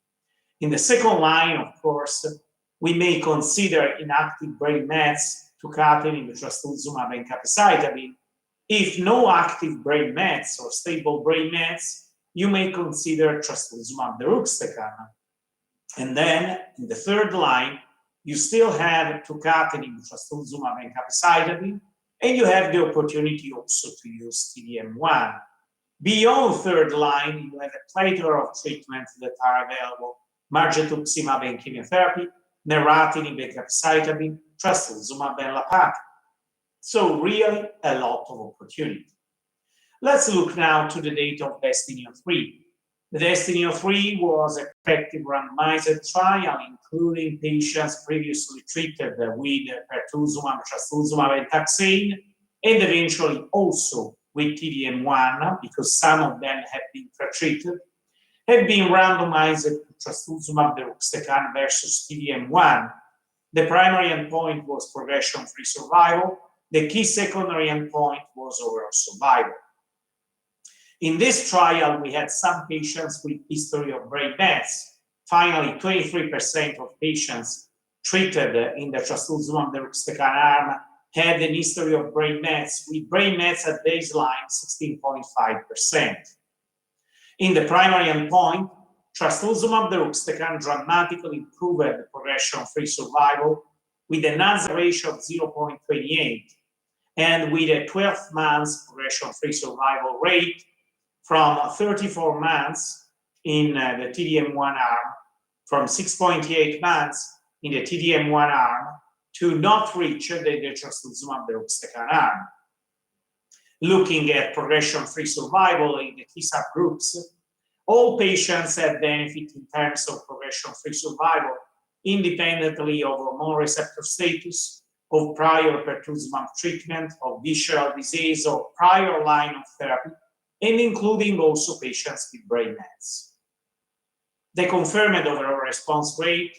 In the second line, of course, we may consider inactive brain mets, tucatinib, trastuzumab, and capecitabine. If no active brain mets or stable brain mets, you may consider trastuzumab deruxtecan. And then in the third line, you still have tucatinib, trastuzumab, and capecitabine, and you have the opportunity also to use T-DM1. Beyond third line, you have a plethora of treatments that are available: margetuximab and chemotherapy, neratinib and capecitabine, trastuzumab and lapatinib. So really a lot of opportunity. Let's look now to the data of DESTINY-03. The DESTINY-03 was an effective randomized trial, including patients previously treated with pertuzumab, trastuzumab, and taxane, and eventually also with T-DM1, because some of them have been pretreated, have been randomized to trastuzumab deruxtecan versus T-DM1. The primary endpoint was progression-free survival. The key secondary endpoint was overall survival. In this trial, we had some patients with history of brain mets. Finally, 23% of patients treated in the trastuzumab deruxtecan arm had an history of brain mets, with brain mets at baseline 16.5%. In the primary endpoint, trastuzumab deruxtecan dramatically improved the progression-free survival with an hazard ratio of 0.28 and with a 12 months progression-free survival rate from 34 months in the T-DM1 arm, from 6.8 months in the T-DM1 arm, to not reach the trastuzumab deruxtecan arm. Looking at progression-free survival in the key subgroups, all patients had benefit in terms of progression-free survival, independently of hormone receptor status, of prior pertuzumab treatment, of visceral disease, or prior line of therapy, and including also patients with brain mets. The confirmed overall response rate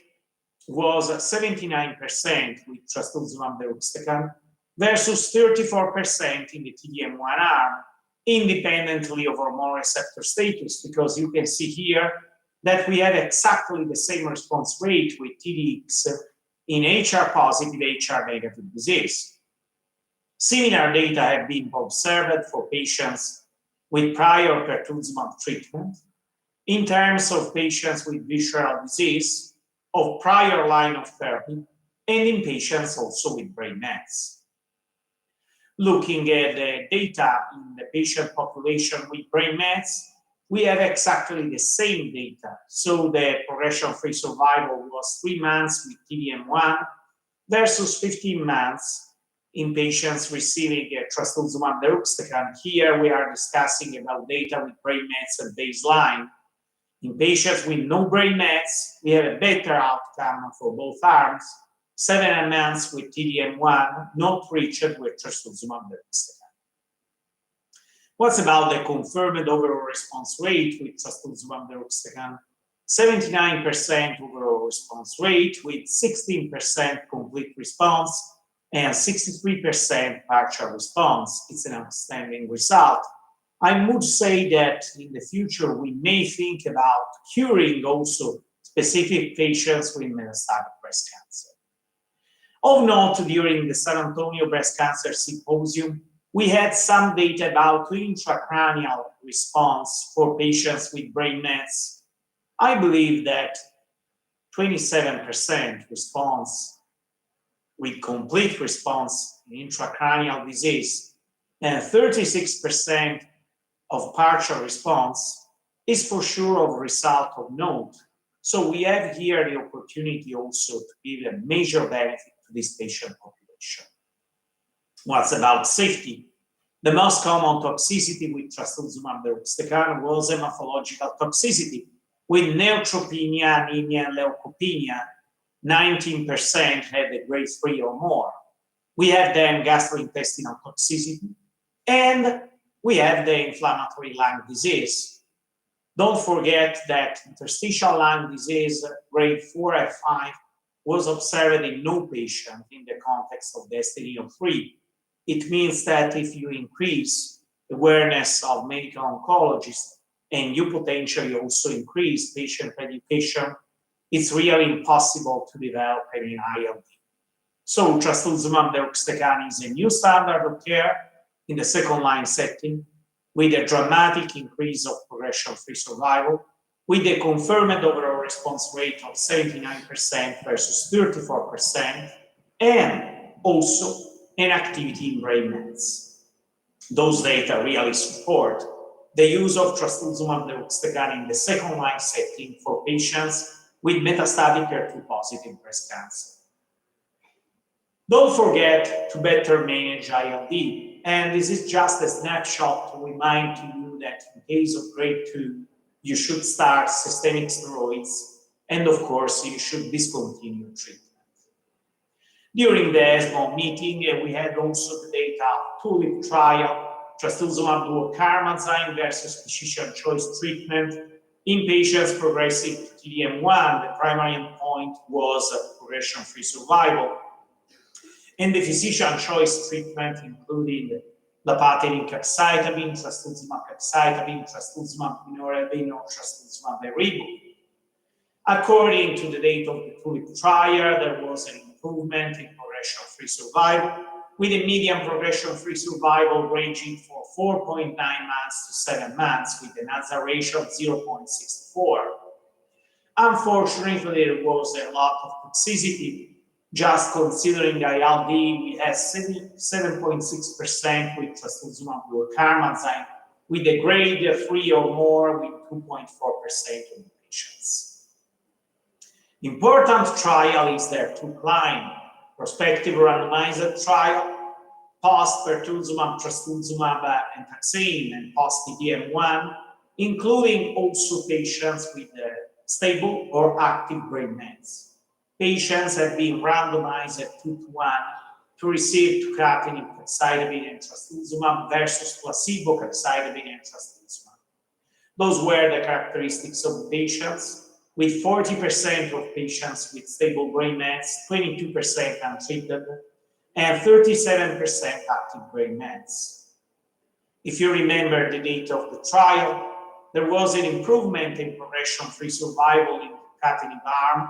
was 79% with trastuzumab deruxtecan versus 34% in the T-DM1 arm, independently of hormone receptor status, because you can see here that we have exactly the same response rate with TDX in HR positive, HR negative disease. Similar data have been observed for patients with prior pertuzumab treatment in terms of patients with visceral disease of prior line of therapy and in patients also with brain mets. Looking at the data in the patient population with brain mets, we have exactly the same data. So the progression-free survival was 3 months with TDM1 versus 15 months in patients receiving trastuzumab deruxtecan. Here we are discussing about data with brain mets at baseline. In patients with no brain mets, we have a better outcome for both arms. 7 months with TDM1, not reached with trastuzumab deruxtecan. What's about the confirmed overall response rate with trastuzumab deruxtecan? 79% overall response rate with 16% complete response and 63% partial response. It's an outstanding result. I would say that in the future, we may think about curing also specific patients with metastatic breast cancer. Of note, during the San Antonio Breast Cancer Symposium, we had some data about intracranial response for patients with brain mets. I believe that 27% response with complete response in intracranial disease and 36% of partial response is for sure of result of note. So we have here the opportunity also to give a major benefit to this patient population. What's about safety? The most common toxicity with trastuzumab deruxtecan was hematological toxicity with neutropenia, anemia, and leukopenia. 19% had a grade 3 or more. We have then gastrointestinal toxicity, and we have the inflammatory lung disease. Don't forget that interstitial lung disease, grade 4 and 5, was observed in no patient in the context of DESTINY-03. It means that if you increase awareness of medical oncologists and you potentially also increase patient education, it's really impossible to develop any ILD. So trastuzumab deruxtecan is a new standard of care in the second-line setting with a dramatic increase of progression-free survival, with a confirmed overall response rate of 79% versus 34%, and also an activity in brain mets. Those data really support the use of trastuzumab deruxtecan in the second-line setting for patients with metastatic HER2-positive breast cancer. Don't forget to better manage ILD, and this is just a snapshot to remind you that in case of grade 2, you should start systemic steroids, and of course, you should discontinue treatment. During the ESMO meeting, we had also the data TULIP trial, trastuzumab duocarmazine versus physician choice treatment in patients progressing to TDM1. The primary endpoint was progression-free survival. And the physician choice treatment including lapatinib capecitabine, trastuzumab capecitabine, trastuzumab minorebine, or trastuzumab eribo. According to the data of the TULIP trial, there was an improvement in progression-free survival, with a median progression-free survival ranging from 4.9 months to 7 months, with an hazard ratio of 0.64. Unfortunately, there was a lot of toxicity. Just considering ILD, we had 7.6% with trastuzumab duocarmazine, with a grade 3 or more with 2.4% of the patients. Important trial is their two-line prospective randomized trial, post-pertuzumab, trastuzumab, and taxane, and post-TDM1, including also patients with stable or active brain mets. Patients have been randomized at 2:1 to receive tucatinib, capecitabine, and trastuzumab versus placebo, capecitabine, and trastuzumab. Those were the characteristics of the patients, with 40% of patients with stable brain mets, 22% untreated, and 37% active brain mets. If you remember the data of the trial, there was an improvement in progression-free survival in the tucatinib arm,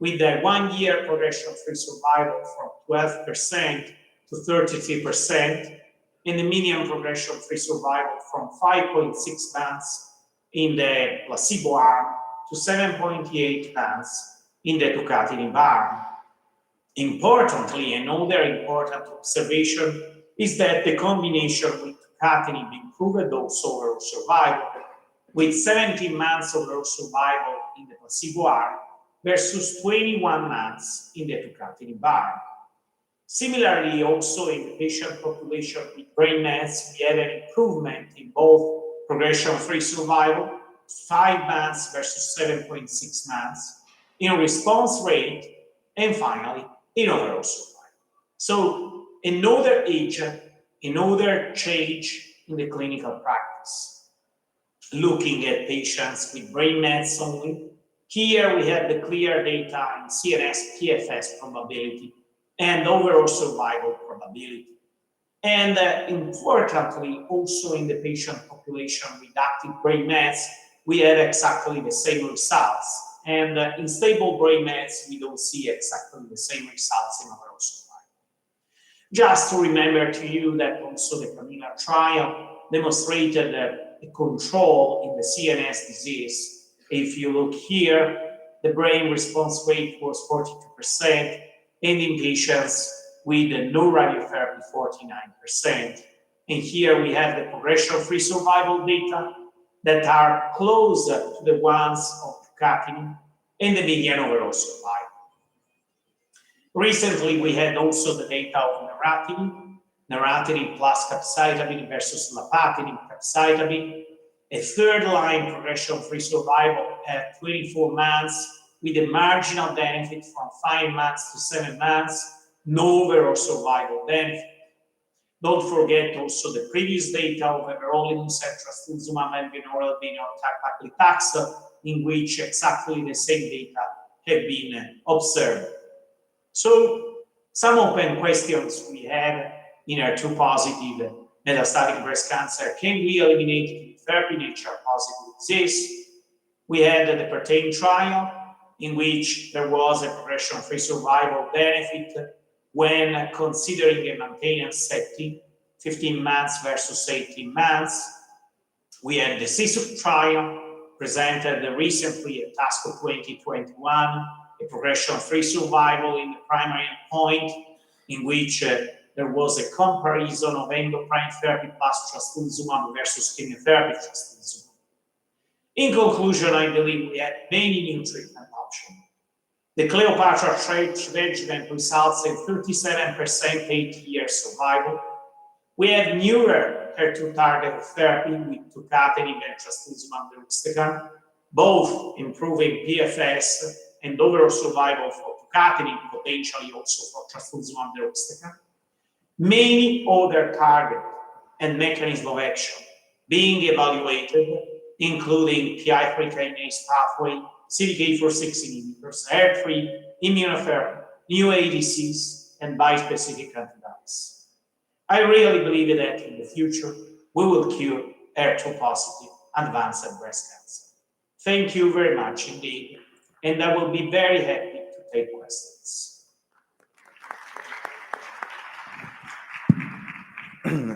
with a 1-year progression-free survival from 12% to 33%, and the median progression-free survival from 5.6 months in the placebo arm to 7.8 months in the tucatinib arm. Importantly, another important observation is that the combination with tucatinib improved also overall survival, with 17 months overall survival in the placebo arm versus 21 months in the tucatinib arm. Similarly, also in the patient population with brain mets, we had an improvement in both progression-free survival, 5 months versus 7.6 months, in response rate, and finally, in overall survival. So another agent, another change in the clinical practice. Looking at patients with brain mets only, here we have the clear data in CNS PFS probability and overall survival probability. And importantly, also in the patient population with active brain mets, we have exactly the same results. And in stable brain mets, we don't see exactly the same results in overall survival. Just to remember to you that also the Camilla trial demonstrated a control in the CNS disease. If you look here, the brain response rate was 42%, and in patients with no radiotherapy, 49%. And here we have the progression-free survival data that are closer to the ones of tucatinib and the median overall survival. Recently, we had also the data of neratinib plus capecitabine versus lapatinib capecitabine, a third-line progression-free survival at 24 months with a marginal benefit from 5 months to 7 months, no overall survival benefit. Don't forget also the previous data of everolimus, trastuzumab, and paclitaxel, in which exactly the same data have been observed. So, some open questions we have in HER2-positive metastatic breast cancer: can we eliminate chemotherapy in HR-positive disease? We had the PERTAIN trial, in which there was a progression-free survival benefit when considering a maintenance setting, 15 months versus 18 months. We had the CISUP trial, presented recently at ASCO 2021, a progression-free survival in the primary endpoint, in which there was a comparison of endocrine therapy plus trastuzumab versus chemotherapy trastuzumab. In conclusion, I believe we had many new treatment options. The Cleopatra regimen results in 37% 8-year survival. We have newer HER2 targeted therapy with tucatinib and trastuzumab deruxtecan, both improving PFS and overall survival for tucatinib, potentially also for trastuzumab deruxtecan. Many other targets and mechanisms of action being evaluated, including PI3 kinase pathway, CDK4/6 inhibitors, HER3, immunotherapy, new ADCs, and bispecific antibodies. I really believe that in the future, we will cure HER2-positive advanced breast cancer. Thank you very much indeed, and I will be very happy to take questions.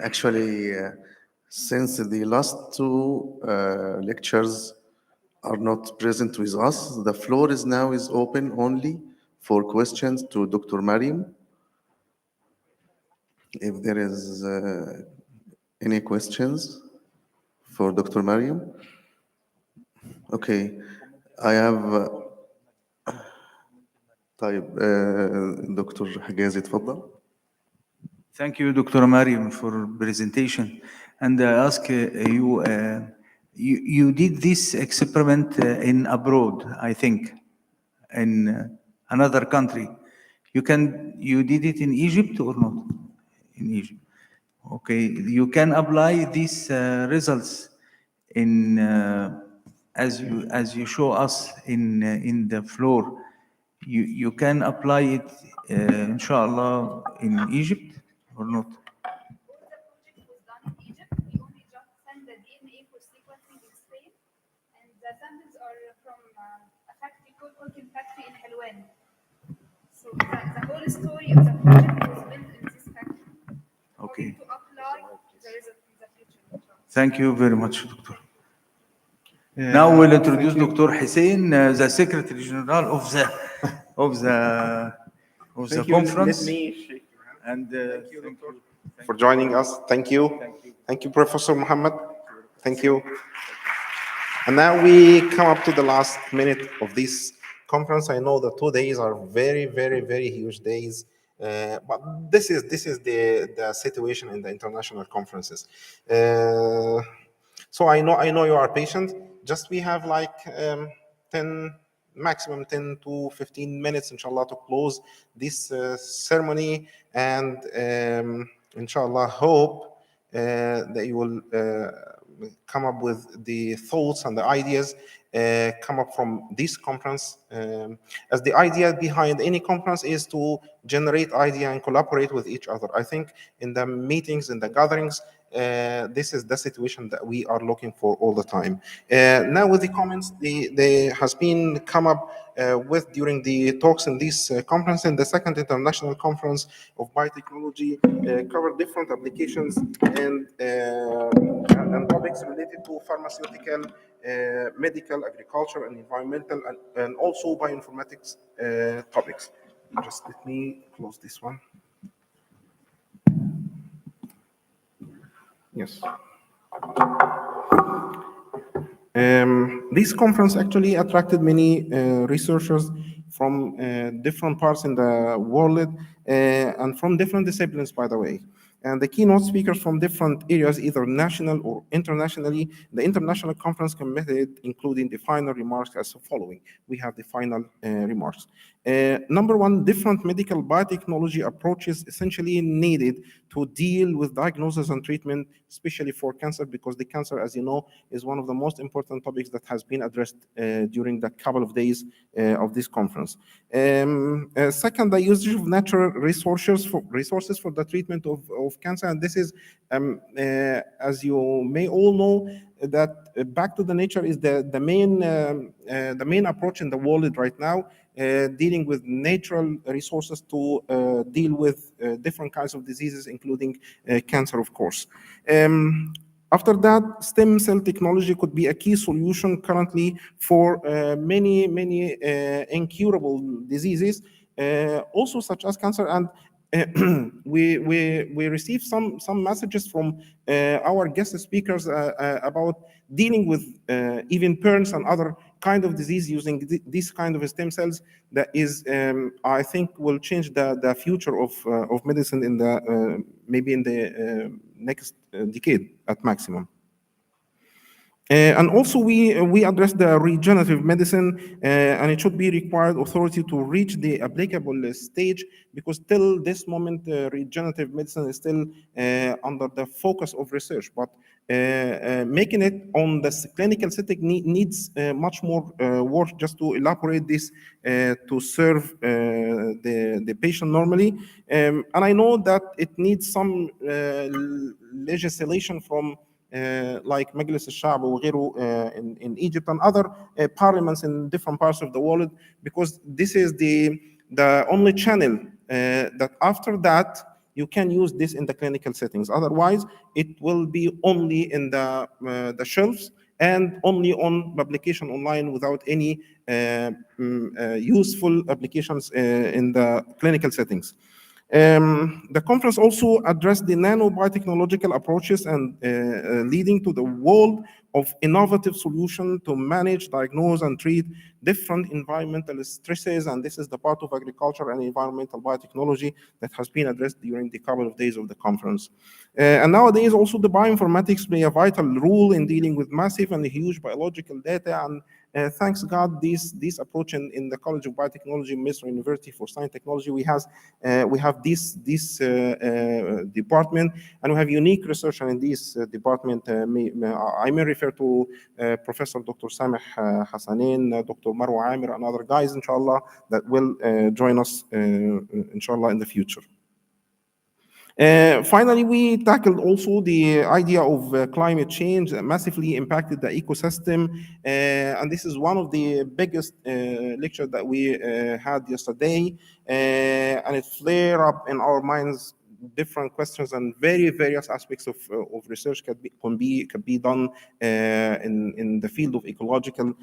Actually, since the last two lectures are not present with us, the floor is now open only for questions to Dr. Mariam. If there is any questions for Dr. Mariam. Okay, I have Dr. حجازي اتفضل. Thank you, Dr. Mariam, for presentation. And I ask you, you did this experiment in abroad, I think, in another country. You did it in Egypt or not? In Egypt. Okay, you can apply these results in as you show us in the floor. You can apply it, inshallah, in Egypt or not? Project was done in Egypt. We whole story of the project was built in this factory. Okay. To apply the result in the future. Thank you very much, Doctor. Now we'll introduce Dr. Hussein, the Secretary General of the Thank you. conference. Let me shake your hand. And thank you, Doctor, for joining us. Thank you. Thank you, Professor Muhammad. Thank you. And now we come up to the last minute of this conference. I know the 2 days are very, very, very huge days. But this is the situation in the international conferences. So I know you are patient. Just we have like maximum 10 to 15 minutes, inshallah, to close this ceremony. And inshallah, hope that you will come up with the thoughts and the ideas come up from this conference. As the idea behind any conference is to generate idea and collaborate with each other. I think in the meetings, in the gatherings, this is the situation that we are looking for all the time. Now with the comments, they has been come up with during the talks in this conference, and the second international conference of biotechnology covered different applications and topics related to pharmaceutical, medical, agriculture, and environmental, and also bioinformatics topics. Just let me close this one. Yes. This conference actually attracted many researchers from different parts in the world and from different disciplines, by the way. And the keynote speakers from different areas, either national or internationally, the international conference committed, including the final remarks as following. We have the final remarks. Number one, different medical biotechnology approaches essentially needed to deal with diagnosis and treatment, especially for cancer, because the cancer, as you know, is one of the most important topics that has been addressed during the couple of days of this conference. Second, the usage of natural resources for the treatment of cancer, and this is, as you may all know, that back to the nature is the main approach in the world right now, dealing with natural resources to deal with different kinds of diseases, including cancer, of course. After that, stem cell technology could be a key solution currently for many incurable diseases, also such as cancer. And we received some messages from our guest speakers about dealing with even burns and other kind of disease using this kind of stem cells. That is, I think, will change the future of medicine in the maybe in the next decade at maximum. And also we address the regenerative medicine, and it should be required authority to reach the applicable stage, because till this moment, regenerative medicine is still under the focus of research, but making it on the clinical setting needs much more work just to elaborate this to serve the patient normally. And I know that it needs some legislation from like مجلس الشعب وغيره in Egypt and other parliaments in different parts of the world, because this is the only channel that after that you can use this in the clinical settings. Otherwise, it will be only in the shelves and only on publication online without any useful applications in the clinical settings. The conference also addressed the nanobiotechnological approaches and leading to the world of innovative solutions to manage, diagnose, and treat different environmental stresses. And this is the part of agriculture and environmental biotechnology that has been addressed during the couple of days of the conference. And nowadays, also the bioinformatics play a vital role in dealing with massive and huge biological data. And thanks God, this approach in the College of Biotechnology, Misr University for Science Technology, we have this department, and we have unique researcher in this department. I may refer to Professor Dr. Sameh Hassanin, Dr. Marwa Amir, and other guys, inshallah, that will join us, inshallah, in the future. Finally, we tackled also the idea of climate change that massively impacted the ecosystem. And this is one of the biggest lectures that we had yesterday. And it flared up in our minds different questions and various aspects of research can be done in the field of ecological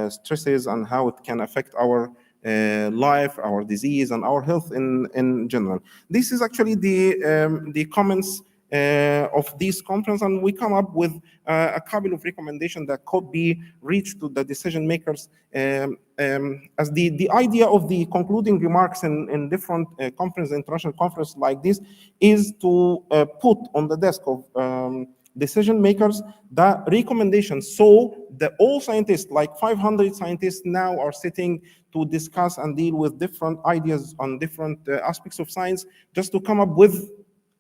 stresses and how it can affect our life, our disease, and our health in general. This is actually the comments of this conference, and we come up with a couple of recommendations that could be reached to the decision makers. As the idea of the concluding remarks in different conferences, international conferences like this, is to put on the desk of decision makers the recommendations, so that all scientists, like 500 scientists now, are sitting to discuss and deal with different ideas on different aspects of science, just to come up with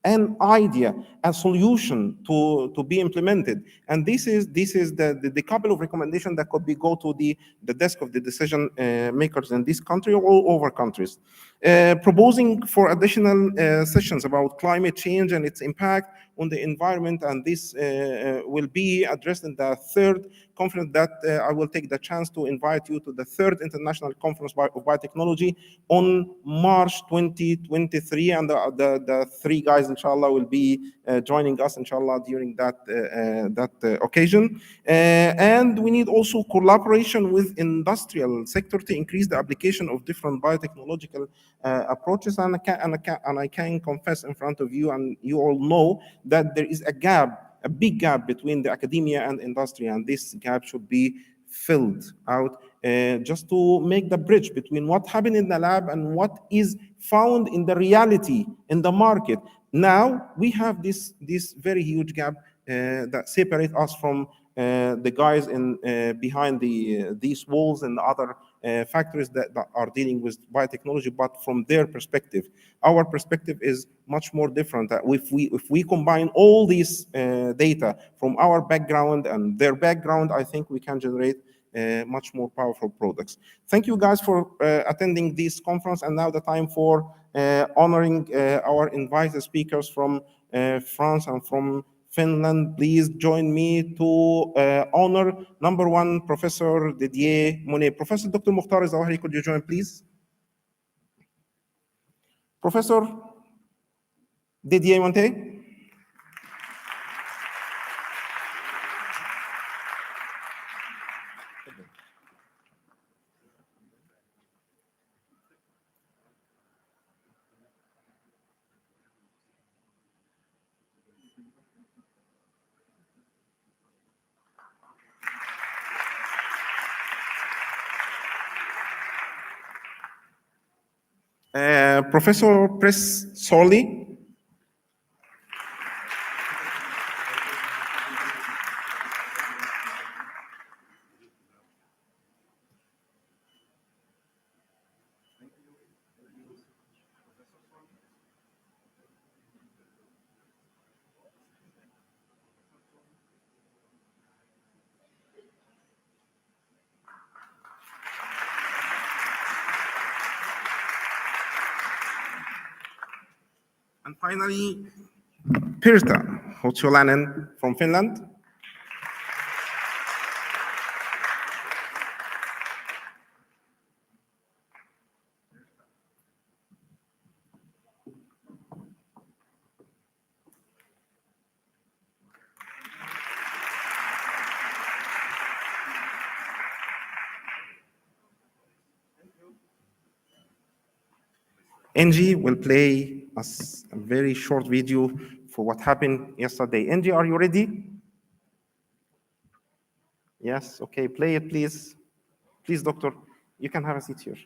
an idea, a solution to be implemented. And this is the couple of recommendations that could be go to the desk of the decision makers in this country or all over countries. Proposing for additional sessions about climate change and its impact on the environment, and this will be addressed in the third conference that I will take the chance to invite you to the third International Conference of Biotechnology on March 2023, and the three guys, inshallah, will be joining us, inshallah, during that occasion. And we need also collaboration with industrial sector to increase the application of different biotechnological approaches, and I can confess in front of you, and you all know, that there is a big gap between the academia and industry, and this gap should be filled out just to make the bridge between what happened in the lab and what is found in the reality in the market. Now we have this very huge gap that separates us from the guys in behind these walls and the other factories that are dealing with biotechnology, but from their perspective. Our perspective is much more different. That if we combine all these data from our background and their background, I think we can generate much more powerful products. Thank you guys for attending this conference, and now the time for honoring our invited speakers from France and from Finland. Please join me to honor number one, Professor Didier Monet. Professor Dr. Mukhtar Zawahri, could you join, please? Professor Didier Monet. Professor Press Soli. And finally, Pirta Hotsolainen from Finland. Angie will play us a very short video for what happened yesterday. Angie, are you ready? Yes, okay, play it, please. Please, doctor, you can have a seat here.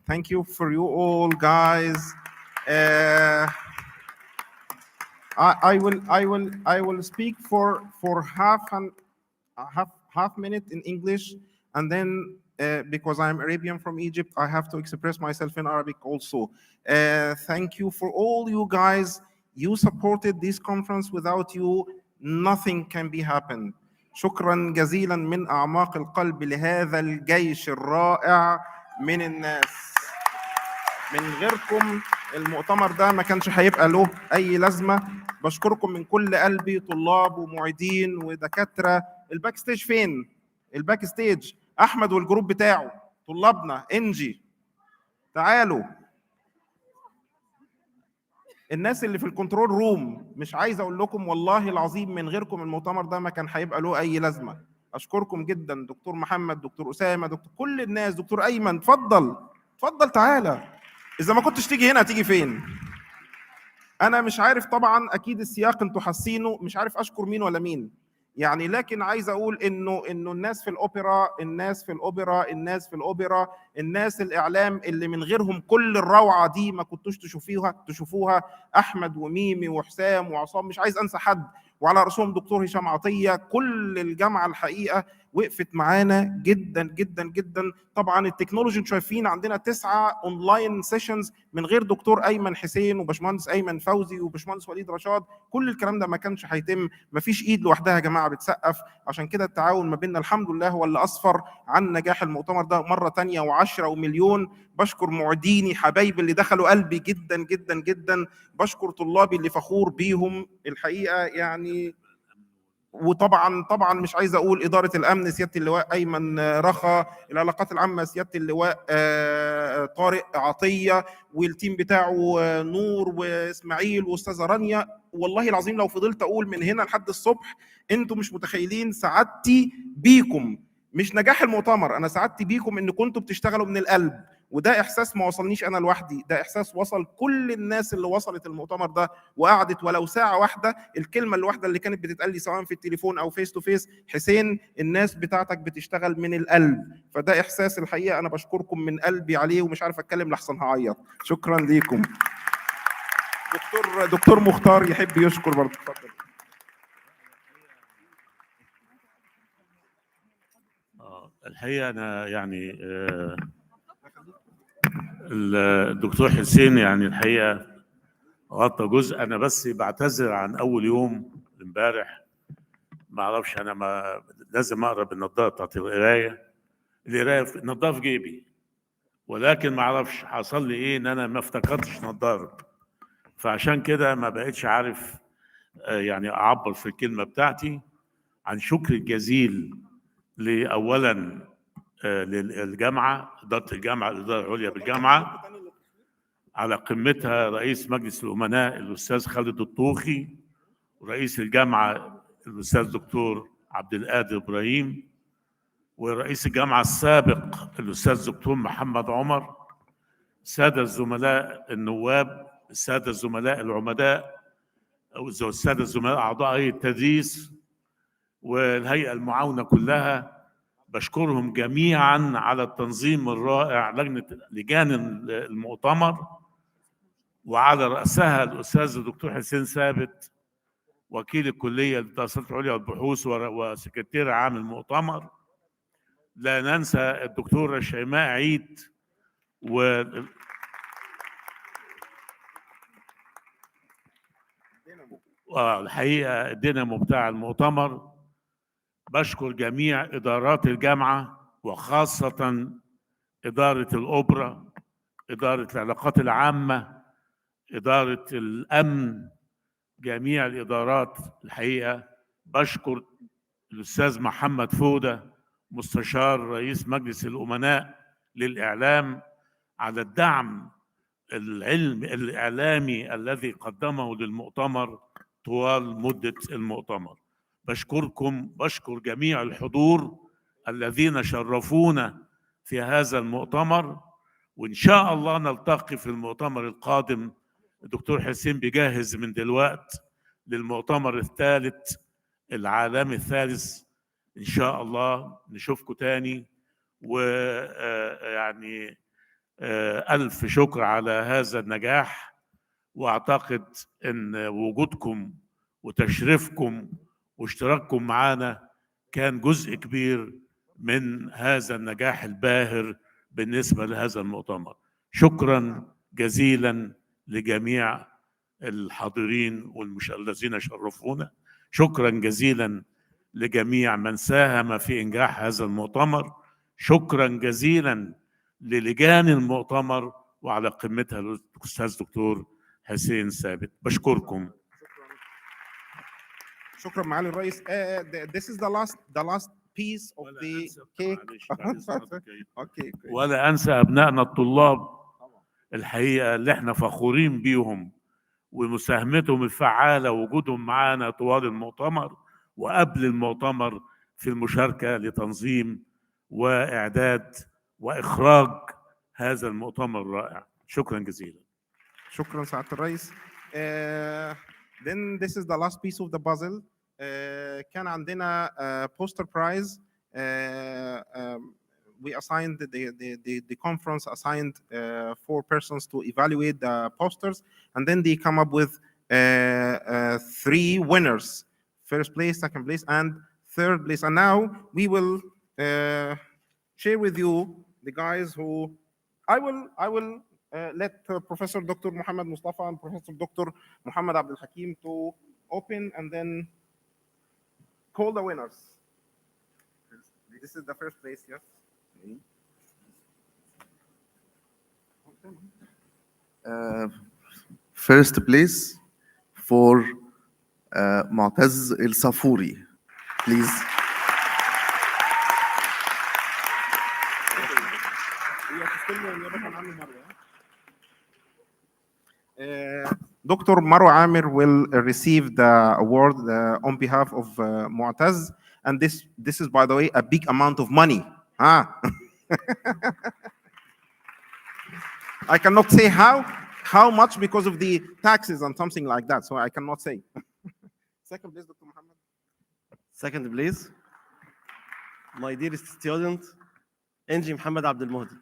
Thank you for you all, guys. I will speak for half minute in English, and then because I'm Arabian from Egypt, I have to express myself in Arabic also. Thank you for all you guys. You supported this conference. Without you, nothing can be happened. شكرا جزيلا من أعماق القلب لهذا الجيش الرائع من الناس. من غيركم المؤتمر ده ما كانش هيبقى له أي لازمة. بشكركم من كل قلبي، طلاب ومعيدين ودكاترة. الباك ستيج فين؟ الباك ستيج أحمد والجروب بتاعه، طلابنا إنجي تعالوا. الناس اللي في الكنترول روم، مش عايز اقول لكم والله العظيم من غيركم المؤتمر ده ما كان هيبقى له اي لازمه. اشكركم جدا، دكتور محمد، دكتور اسامه، دكتور كل الناس، دكتور ايمن، اتفضل اتفضل تعالى. اذا ما كنتش تيجي هنا هتيجي فين؟ انا مش عارف طبعا، اكيد السياق انتوا حاسينه، مش عارف اشكر مين ولا مين يعني، لكن عايز اقول انه الناس في الاوبرا، الناس في الاوبرا، الناس في الاوبرا، الناس الاعلام اللي من غيرهم كل الروعه دي ما كنتوش تشوفوها. احمد وميمي وحسام وعصام، مش عايز انسى حد، وعلى راسهم دكتور هشام عطيه. كل الجامعه الحقيقه وقفت معانا جدا جدا جدا. طبعا التكنولوجي انتوا شايفين عندنا 9 اونلاين سيشنز من غير دكتور ايمن حسين وباشمهندس ايمن فوزي وباشمهندس وليد رشاد. كل الكلام ده ما كانش هيتم. ما فيش ايد لوحدها يا جماعه بتسقف. عشان كده التعاون ما بيننا الحمد لله هو اللي اسفر عن نجاح المؤتمر ده مره ثانيه و10 ومليون. بشكر معيديني حبايبي اللي دخلوا قلبي جدا جدا جدا. بشكر طلابي اللي فخور بيهم الحقيقه يعني. وطبعا مش عايز اقول اداره الامن سياده اللواء ايمن رخا، العلاقات العامه سياده اللواء طارق عطيه، والتيم بتاعه نور واسماعيل واستاذه رانيا. والله العظيم لو فضلت اقول من هنا لحد الصبح، انتم مش متخيلين سعادتي بيكم. مش نجاح المؤتمر، انا سعادتي بيكم ان كنتوا بتشتغلوا من القلب، وده احساس ما وصلنيش انا لوحدي، ده احساس وصل كل الناس اللي وصلت المؤتمر ده وقعدت ولو ساعه واحده. الكلمه الواحده اللي كانت بتتقال لي سواء في التليفون او فيس تو فيس، حسين الناس بتاعتك بتشتغل من القلب. فده احساس الحقيقه انا بشكركم من قلبي عليه، ومش عارف اتكلم لحسن هعيط. شكرا ليكم. دكتور مختار يحب يشكر برضه، اتفضل. الحقيقه انا يعني الدكتور حسين يعني الحقيقه غطى جزء. انا بس بعتذر عن اول يوم امبارح، ما اعرفش انا ما لازم اقرا بالنضاره بتاعت القرايه النضاره في جيبي، ولكن ما اعرفش حصل لي ايه ان انا ما افتكرتش نضاره، فعشان كده ما بقتش عارف يعني اعبر في الكلمه بتاعتي عن شكر الجزيل لاولا للجامعه، اداره الجامعه، الاداره العليا بالجامعه، على قمتها رئيس مجلس الامناء الاستاذ خالد الطوخي، ورئيس الجامعه الاستاذ دكتور عبد القادر ابراهيم، ورئيس الجامعة السابق الأستاذ دكتور محمد عمر، السادة الزملاء النواب، السادة الزملاء العمداء، أو السادة الزملاء أعضاء هيئة التدريس والهيئة المعاونة كلها، بشكرهم جميعا على التنظيم الرائع، لجان المؤتمر، وعلى رأسها الأستاذ الدكتور حسين ثابت وكيل الكلية للدراسات العليا والبحوث وسكرتير عام المؤتمر. لا ننسى الدكتورة شيماء عيد والحقيقة الدينامو بتاع المؤتمر. بشكر جميع إدارات الجامعة وخاصة إدارة الأوبرا، إدارة العلاقات العامة، إدارة الأمن، جميع الإدارات. الحقيقة بشكر الأستاذ محمد فودة مستشار رئيس مجلس الأمناء للإعلام على الدعم الإعلامي الذي قدمه للمؤتمر طوال مدة المؤتمر. بشكركم، بشكر جميع الحضور الذين شرفونا في هذا المؤتمر، وإن شاء الله نلتقي في المؤتمر القادم. الدكتور حسين بيجهز من دلوقت للمؤتمر الثالث العالمي الثالث، إن شاء الله نشوفكم تاني. ويعني ألف شكر على هذا النجاح، وأعتقد أن وجودكم وتشريفكم واشتراككم معنا كان جزء كبير من هذا النجاح الباهر بالنسبة لهذا المؤتمر. شكرا جزيلا لجميع الحاضرين الذين شرفونا. شكرا جزيلا لجميع من ساهم في إنجاح هذا المؤتمر. شكرا جزيلا للجان المؤتمر وعلى قمتها الأستاذ دكتور حسين ثابت. بشكركم. شكرا معالي الرئيس. This is the last piece of the cake. Okay. ولا أنسى أبنائنا الطلاب الحقيقة اللي احنا فخورين بيهم ومساهمتهم الفعالة ووجودهم معنا طوال المؤتمر وقبل المؤتمر في المشاركة لتنظيم وإعداد وإخراج هذا المؤتمر الرائع. شكرا جزيلا. شكرا سعادة الرئيس. Then this is the last piece of the puzzle. كان عندنا poster prize. We assigned the conference assigned 4 persons to evaluate the posters, and then they come up with 3 winners: first place, second place, and third place. And now we will share with you the guys who I will let Professor Dr. Muhammad Mustafa and Professor Dr. Muhammad Abdul Hakim to open and then call the winners. This is the first place, yes. First place for Mu'taz El Safuri, please. Dr. Marwa Amir will receive the award on behalf of Mu'taz, and this is, by the way, a big amount of money. I cannot say how much because of the taxes and something like that, so I cannot say. Second place, Dr. Muhammad. Second place, my dearest student, Engi Muhammad Abdul Mohdi.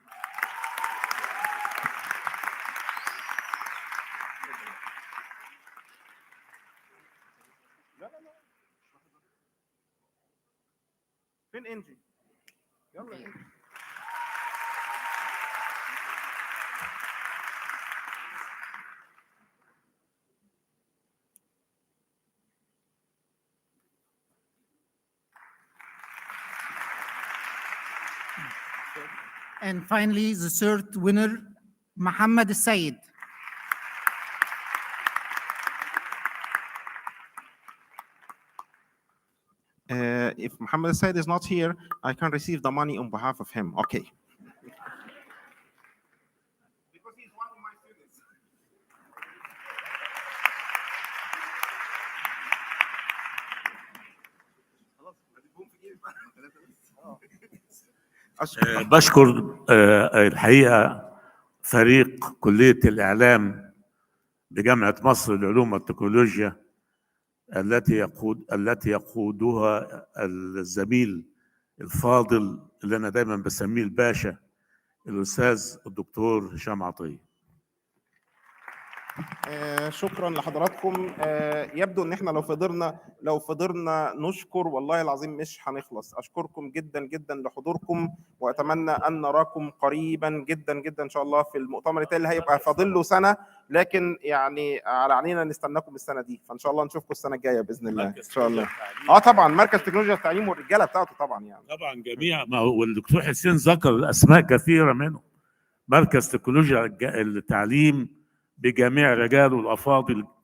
فين انجي؟ يلا انجي. And finally, the third winner, Muhammad Said. If Muhammad Said is not here, I can receive the money on behalf of him. Okay. Because he's one of my students. بشكر الحقيقة فريق كلية الإعلام بجامعة مصر للعلوم والتكنولوجيا التي يقودها الزميل الفاضل اللي أنا دايما بسميه الباشا الأستاذ الدكتور هشام عطية. شكرا لحضراتكم. يبدو ان احنا لو فضلنا نشكر والله العظيم مش هنخلص. اشكركم جدا جدا لحضوركم، واتمنى ان نراكم قريبا جدا جدا ان شاء الله في المؤتمر التالي اللي هيبقى فاضل له سنه، لكن يعني على عينينا نستناكم السنه دي، فان شاء الله نشوفكم السنه الجايه باذن الله ان شاء الله. طبعا مركز تكنولوجيا التعليم والرجاله بتاعته طبعا يعني طبعا جميع، ما هو الدكتور حسين ذكر اسماء كثيره منهم. مركز تكنولوجيا التعليم بجميع رجاله الافاضل